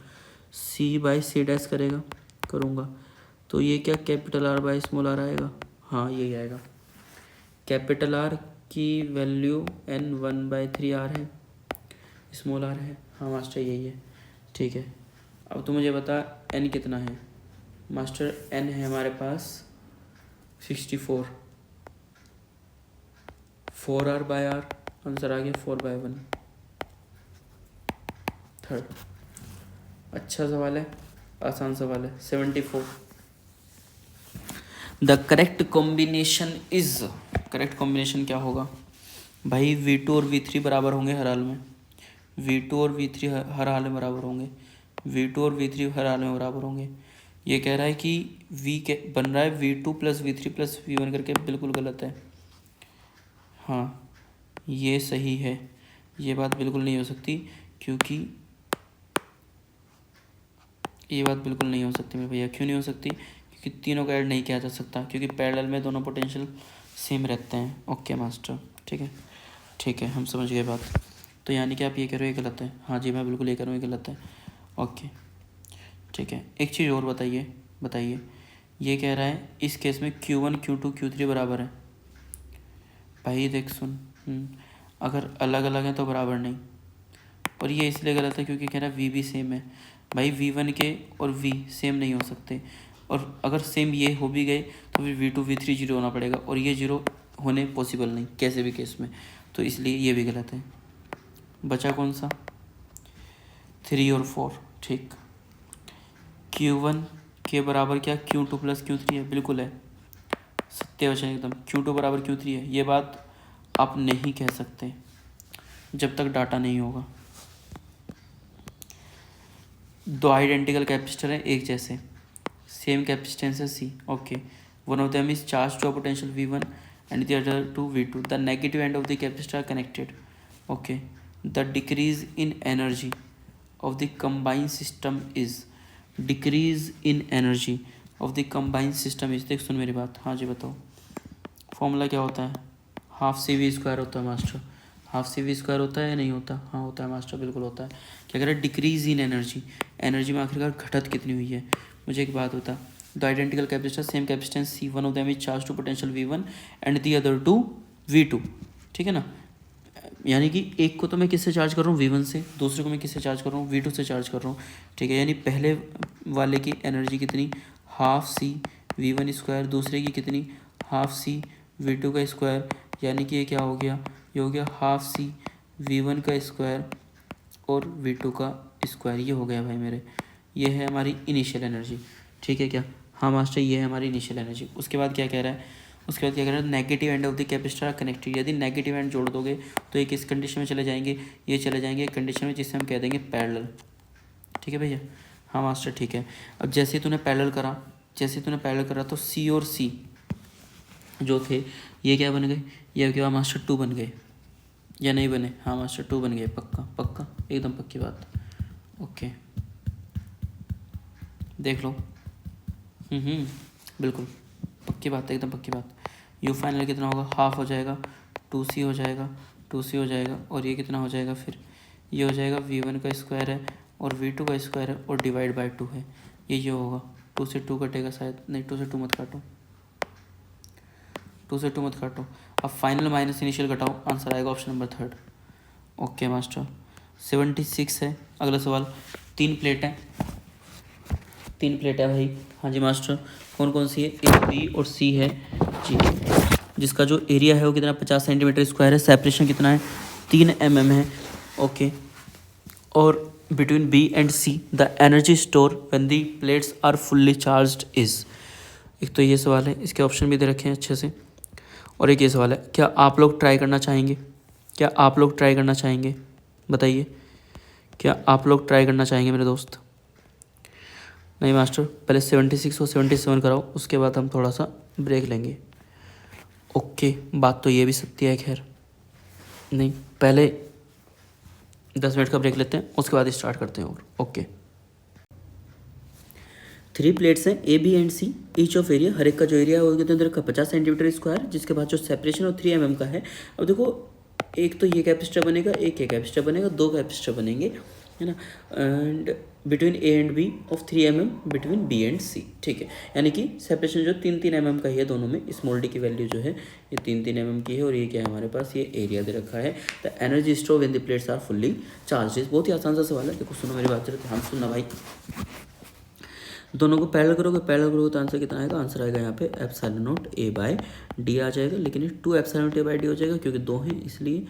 c/c' करूँगा तो ये क्या कैपिटल R/स्मॉल r आएगा, हाँ यही आएगा। कैपिटल R की वैल्यू n 1/3r है, स्मॉल r है, हाँ मास्टर यही है, ठीक है। अब तो मुझे बता n कितना है मास्टर, n है हमारे पास 64, 4r/r, आंसर आ गया 4/1। थर्ड, अच्छा सवाल है, आसान सवाल है। 74, the correct combination is, correct combination क्या होगा भाई, V2 और V3 बराबर होंगे हर हाल में, V2 और V3 हर हाल में बराबर होंगे, V2 और V3 हर हाल में बराबर होंगे। ये कह रहा है कि V के बन रहा है V2 + V3 + V1 करके, बिल्कुल गलत है, हाँ ये सही है, ये बात बिल्कुल नहीं हो सकती, क्योंकि ये बात बिल्कुल नहीं हो सकती मेरे भैया। क्यों नहीं हो सकती, क्योंकि तीनों को ऐड नहीं किया जा सकता, क्योंकि पैरेलल में दोनों पोटेंशियल सेम रहते हैं। ओके मास्टर, ठीक है हम समझ गए बात। तो यानी कि आप ये कह रहे हो ये गलत है, हाँ जी मैं बिल्कुल ये कह रहा हूँ ये गलत है। ओके ठीक है, एक चीज़ और बताइए, ये कह रहा है इस केस में Q1 Q2 Q3 बराबर है। भाई देख सुन, अगर अलग अलग हैं तो बराबर नहीं, और ये इसलिए गलत है क्योंकि कह रहा है V भी सेम है। भाई V1 के और V सेम नहीं हो सकते, और अगर सेम ये हो भी गए तो फिर V2 V3 जीरो होना पड़ेगा, और ये जीरो होने पॉसिबल नहीं कैसे भी केस में, तो इसलिए ये भी गलत है। बचा कौन सा, 3 और 4, ठीक। Q1 के बराबर क्या Q2 + Q3 है, बिल्कुल है, सत्य वचन एकदम, Q2 बराबर Q3 है। ये बात आप नहीं कह सकते जब तक डाटा नहीं होगा। दो आइडेंटिकल कैपेसिटर हैं, एक जैसे, सेम कैपेसिटेंस है C, okay. One of them is charge to a potential V1 and the other to V2. The negative end of the capacitor are connected. Okay. The decrease in energy of the combined system is, decrease in energy of the combined system is, देख सुन मेरी बात, हाँ जी बताओ, formula क्या होता है, ½ CV² होता है मास्टर, ½ CV² होता है या नहीं होता, हाँ होता है मास्टर, बिल्कुल होता है। क्या कह रहा है, डिक्रीज इन एनर्जी में आखिरकार घटत कितनी हुई है। मुझे एक बात बता, the identical capacitor same capacitance C, one of them is charge to potential V1 and the other to V2, ठीक है ना। यानी कि एक को तो मैं किससे चार्ज कर रहा हूँ V1 से, दूसरे को मैं किससे चार्ज कर रहा हूँ V2 से चार्ज कर रहा हूँ, ठीक है। यानी पहले वाले की एनर्जी कितनी, ½ CV1², दूसरे की कितनी, ½ CV2², यानी कि ये क्या हो गया, ये हो गया ½ V1 का स्क्वायर और V2 का स्क्वायर, ये हो गया भाई मेरे, ये है हमारी इनिशियल एनर्जी। ठीक है क्या? हाँ मास्टर, ये है हमारी इनिशियल एनर्जी। उसके बाद क्या कह रहा है? उसके बाद क्या कह रहा है? Negative end of the capacitor connected. यदि नेगेटिव एंड जोड़ दोगे तो ये किस कंडीशन में चले जाएंगे? ये चले जाएंगे एक कंडीशन में जिससे हम कह देंगे पैरेलल। ठीक है भैया? हाँ मास्टर ठीक है। अब जैसे तूने पैरेलल करा तो सी और सी जो थे ये क्या बन गए? ये क्या मास्टर? 2 बन गए या नहीं बने? हाँ मास्टर 2 बन गए, पक्का पक्का, एकदम पक्की बात। ओके देख लो। बिल्कुल पक्की बात, एकदम पक्की बात। यू फाइनल कितना होगा? हाफ हो जाएगा, 2c हो जाएगा, 2c हो जाएगा, और ये कितना हो जाएगा फिर? ये हो जाएगा V1 का स्क्वायर है और V2 का स्क्वायर है और डिवाइड बाय 2 है। ये होगा, 2 से 2 कटेगा शायद, नहीं 2 से 2 मत काटो, 2 से 2 मत काटो। अब फाइनल माइनस इनिशियल घटाओ, आंसर आएगा ऑप्शन नंबर 3। ओके मास्टर 76 है। अगला सवाल, 3 प्लेट है, 3 प्लेट है भाई। हाँ जी मास्टर, कौन कौन सी है? ए, बी और सी है जी, जिसका जो एरिया है वो कितना? 50 सेंटीमीटर स्क्वायर है। सेपरेशन कितना है? 3 mm है। ओके, और between B and C the energy store when the plates are fully charged is. एक तो ये सवाल है, इसके ऑप्शन भी दे रखे हैं अच्छे से। और एक ये सवाल है, क्या आप लोग ट्राई करना चाहेंगे? क्या आप लोग ट्राई करना चाहेंगे? बताइए, क्या आप लोग ट्राई करना चाहेंगे मेरे दोस्त? नहीं मास्टर, पहले 76 और 77 कराओ, उसके बाद हम थोड़ा सा ब्रेक लेंगे। ओके, बात तो ये भी सत्य है। खैर नहीं, पहले 10 मिनट का ब्रेक लेते हैं, उसके बाद स्टार्ट करते हैं। और ओके, 3 प्लेट्स हैं A B and C, each of area, हर एक का जो एरिया है वो कितने अंदर का? 50 सेंटीमीटर स्क्वायर, जिसके बाद जो सेपरेशन और 3 mm का है। अब देखो, एक तो ये कैपेसिटर बनेगा, एक ये कैपेसिटर बनेगा, 2 कैपेसिटर बनेंगे, है ना। And between A and B of 3 mm between B and C. ठीक है, यानी कि सेपरेशन जो 3-3 mm का ही है दोनों में। स्मॉल डी की वैल्यू जो है ये 3-3 mm की है, और ये क्या है हमारे पास? ये एरिया दे रखा है। The energy store when the plates are fully charge. बहुत ही आसान सा सवाल है। देखो सुनो मेरी बात, जरा ध्यान सुनना भाई। दोनों को पैरेलल करोगे तो आंसर कितना आएगा? आंसर आएगा यहाँ पे epsilon naught A by D आ जाएगा। लेकिन ये 2 epsilon naught A by D हो जाएगा, क्योंकि 2 हैं इसलिए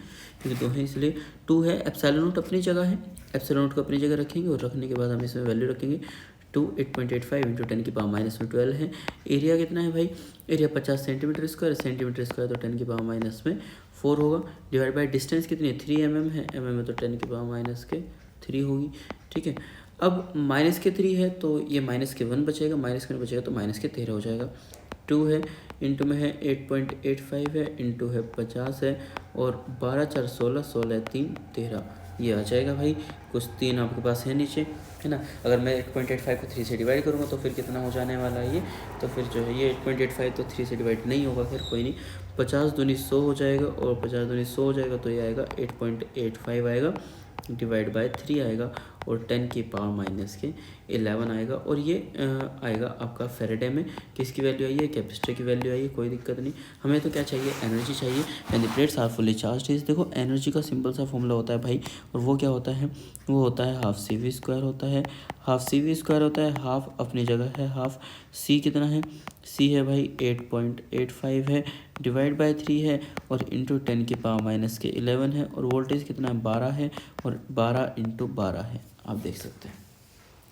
2 है। एप्सिलॉन नॉट अपनी जगह है, एप्सिलॉन नॉट को अपनी जगह रखेंगे, और रखने के बाद हम इसमें वैल्यू रखेंगे 2 8.85 इंटू 10⁻⁻12 है। एरिया कितना है भाई? एरिया 50 सेंटीमीटर स्क्वायर तो 10⁻4 होगा। डिवाइड बाई डिस्टेंस कितनी है? 3 mm है, mm में तो 10⁻3 होगी। ठीक है, अब -3 है तो ये -1 बचेगा, -1 बचेगा तो -13 हो जाएगा। 2 है, इंटू में है 8.85 है, इंटू है 50 है, और 12 4 16, 16 3 13, ये आ जाएगा भाई। कुछ 3 आपके पास है नीचे, है ना। अगर मैं 8.85 को 3 से डिवाइड करूँगा तो फिर कितना हो जाने वाला है ये? तो फिर जो है ये 8.85 तो 3 से डिवाइड नहीं होगा, फिर कोई नहीं। 50 दूनी 100 हो जाएगा, और 50 दूनी 100 हो जाएगा तो ये आएगा 8.85 आएगा, डिवाइड बाय 3 आएगा, और 10⁻⁻11 आएगा। और ये आएगा आपका फेरेडे में। किसकी वैल्यू आई है? कैपेसिटर की वैल्यू आई है। कोई दिक्कत नहीं, हमें तो क्या चाहिए? एनर्जी चाहिए। And the plates are fully charged is. देखो एनर्जी का सिंपल सा फॉर्मूला होता है भाई, और वो क्या होता है? वो होता है हाफ सी वी स्क्वायर होता है। हाफ सी वी स्क्वायर होता है, हाफ अपनी जगह है, हाफ सी कितना है? सी है भाई 8.85 है, डिवाइड बाय 3 है, और इंटू 10⁻⁻11 है, और वोल्टेज कितना है? 12 है, और 12 इंटू 12 है, आप देख सकते हैं।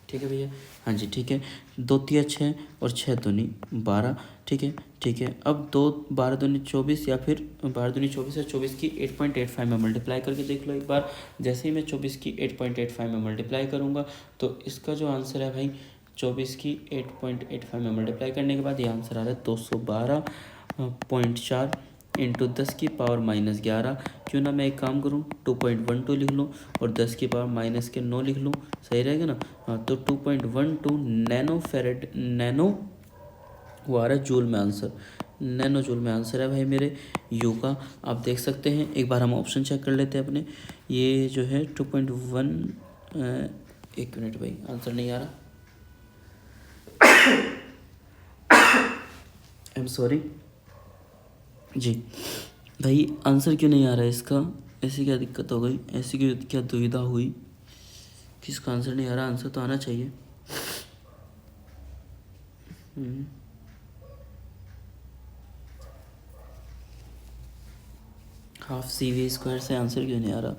ठीक है भैया? हाँ जी ठीक है। 2 तिया 6 और 6 दूनी 12। ठीक है ठीक है। अब 2 12 दूनी 24, या फिर 12 दूनी 24 है, 24 की 8.85 में मल्टीप्लाई करके देख लो एक बार। जैसे ही मैं 24 की 8.85 में मल्टीप्लाई करूँगा तो इसका जो आंसर है भाई, 24 की 8.85 में मल्टीप्लाई करने के बाद ये आंसर आ रहा है 212.4 इंटू 10⁻⁻11। क्यों ना मैं एक काम करूँ, 2.12 लिख लूँ और 10⁻⁻9 लिख लूँ, सही रहेगा ना। हाँ, तो 2.12 नैनो फेरेड, नैनो वो आ रहा है जूल में आंसर, नैनो जूल में आंसर है भाई मेरे यू का। आप देख सकते हैं, एक बार हम ऑप्शन चेक कर लेते हैं अपने। ये जो है 2.1, एक मिनट भाई, आंसर नहीं आ रहा, आई एम सॉरी जी भाई, आंसर क्यों नहीं आ रहा है इसका? ऐसी क्या दिक्कत हो गई? ऐसी क्या दुविधा हुई? किसका आंसर नहीं आ रहा? आंसर तो आना चाहिए। हाफ सी वी स्क्वायर से आंसर क्यों नहीं आ रहा?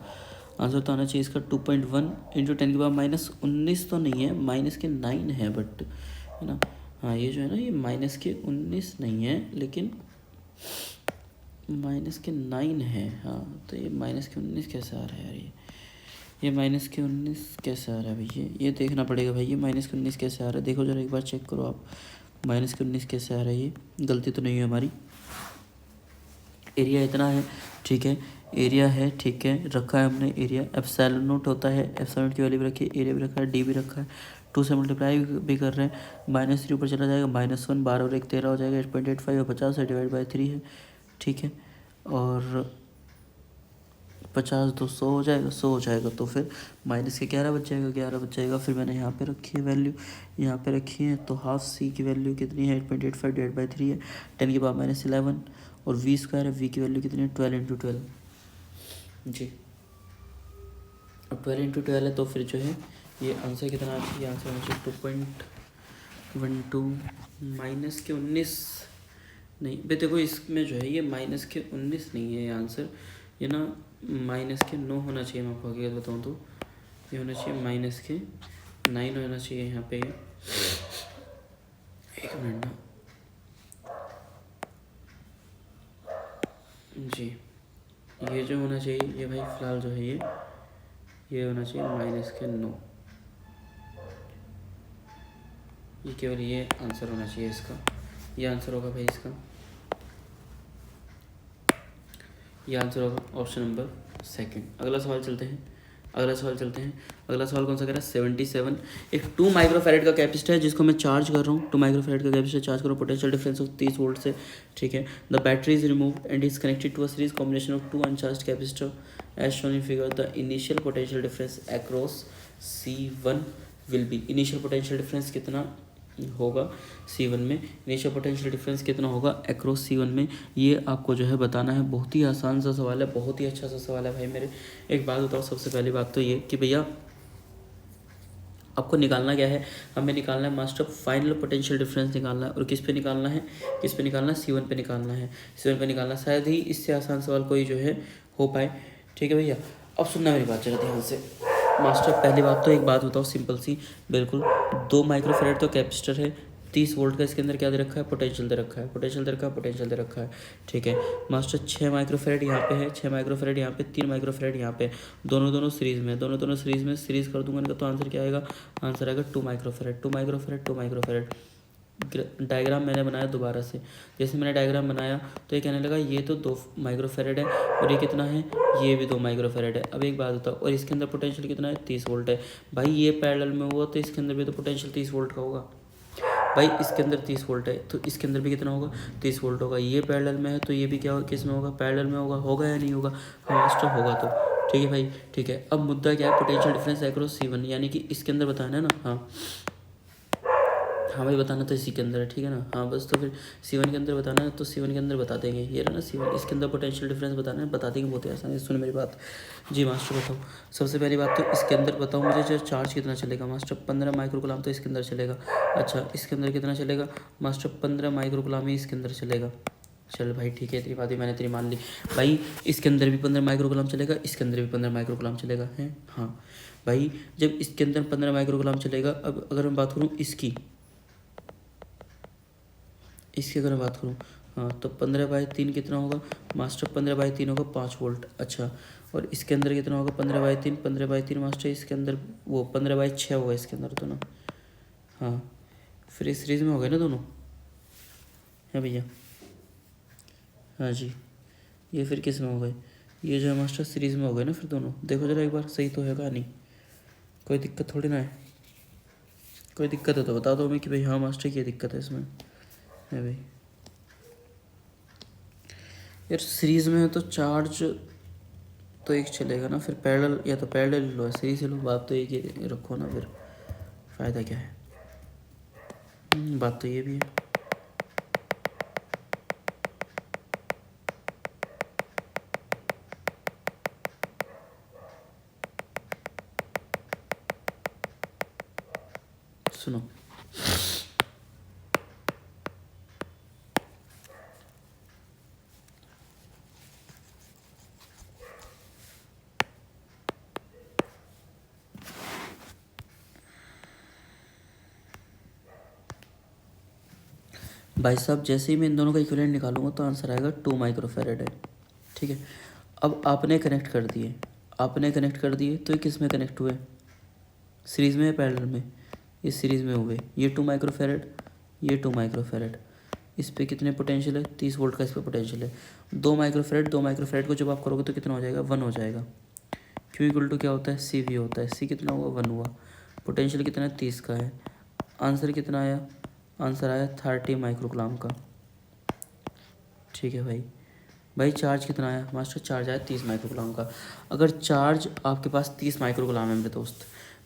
आंसर तो आना चाहिए इसका 2.1 इंटू 10⁻19 तो नहीं है, -9 है, बट है ना। हाँ ये जो है ना ये -19 नहीं है, लेकिन -9 है। हाँ तो ये -19 कैसे आ रहा है यार? ये -19 कैसे आ रहा है भैया? ये देखना पड़ेगा भाई, ये -19 कैसे आ रहा है? देखो जरा एक बार चेक करो आप, -19 कैसे आ रहा है? ये गलती तो नहीं है हमारी। एरिया इतना है, ठीक है, एरिया है, ठीक है, रखा है हमने एरिया। एप्सिलॉन नोट होता है, एप्सिलॉन की वैल्यू भी रखी है, एरिया भी रखा है, डी भी रखा है, 2 से मल्टीप्लाई भी कर रहे हैं। -3 ऊपर चला जाएगा, -1, 12 और 1 13 हो जाएगा, 8.85 और 50 है, डिवाइड बाई 3 है, ठीक है। और 50 तो 100 हो जाएगा, 100 हो जाएगा तो फिर माइनस के 11 बच जाएगा, 11 बच जाएगा। फिर मैंने यहाँ पे रखी है वैल्यू, यहाँ पे रखी है, तो हाफ सी की वैल्यू कितनी है? 8.85 डिवाइड बाई 3 है, 10⁻11 और वी स्क्वायर है, वी की वैल्यू कितनी है? 12 इंटू 12 जी। अब 12 इंटू 12 है, तो फिर जो है ये आंसर कितना आ चाहिए? आंसर आना चाहिए 2.12 -19 नहीं बे, देखो इसमें जो है ये -19 नहीं है ये आंसर, ये ना -9 होना चाहिए। मैं आपको हकीकत बताऊँ तो ये होना चाहिए -9 होना चाहिए यहाँ पे। एक मिनट ना जी, ये जो होना चाहिए ये भाई फ़िलहाल जो है ये होना चाहिए -9। ये केवल ये आंसर होना चाहिए इसका, ये आंसर होगा भाई इसका, ये आंसर होगा ऑप्शन नंबर 2। अगला सवाल चलते हैं, अगला सवाल कौन सा कह रहा है? 77। एक 2 माइक्रोफैरेड का कैपेसिटर है जिसको मैं चार्ज कर रहा हूँ, 2 माइक्रोफैरेड का कैपेसिटर चार्ज कर रहा हूँ, पोटेंशियल डिफरेंस ऑफ 30 वोल्ट से, ठीक है। The battery is removed and is connected to a series combination of 2 uncharge capacitor as shown in figure. The initial potential difference across C1 will be. Initial potential difference कितना होगा C1 में? Initial potential difference कितना होगा across C1 में? ये आपको जो है बताना है। बहुत ही आसान सा सवाल है, बहुत ही अच्छा सा सवाल है भाई मेरे। एक बात बताओ, सबसे पहली बात तो ये कि भैया आपको निकालना क्या है? हमें निकालना है मास्टर फाइनल पोटेंशियल डिफरेंस निकालना है। और किस पे निकालना है? किस पे निकालना है? C1 पे निकालना है, C1 पे निकालना। शायद ही इससे आसान सवाल कोई जो है हो पाए, ठीक है भैया। अब सुनना मेरी बात जरा ध्यान से मास्टर। पहली बात तो एक बात बताओ सिंपल सी, बिल्कुल 2 माइक्रोफैरेड तो कैपेसिटर है, 30 वोल्ट का इसके अंदर क्या दे रखा है? पोटेंशियल दे रखा है, पोटेंशियल दे रखा है, पोटेंशियल दे रखा है, ठीक है मास्टर। 6 माइक्रोफैरेड यहाँ पे है, 6 माइक्रोफैरेड यहाँ पे, 3 माइक्रोफैरेड यहाँ पे, दोनों सीरीज में, दोनों सीरीज में सीरीज कर दूंगा इनका, तो आंसर क्या आएगा? आंसर आएगा 2 माइक्रोफैरेड, 2 माइक्रोफैरेड, 2 माइक्रोफैरेड। डायग्राम मैंने बनाया दोबारा से, जैसे मैंने डायग्राम बनाया तो ये कहने लगा ये तो 2 माइक्रोफैरेड है और ये कितना है? ये भी 2 माइक्रोफैरेड है। अब एक बात बताओ, और इसके अंदर पोटेंशियल कितना है? 30 वोल्ट है। भाई ये पैरेलल में हुआ तो इसके अंदर भी तो पोटेंशियल 30 वोल्ट का होगा। भाई इसके अंदर 30 वोल्ट है तो इसके अंदर भी कितना होगा? 30 वोल्ट होगा। ये पैरेलल में है तो ये भी क्या होगा? किस में होगा? पैरेलल में होगा। होगा या नहीं होगा? हाँ मास्टर होगा। तो ठीक है भाई, ठीक है। अब मुद्दा क्या है? पोटेंशियल डिफरेंस अक्रॉस C1, यानी कि इसके अंदर बताना है ना। हाँ हाँ भाई बताना तो इसी के अंदर है, ठीक है ना। हाँ बस तो फिर C1 के अंदर बताना है तो C1 के अंदर बता देंगे। ये रहा ना C1, इसके अंदर पोटेंशियल डिफरेंस बताना है, बता देंगे बहुत ही आसान है। सुनो मेरी बात जी मास्टर, बताओ सबसे पहली बात तो इसके अंदर बताओ मुझे जो चार्ज कितना चलेगा मास्टर? 15 माइक्रोकुलाम तो इसके अंदर चलेगा। अच्छा इसके अंदर कितना चलेगा मास्टर? 15 माइक्रोकुलाम ही इसके अंदर चलेगा। चल भाई ठीक है, तेरी बात ही मैंने तेरी मान ली। भाई इसके अंदर भी 15 माइक्रोकुलाम चलेगा, इसके अंदर भी 15 माइक्रोकुलाम चलेगा है। हाँ भाई जब इसके अंदर 15 माइक्रोकुलाम चलेगा, अब अगर मैं बात करूँ इसकी अगर मैं बात करूँ, हाँ तो 15/3 कितना होगा मास्टर? 15/3 होगा 5 वोल्ट। अच्छा और इसके अंदर कितना होगा? 15/3, 15/3 मास्टर इसके अंदर वो 15/6 होगा इसके अंदर तो ना। हाँ फिर इस सीरीज में हो गए ना दोनों, है भैया? हाँ जी, ये फिर किस में हो गए? ये जो है मास्टर सीरीज में हो गए ना फिर दोनों। देखो जरा एक बार, सही तो है नहीं? कोई दिक्कत थोड़ी ना है। कोई दिक्कत है तो बता दो मैं कि भाई हाँ मास्टर क्या दिक्कत है इसमें, है भाई? यार सीरीज़ में है तो चार्ज तो एक चलेगा ना, फिर पैरेलल या तो पैरेलल लो, सीरीज लो, बात तो एक ही रखो ना, फिर फ़ायदा क्या है? बात तो ये भी है। सुनो भाई साहब जैसे ही मैं इन दोनों का इक्विवेलेंट निकालूंगा तो आंसर आएगा 2 माइक्रोफैरेड है, ठीक है। अब आपने कनेक्ट कर दिए तो ये किस में कनेक्ट हुए, सीरीज़ में या पैरेलल में, ये सीरीज़ में हुए, ये 2 माइक्रोफैरेड, ये 2 माइक्रोफैरेड। इस पे कितने पोटेंशियल है, 30 वोल्ट का इस पे पोटेंशियल है। 2 माइक्रोफैरेड को जब आप करोगे तो कितना हो जाएगा, 1 हो जाएगा। क्यू इक्वल टू क्या होता है, सी वी होता है। सी कितना हुआ, 1 हुआ। पोटेंशियल कितना है, 30 का है। आंसर कितना आया, आंसर आया 30 माइक्रोकूलम का, ठीक है भाई चार्ज कितना आया मास्टर, चार्ज आया 30 माइक्रोकूलम का। अगर चार्ज आपके पास 30 माइक्रोकूलम है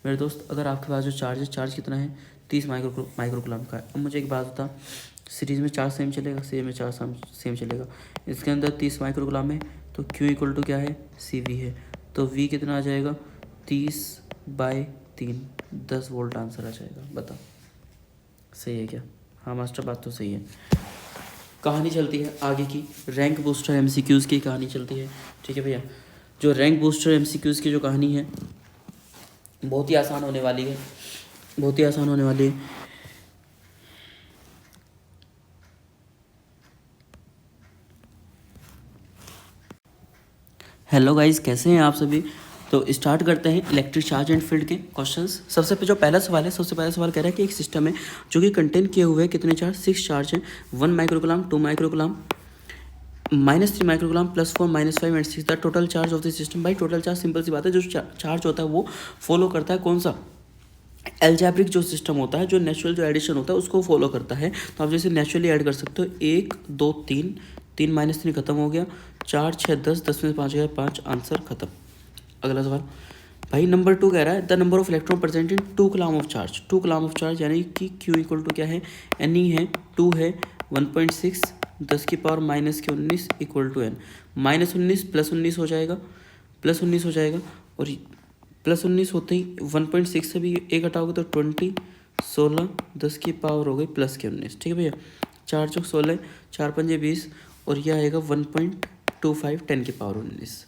मेरे दोस्त अगर आपके पास जो चार्ज है, चार्ज कितना है, 30 माइक्रोकूलम का है। अब मुझे एक बात बता, सीरीज़ में चार्ज सेम चलेगा, सीरीज में चार्ज सेम चलेगा, इसके अंदर 30 माइक्रोकूलम है, तो क्यू इक्वल टू क्या है, सी वी है। तो वी कितना आ जाएगा, 30/3, 10 वोल्ट आंसर आ जाएगा। बता सही है क्या, हाँ मास्टर बात तो सही है। कहानी चलती है आगे की, रैंक बूस्टर एमसीक्यूज़ की कहानी चलती है, ठीक है भैया। जो रैंक बूस्टर एमसीक्यूज़ की जो कहानी है बहुत ही आसान होने वाली है, बहुत ही आसान होने वाली है। हेलो गाइस, कैसे हैं आप सभी। तो स्टार्ट करते हैं इलेक्ट्रिक चार्ज एंड फील्ड के क्वेश्चंस। सबसे जो पहला सवाल है, सबसे पहला सवाल कह रहा है कि एक सिस्टम है जो कि कंटेन किए हुए कितने चार्ज, 6 चार्ज हैं, 1 microcoulomb, 2 microcoulomb, -3 microcoulomb, +4, -5 and 6 the total charge of the system. भाई टोटल चार्ज सिंपल सी बात है, जो चार्ज होता है वो फॉलो करता है कौन सा, एल्जेब्रिक जो सिस्टम होता है, जो नेचुरल जो एडिशन होता है उसको फॉलो करता है। तो आप जैसे नेचुरली ऐड कर सकते हो, 1 2 3, 3 - 3 खत्म हो गया, 4 6 10, 10 में 5 गया 5, आंसर खत्म। अगला सवाल भाई नंबर 2 कह रहा है the number of electron present in 2 coulomb of charge. 2 coulomb of charge यानी कि Q इक्वल टू क्या है, N है, 2 है, 1.6, 10 की पावर -19 इक्वल टू N, -19 +19 हो जाएगा, +19 हो जाएगा, और +19 होते ही 1.6 से भी एक हटाओगे तो 20, 16, 10 की पावर हो गई +19, ठीक है भैया। 4 चौक 16, 4 पंजे 20, और यह आएगा 1.25, 10 की पावर 19।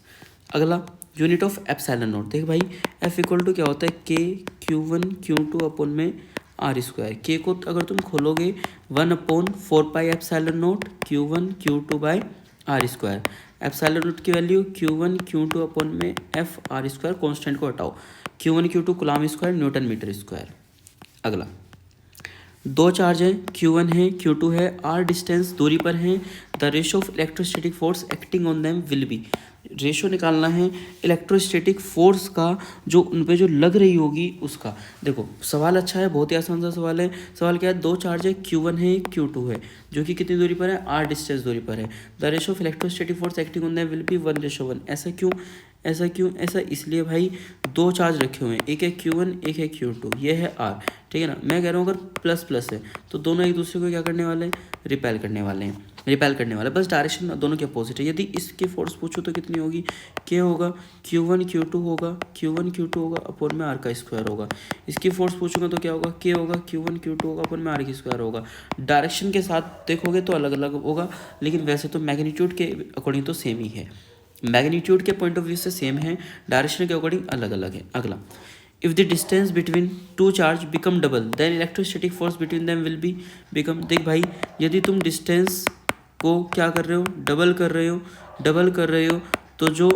अगला यूनिट ऑफ एप्सिलॉन नॉट, देख भाई एफ इक्वल टू क्या होता है, के Q1 Q2 अपॉन में R²। के को अगर तुम खोलोगे 1/4 epsilon naught Q1 Q2 R²। Epsilon naught की वैल्यू Q1 Q2 अपॉन में FR², कॉन्स्टेंट को हटाओ, Q1 Q2 coulomb square newton metre square. अगला 2 चार्ज है, Q1 है Q2 है, R डिस्टेंस दूरी पर है, the ratio of electrostatic force acting on them will B. Ratio निकालना है इलेक्ट्रोस्टैटिक फोर्स का जो उन पे जो लग रही होगी उसका। देखो सवाल अच्छा है, बहुत ही आसान सा सवाल है। सवाल क्या है, 2 चार्ज है, Q1 है Q2 है, जो कि कितनी दूरी पर है, R डिस्टेंस दूरी पर है। The ratio of electrostatic force acting on them will B 1:1। ऐसा इसलिए भाई 2 चार्ज रखे हुए हैं, एक है Q1 एक है Q2, ये है R, ठीक है ना। मैं कह रहा हूँ अगर प्लस प्लस है तो दोनों एक दूसरे को क्या करने वाले हैं, रिपेल करने वाले हैं, बस डायरेक्शन दोनों के अपोजिट है। यदि इसकी फोर्स पूछो तो कितनी होगी, के होगा Q1 Q2 होगा अपॉन में R का स्क्वायर होगा। इसकी फोर्स पूछूंगा तो क्या होगा, के होगा Q1 Q2 होगा अपॉन में R की स्क्वायर होगा। डायरेक्शन के साथ देखोगे तो अलग अलग होगा, लेकिन वैसे तो मैग्नीट्यूड के अकॉर्डिंग तो सेम ही है, मैग्नीट्यूड के पॉइंट ऑफ व्यू से सेम है, डायरेक्शन के अकॉर्डिंग अलग अलग है। अगला if the distance between 2 charge become double then electrostatic force between them will be become. देख भाई यदि तुम डिस्टेंस को क्या कर रहे हो, डबल कर रहे हो तो जो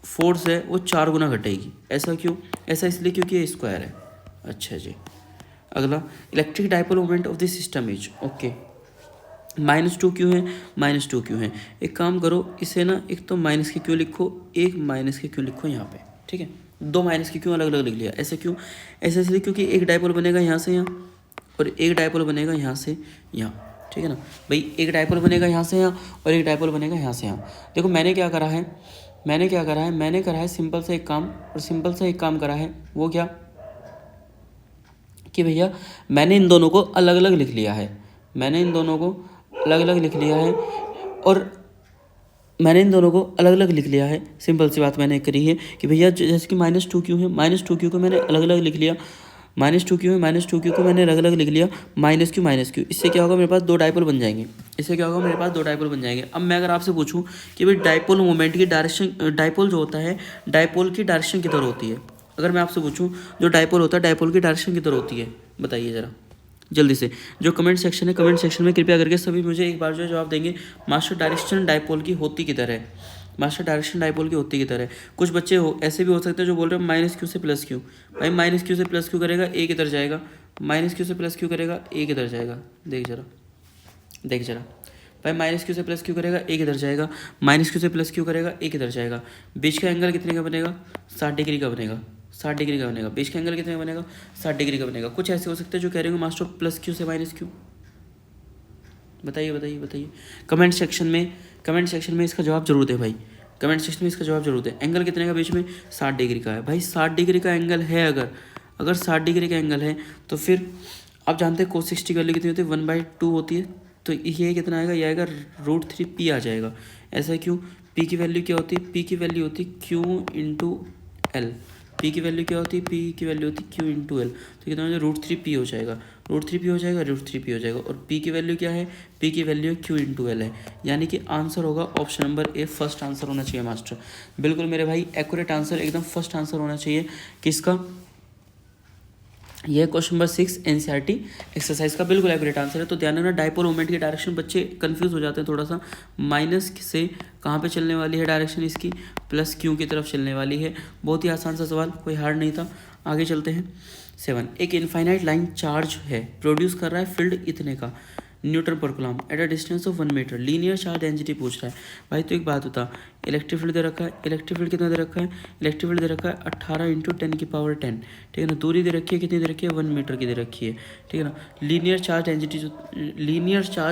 फोर्स है वो 4 गुना घटेगी। ऐसा क्यों, ऐसा इसलिए क्योंकि ये स्क्वायर है। अच्छा जी। अगला electric dipole moment of the system is okay, -2Q है। एक काम करो इसे ना, एक तो माइनस के क्यू लिखो, एक माइनस के क्यू लिखो यहाँ पे, ठीक है। 2 माइनस के क्यू अलग अलग लिख लिया, ऐसे क्यों, ऐसे इसलिए क्योंकि एक डाइपोल बनेगा यहाँ से यहाँ और एक डाइपोल बनेगा यहाँ से यहाँ, ठीक है ना भाई। एक डाइपोल बनेगा यहाँ से यहाँ और एक डाइपोल बनेगा यहाँ से यहाँ। देखो मैंने क्या करा है सिंपल सा एक काम, और सिंपल सा एक काम करा है वो क्या कि भैया मैंने इन दोनों को अलग अलग लिख लिया है, सिंपल सी बात मैंने करी है कि भैया जैसे कि -2Q है, -2Q को मैंने अलग अलग लिख लिया, -2Q को मैंने अलग अलग लिख लिया, -Q। इससे क्या होगा, मेरे पास 2 डाइपोल बन जाएंगे, अब मैं अगर आपसे पूछूं कि भाई डाइपोल मोमेंट की डायरेक्शन, डाइपोल जो होता है डाइपोल की डायरेक्शन किधर होती है, अगर मैं आपसे पूछूं जो डाइपोल होता है डाइपोल की डायरेक्शन किधर होती है, बताइए ज़रा, जल्दी से। जो कमेंट सेक्शन है, कमेंट सेक्शन में कृपया करके सभी मुझे एक बार जो है जवाब देंगे, मास्टर डायरेक्शन डायपोल की होती किधर है, मास्टर डायरेक्शन डायपोल की होती किधर है। कुछ बच्चे ऐसे भी हो सकते हैं जो बोल रहे हैं माइनस क्यू से प्लस क्यू। भाई माइनस क्यू से प्लस क्यू करेगा, ए किधर जाएगा, माइनस क्यू से प्लस क्यू करेगा, ए किधर जाएगा, देख जरा भाई माइनस क्यू से प्लस क्यू करेगा, ए किधर जाएगा, माइनस क्यू से प्लस क्यू करेगा, ए किधर जाएगा। बीच का एंगल कितने का बनेगा, 60 डिग्री का बनेगा, 60 डिग्री का बनेगा। बीच का एंगल कितने का बनेगा, 60 डिग्री का बनेगा। कुछ ऐसे हो सकते हैं जो कह रहे होंगे मास्टर प्लस क्यू से माइनस क्यू। बताइए कमेंट सेक्शन में इसका जवाब जरूर दे भाई, कमेंट सेक्शन में इसका जवाब जरूर दे। एंगल कितने का बीच में, 60 डिग्री का है भाई। 60 डिग्री का एंगल है, अगर 60 डिग्री का एंगल है तो फिर आप जानते हैं cos 60 की वैल्यू कितनी होती है, 1/2 होती है। तो ये कितना आएगा, ये आएगा √3p आ जाएगा। ऐसा क्यों, p की वैल्यू क्या होती है, p की वैल्यू होती है q इंटू एल। p की वैल्यू क्या होती है, p की वैल्यू होती है q इंटू एल। तो कितना हो जाएगा, √3p हो जाएगा, √3p हो जाएगा, √3p हो जाएगा। और p की वैल्यू क्या है, p की वैल्यू q इंटू एल है। यानी कि आंसर होगा option number A, first answer होना चाहिए मास्टर। बिल्कुल मेरे भाई एक्यूरेट आंसर, एकदम फर्स्ट आंसर होना चाहिए किसका, यह क्वेश्चन नंबर 6 एनसीईआरटी एक्सरसाइज का बिल्कुल एक्यूरेट आंसर है। तो ध्यान रखना, डायपोल मोमेंट की डायरेक्शन बच्चे कंफ्यूज हो जाते हैं थोड़ा सा। माइनस से कहाँ पे चलने वाली है डायरेक्शन इसकी, प्लस क्यू की तरफ चलने वाली है। बहुत ही आसान सा सवाल, कोई हार्ड नहीं था। आगे चलते हैं। 7, एक इनफाइनाइट लाइन चार्ज है, प्रोड्यूस कर रहा है फील्ड इतने का, न्यूटन पर coulomb at a distance of 1 metre, linear charge density पूछ रहा है। भाई तो एक बात बता, इलेक्ट्रिक फील्ड दे रखा है, इलेक्ट्रिक फील्ड कितना दे रखा है, इलेक्ट्रिक फील्ड दे रखा है 18 × 10⁻10, ठीक है ना। दूरी दे रखी है, कितनी दे रखी है, 1 मीटर की दे रखी है, ठीक है ना। लीनियर चार्ज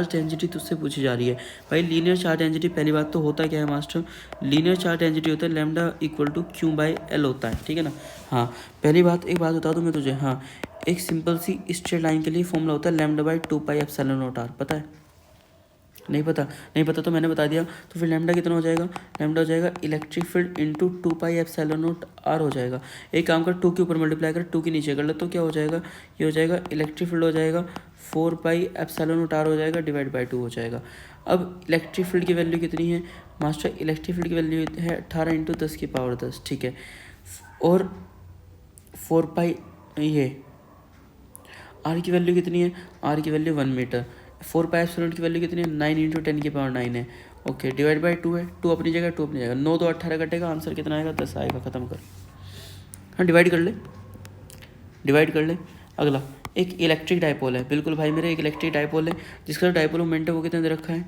डेंसिटी तुझसे पूछी जा रही है। भाई लीनियर चार्ज डेंसिटी, पहली बात तो होता क्या है मास्टर, लीनियर चार्ज डेंसिटी होता है लैम्डा इक्वल टू Q/L होता है, ठीक है ना। हाँ पहली बात, एक बात बता दूँ मैं तुझे, हाँ एक सिंपल सी स्ट्रेट लाइन के लिए फॉर्मूला होता है λ/2πε0r, पता है, नहीं पता तो मैंने बता दिया। तो फिर लैम्डा कितना हो जाएगा, लैम्डा हो जाएगा इलेक्ट्रिक फील्ड इंटू 2πε0r हो जाएगा। एक काम कर, 2 के ऊपर मल्टीप्लाई कर, 2 के नीचे कर ले, तो क्या हो जाएगा, ये हो जाएगा इलेक्ट्रिक फील्ड हो जाएगा 4πε0r हो जाएगा, /2 हो जाएगा। अब इलेक्ट्रिक फील्ड की वैल्यू कितनी है मास्टर, इलेक्ट्रिक फील्ड की वैल्यू है 18 × 10⁻10, ठीक है। और 4π ये आर की वैल्यू कितनी है, आर की वैल्यू 1 मीटर, 4πε की वैल्यू कितनी है, 9 × 10⁻9 है, ओके, /2 है, 2 अपनी जगह 9 तो 18 कटेगा, आंसर कितना आएगा, 10 आएगा, खत्म कर। हाँ डिवाइड कर ले। अगला एक इलेक्ट्रिक डायपोल है, बिल्कुल भाई मेरे एक इलेक्ट्रिक डायपोल है जिसका जो डायपोल मोमेंट है वो कितना दे रखा है,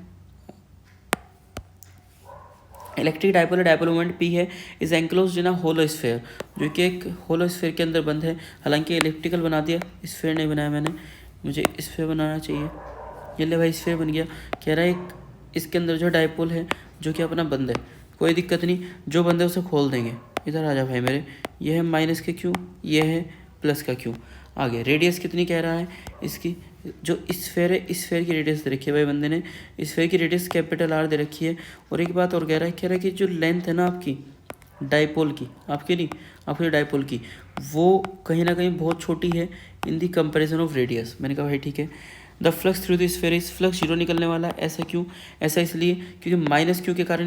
इलेक्ट्रिक डायपोल मोमेंट P है, is enclosed in a hollow sphere, जो कि एक होलो स्फीयर के अंदर बंद है। हालांकि इलेक्ट्रिकल बना दिया, स्फीयर नहीं बनाया मैंने, मुझे स्फीयर बनाना चाहिए। ये ले भाई स्फीयर बन गया। कह रहा है एक इसके अंदर जो डायपोल है जो कि अपना बंद है, कोई दिक्कत नहीं, जो बंद है उसे खोल देंगे। इधर आ जा भाई मेरे, ये है माइनस के क्यू, ये है प्लस का क्यू। आगे रेडियस कितनी कह रहा है इसकी, जो स्फीयर है स्फीयर की रेडियस दे रखी है भाई बंदे ने, स्फीयर की रेडियस R दे रखी है। और एक बात और कह रहा है कि जो लेंथ है ना आपकी डायपोल की, आपकी नहीं, आपकी डायपोल की, वो कहीं ना कहीं बहुत छोटी है इन दी कंपैरिजन ऑफ रेडियस। मैंने कहा भाई ठीक है। The flux through the sphere is, flux 0 निकलने वाला है, ऐसा क्यों, ऐसा इसलिए क्योंकि माइनस क्यू के कारण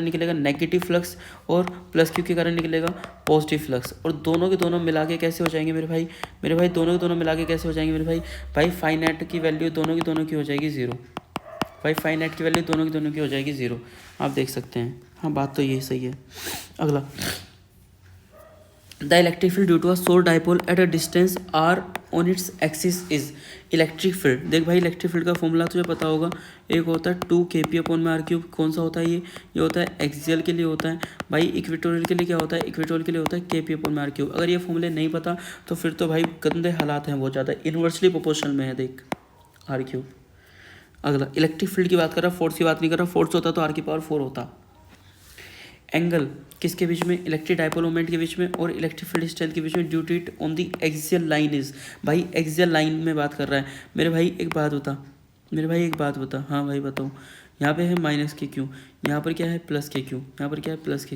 निकलेगा नेगेटिव फ्लक्स, और प्लस क्यू के कारण निकलेगा पॉजिटिव फ्लक्स। और दोनों के दोनों मिला के कैसे हो जाएंगे मेरे भाई दोनों के दोनों मिला के कैसे हो जाएंगे मेरे भाई फाई नेट की वैल्यू दोनों की हो जाएगी 0। भाई फाई नेट की वैल्यू दोनों की हो जाएगी 0, आप देख सकते हैं। हाँ बात तो यही सही है। अगला, the electric field due to a source dipole at a distance r on its axis is, electric field देख भाई, इलेक्ट्रिक फील्ड का फॉर्मूला तुझे पता होगा, एक होता है 2 kp/r3, कौन सा होता है ये होता है एक्सियल के लिए होता है भाई। इक्वेटोरियल के लिए क्या होता है, इक्वेटोरियल के लिए होता है kp/r3। अगर ये फॉर्मूले नहीं पता तो फिर तो भाई गंदे हालात हैं बहुत ज़्यादा, इन्वर्सली प्रोपोर्शनल में है देख r3। अगला, इलेक्ट्रिक फील्ड की बात कर रहा, फोर्स की बात नहीं कर रहा, फोर्स होता तो r⁴ होता। एंगल किसके बीच में, इलेक्ट्रिक डायपोल मोमेंट के बीच में और इलेक्ट्रिक फील्ड स्ट्रेंथ के बीच में, due to it on the axial line is, भाई एक्सियल लाइन में बात कर रहा है मेरे भाई। एक बात बता, हाँ भाई बताओ, यहाँ पे है माइनस के क्यू, यहाँ पर क्या है प्लस के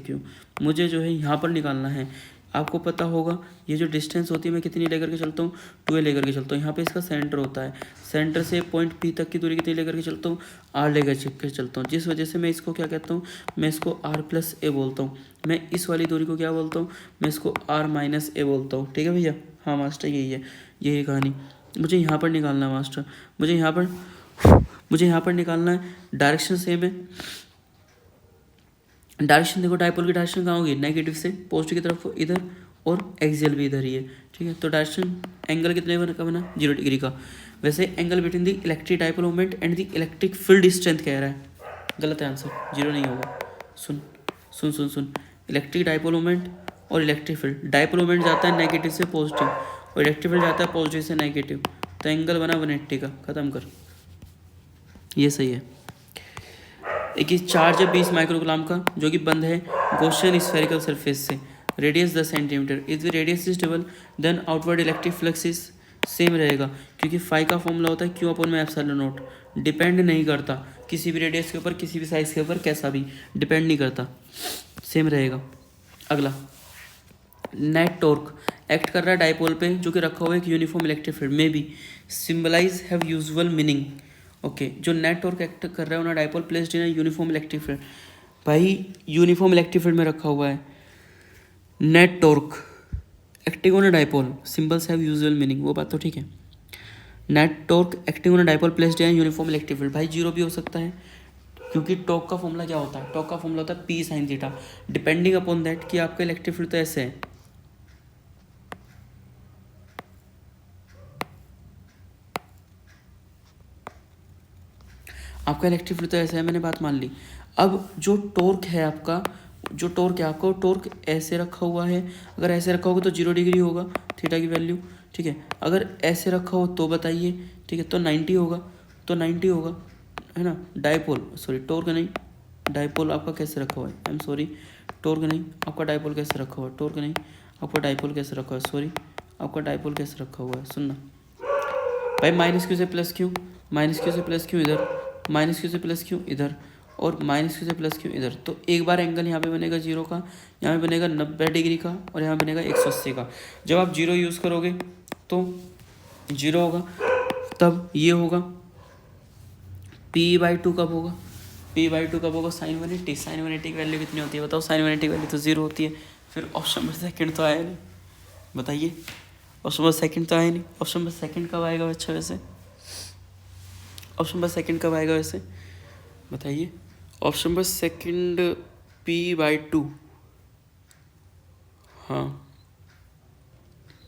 क्यू, मुझे जो है यहाँ पर निकालना है। आपको पता होगा ये जो डिस्टेंस होती है मैं कितनी लेकर के चलता हूँ, 2a लेकर के चलता हूँ। यहाँ पे इसका सेंटर होता है, सेंटर से पॉइंट P तक की दूरी कितनी लेकर के चलता हूँ, r लेकर के चलता हूँ। जिस वजह से मैं इसको क्या कहता हूँ, मैं इसको r+a बोलता हूँ। मैं इस वाली दूरी को क्या बोलता हूँ, मैं इसको r-a बोलता हूँ। ठीक है भैया, हाँ मास्टर यही है कहानी। मुझे यहाँ पर निकालना है मास्टर, मुझे यहाँ पर निकालना है। डायरेक्शन सेम है, डायरेक्शन देखो डायपोल की डायरेक्शन कहाँ होगी, नेगेटिव से पॉजिटिव की तरफ इधर, और एक्सियल भी इधर ही है, ठीक है। तो डायरेक्शन एंगल कितने का बना, 0 डिग्री का। वैसे angle between the electric dipole moment and the electric field strength कह रहा है, गलत है आंसर, 0 नहीं होगा। सुन सुन सुन सुन, इलेक्ट्रिक डायपोल मोमेंट और इलेक्ट्रिक फील्ड, डायपोल मोमेंट जाता है नेगेटिव से पॉजिटिव और इलेक्ट्रिक फील्ड जाता है पॉजिटिव से नेगेटिव, तो एंगल बना 180 का, खत्म कर, ये सही है। एक चार्ज है 20 माइक्रोग्राम का जो कि बंद है गॉसियन स्फेरिकल सरफेस से, radius 10 centimetre, if the radius is double then outward electric flux is same रहेगा, क्योंकि फाई का फॉर्मूला होता है क्यू अपॉन में एप्सिलॉन नॉट, डिपेंड नहीं करता किसी भी रेडियस के ऊपर, किसी भी साइज के ऊपर, कैसा भी डिपेंड नहीं करता, सेम रहेगा। अगला, नेट टॉर्क एक्ट कर रहा है डायपोल पे जो कि रखा हुआ है एक यूनिफॉर्म इलेक्ट्रिक फील्ड में भी, symbolise have usual meaning. Okay, जो नेट टॉर्क एक्ट कर रहा है उन्हें dipole placed in uniform electric field, भाई यूनिफॉर्म इलेक्ट्रिक फील्ड में रखा हुआ है net torque acting on a dipole, symbols have usual meaning, वो बात तो ठीक है। Net torque acting on a dipole placed in uniform electric field, भाई 0 भी हो सकता है, क्योंकि टॉर्क का फॉर्मूला क्या होता है, टॉर्क का फॉर्मूला होता है P sine theta, depending upon that कि आपका इलेक्ट्रिक फील्ड तो ऐसे है, आपका इलेक्ट्रिक फील्ड तो ऐसा है, मैंने बात मान ली। अब जो टॉर्क है आपका, जो टॉर्क है आपका, टॉर्क ऐसे रखा हुआ है, अगर ऐसे रखा होगा तो 0 डिग्री होगा थीटा की वैल्यू, ठीक है। अगर ऐसे रखा हो तो बताइए, ठीक है, तो 90 होगा, तो 90 होगा, है ना। डायपोल सॉरी टॉर्क नहीं, डायपोल आपका कैसे रखा हुआ है, आई एम सॉरी, टॉर्क नहीं, आपका डायपोल कैसे रखा हुआ है, टॉर्क नहीं, आपका डायपोल कैसे रखा हुआ है, सॉरी, आपका डायपोल कैसे रखा हुआ है, सुनना भाई, माइनस क्यू से प्लस क्यू, माइनस क्यू से प्लस क्यू इधर, माइनस क्यू से प्लस क्यू इधर, और माइनस क्यू से प्लस क्यू इधर, तो एक बार एंगल यहाँ पे बनेगा 0 का, यहाँ पे बनेगा 90 डिग्री का, और यहाँ बनेगा 180 का। जब आप 0 यूज़ करोगे तो 0 होगा, तब ये होगा p/2 कब होगा, p/2 कब होगा, साइन 180, साइन 180 की वैल्यू कितनी होती है बताओ, साइन 180 की वैल्यू तो 0 होती है। फिर ऑप्शन नंबर सेकंड तो आया नहीं, बताइए, ऑप्शन नंबर सेकंड तो आया नहीं, ऑप्शन नंबर सेकंड कब आएगा, अच्छा वैसे ऑप्शन नंबर सेकंड कब आएगा वैसे बताइए, ऑप्शन नंबर सेकंड p/2, हाँ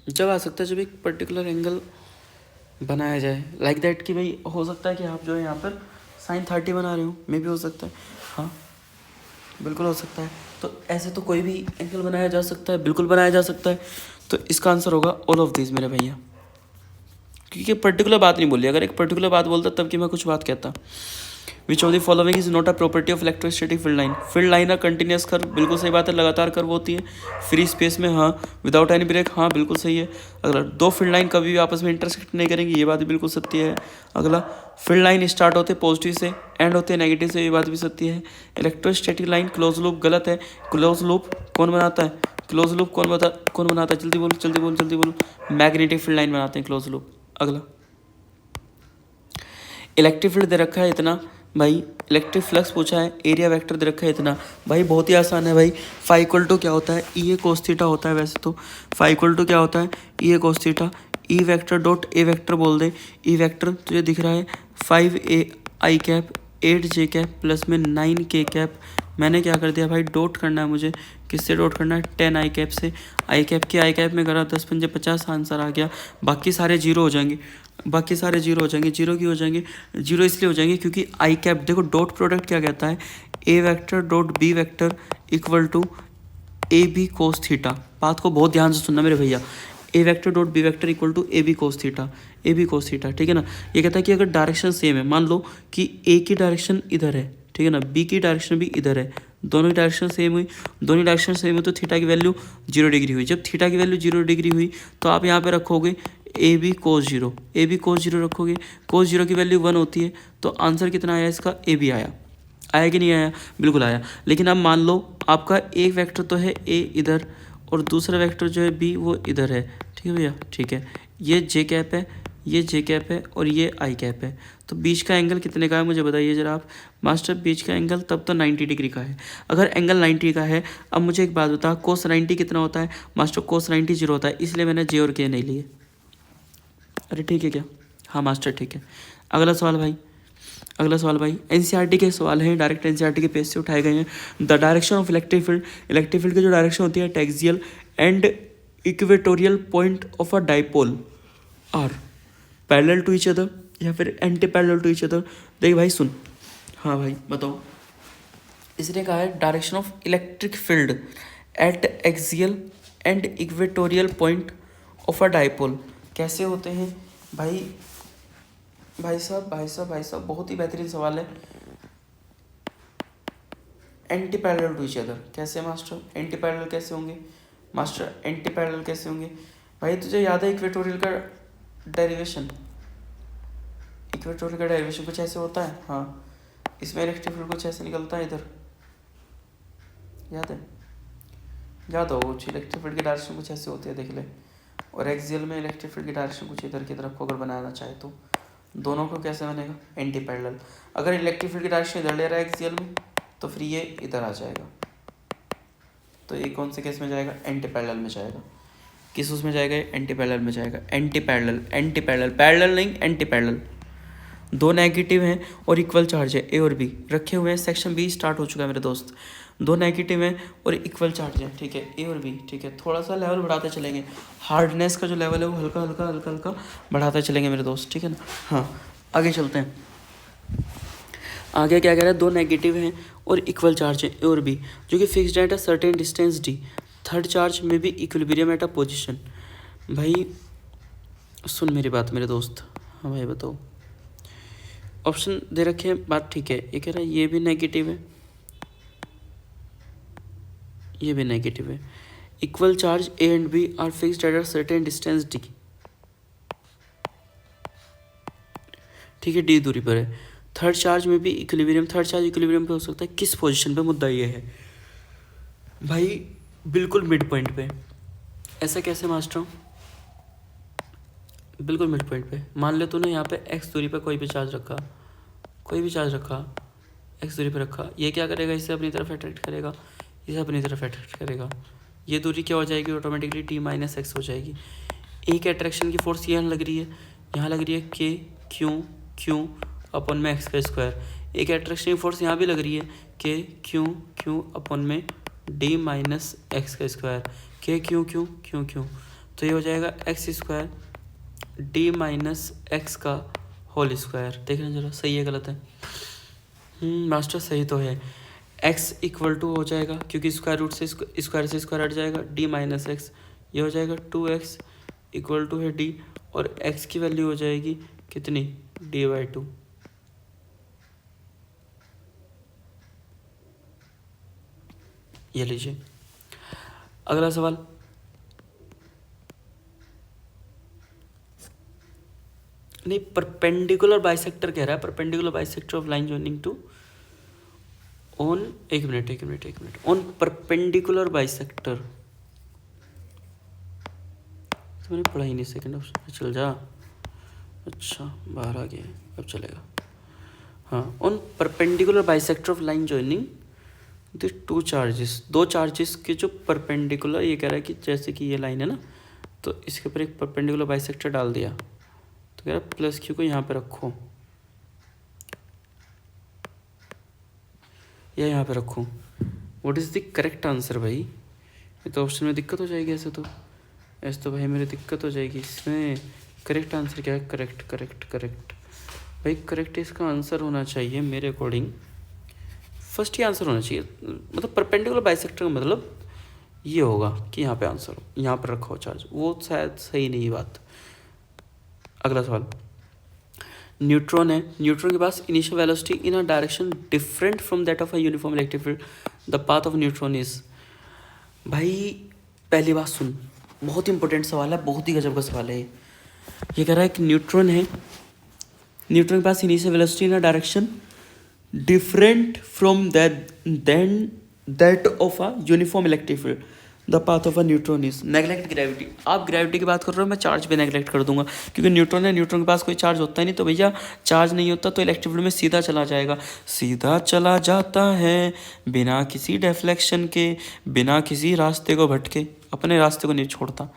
जब आ सकता है जब एक पर्टिकुलर एंगल बनाया जाए लाइक दैट, कि भाई हो सकता है कि आप जो है यहाँ पर साइन 30 बना रहे हो, मे भी हो सकता है, हाँ बिल्कुल हो सकता है। तो ऐसे तो कोई भी एंगल बनाया जा सकता है, बिल्कुल बनाया जा सकता है, तो इसका आंसर होगा ऑल ऑफ दिस मेरे भैया, क्योंकि पर्टिकुलर बात नहीं बोली, अगर एक पर्टिकुलर बात बोलता तब कि मैं कुछ बात कहता। Which of the following is not a property of electrostatic field line, field line है कंटिन्यूस कर्व, बिल्कुल सही बात है, लगातार कर्व होती है, फ्री स्पेस में, हाँ, विदाउट एनी ब्रेक, हाँ बिल्कुल सही है। अगला, दो फील्ड लाइन कभी भी आपस में इंटरसेक्ट नहीं करेंगी, ये बात भी बिल्कुल सत्य है। अगला, फील्ड लाइन स्टार्ट होते पॉजिटिव से, एंड होते नेगेटिव से, ये बात भी सत्य है। इलेक्ट्रोस्टैटिक लाइन क्लोज लूप गलत है, क्लोज लूप कौन बनाता है, क्लोज लूप कौन बनाता है, जल्दी बोल जल्दी बोल जल्दी बोल, मैग्नेटिक फील्ड लाइन बनाते हैं क्लोज लूप। अगला, इलेक्ट्रिक फील्ड दे रखा है इतना, भाई इलेक्ट्रिक फ्लक्स पूछा है, एरिया वेक्टर दे रखा है इतना, भाई बहुत ही आसान है भाई, फाई इक्वल टू क्या होता है, ई ए कोस थीटा होता है, वैसे तो फाई इक्वल टू क्या होता है, E A cos theta, E vector dot A vector बोल दे, ई वेक्टर तुझे दिख रहा है 5 I cap 8 J cap plus में 9 के कैप, मैंने क्या कर दिया भाई, डॉट करना है मुझे, किससे डॉट करना है, 10 आई कैप से, आई कैप की आई कैप में करा 10 पंजे 50 आंसर आ गया, बाकी सारे जीरो हो जाएंगे, बाकी सारे जीरो हो जाएंगे, जीरो की हो जाएंगे, जीरो इसलिए हो जाएंगे क्योंकि आई कैप, देखो डॉट प्रोडक्ट क्या कहता है, A vector dot B vector equal to A B cos theta, बात को बहुत ध्यान से सुनना मेरे भैया, A vector dot B vector equal to A B cos theta, A B cos theta, ठीक है ना। ये कहता है कि अगर डायरेक्शन सेम है, मान लो कि ए की डायरेक्शन इधर है, ठीक है ना, बी की डायरेक्शन भी इधर है, दोनों की डायरेक्शन सेम हुई, दोनों डायरेक्शन सेम हुई तो थीटा की वैल्यू 0 डिग्री हुई, जब थीटा की वैल्यू 0 डिग्री हुई तो आप यहाँ पे रखोगे ए बी कोस 0, ए बी कोस 0 रखोगे, कोस 0 की वैल्यू 1 होती है, तो आंसर कितना आया इसका, ए बी आया, आया कि नहीं आया, बिल्कुल आया। लेकिन अब मान लो आपका एक वेक्टर तो है ए इधर और दूसरा वेक्टर जो है बी वो इधर है, ठीक है भैया, ठीक है, ये जे कैप है, ये जे कैप है और ये आई कैप है, तो बीच का एंगल कितने का है मुझे बताइए जरा आप मास्टर, बीच का एंगल तब तो 90 डिग्री का है। अगर एंगल 90 का है, अब मुझे एक बात बता, कोस 90 कितना होता है मास्टर, कोस 90 0 होता है, इसलिए मैंने जे और के नहीं लिए, अरे ठीक है क्या? हाँ मास्टर ठीक है। अगला सवाल भाई, अगला सवाल भाई एनसीईआरटी के सवाल हैं, डायरेक्ट एनसीईआरटी के पेज से उठाए गए हैं। The direction of electric field, electric field की जो डायरेक्शन होती है axial and equatorial point of a dipole are parallel to each other या फिर anti parallel to each other. देख भाई सुन, हाँ भाई बताओ। इसने कहा है direction of electric field at axial and equatorial point of a dipole कैसे होते हैं भाई? भाई साहब बहुत ही बेहतरीन सवाल है। Anti parallel to each other कैसे मास्टर? एंटी पैरेलल कैसे होंगे मास्टर? एंटी पैरेलल कैसे होंगे भाई? तुझे याद है इक्वेटोरियल का डेरिवेशन? इक्वेटोरियल का डेरिवेशन कुछ ऐसे होता है। हाँ, इसमें इलेक्ट्रिक फील्ड कुछ ऐसे निकलता है इधर, याद है? याद हो कुछ इलेक्ट्रिक फील्ड की डायरेक्शन कुछ ऐसे होती है, देख ले। और एक्सियल में इलेक्ट्रिक फील्ड की डायरेक्शन कुछ इधर की तरफ को अगर बनाना चाहे तो दोनों को कैसे बनेगा? Anti parallel. अगर इलेक्ट्रिक फील्ड की डायरेक्शन इधर ले रहा है एक्सियल में तो फिर ये इधर आ जाएगा, तो ये कौन से केस में जाएगा? एंटी पैरेलल में जाएगा। किस उसमें जाएगा? एंटी पैरेलल में जाएगा। Anti parallel, anti parallel, parallel नहीं एंटी पैरेलल। दो नेगेटिव हैं और इक्वल चार्ज है, ए और बी रखे हुए हैं। सेक्शन बी स्टार्ट हो चुका है मेरे दोस्त। दो नेगेटिव हैं और इक्वल चार्ज है, ठीक है, ए और बी, ठीक है। थोड़ा सा लेवल बढ़ाते चलेंगे, हार्डनेस का जो लेवल है वो हल्का हल्का हल्का हल्का बढ़ाते चलेंगे मेरे दोस्त, ठीक है ना। हाँ आगे चलते हैं। आगे क्या कह रहा है? दो नेगेटिव हैं और इक्वल चार्ज है, ए और बी, जो कि fixed at a certain distance D. Third charge में भी इक्विलिब्रियम एट अ पोजिशन। भाई सुन मेरी बात मेरे दोस्त। हाँ भाई बताओ। ऑप्शन दे रखे हैं, बात ठीक है। ये कह रहा है ये भी नेगेटिव है, ये भी नेगेटिव है। Equal charge A and B are fixed at a certain distance D, ठीक है, डी दूरी पर है। थर्ड चार्ज में भी इक्विलिब्रियम, थर्ड चार्ज इक्विलिब्रियम पे हो सकता है किस पोजीशन पे? मुद्दा ये है भाई बिल्कुल मिड पॉइंट पे। ऐसा कैसे मास्टर? बिल्कुल मिड पॉइंट पे। मान ले तूने यहाँ पे एक्स दूरी पे कोई भी चार्ज रखा, कोई भी चार्ज रखा, एक्स दूरी पे रखा, ये क्या करेगा? इसे अपनी तरफ अट्रैक्ट करेगा, इसे अपनी तरफ अट्रैक्ट करेगा। ये दूरी क्या हो जाएगी? ऑटोमेटिकली टी माइनस एक्स हो जाएगी। एक अट्रैक्शन की फोर्स यहाँ लग रही है, यहाँ लग रही है के क्यू अपन में एक्स का स्क्वायर। एक अट्रैक्शन की फोर्स यहाँ भी लग रही है, के क्यू अपन में डी माइनस एक्स का स्क्वायर, के क्यू। तो ये हो जाएगा x square D minus x का होल स्क्वायर। देखना जरा सही है गलत है? मास्टर सही तो है। x इक्वल टू हो जाएगा, क्योंकि स्क्वायर रूट से स्क्वायर हट जाएगा, d माइनस एक्स, ये हो जाएगा 2x इक्वल टू है d, और x की वैल्यू हो जाएगी कितनी? d/2। ये लीजिए अगला सवाल। नहीं, परपेंडिकुलर बाइसेक्टर कह रहा है, perpendicular bisector of line joining two on, एक मिनट ऑन परपेंडिकुलर बाइसेक्टर। तो मैंने पढ़ा ही नहीं, सेकंड ऑप्शन चल जा। अच्छा बाहर आ गया, अब चलेगा। हाँ, on perpendicular bisector of line joining the two charges, दो चार्जेस के जो परपेंडिकुलर, ये कह रहा है कि जैसे कि ये लाइन है ना, तो इसके ऊपर एक परपेंडिकुलर बाइसेक्टर डाल दिया, तो कह रहा है प्लस क्यू को यहाँ पे रखो या यहाँ पे रखो। What is the correct answer भाई? ये तो ऑप्शन में दिक्कत हो जाएगी, ऐसे तो भाई मेरी दिक्कत हो जाएगी इसमें। करेक्ट आंसर क्या है? करेक्ट भाई, करेक्ट इसका आंसर होना चाहिए मेरे अकॉर्डिंग फर्स्ट ही आंसर होना चाहिए। मतलब परपेंडिकुलर बाइसेक्टर का मतलब ये होगा कि यहाँ पे आंसर हो, यहाँ पर रखा हो चार्ज, वो शायद सही नहीं बात। अगला सवाल, न्यूट्रॉन है, न्यूट्रॉन के पास initial velocity in a direction different from that of a uniform electric field, the path of neutron is. भाई पहली बात सुन, बहुत इंपॉर्टेंट सवाल है, बहुत ही गजब का सवाल है ये कह रहा है कि न्यूट्रॉन है, न्यूट्रॉन के पास initial velocity in a direction different from that of a uniform electric field, the path of a neutron is. Neglect gravity, आप ग्रेविटी की बात कर रहे हो, मैं चार्ज पे नेगलेक्ट कर दूंगा, क्योंकि न्यूट्रॉन है, न्यूट्रॉन के पास कोई चार्ज होता ही नहीं, तो भैया चार्ज नहीं होता तो इलेक्ट्रिक फील्ड में सीधा चला जाएगा, सीधा चला जाता है बिना किसी डेफ्लेक्शन के, बिना किसी रास्ते को भटके, अपने रास्ते को नहीं छोड़ता।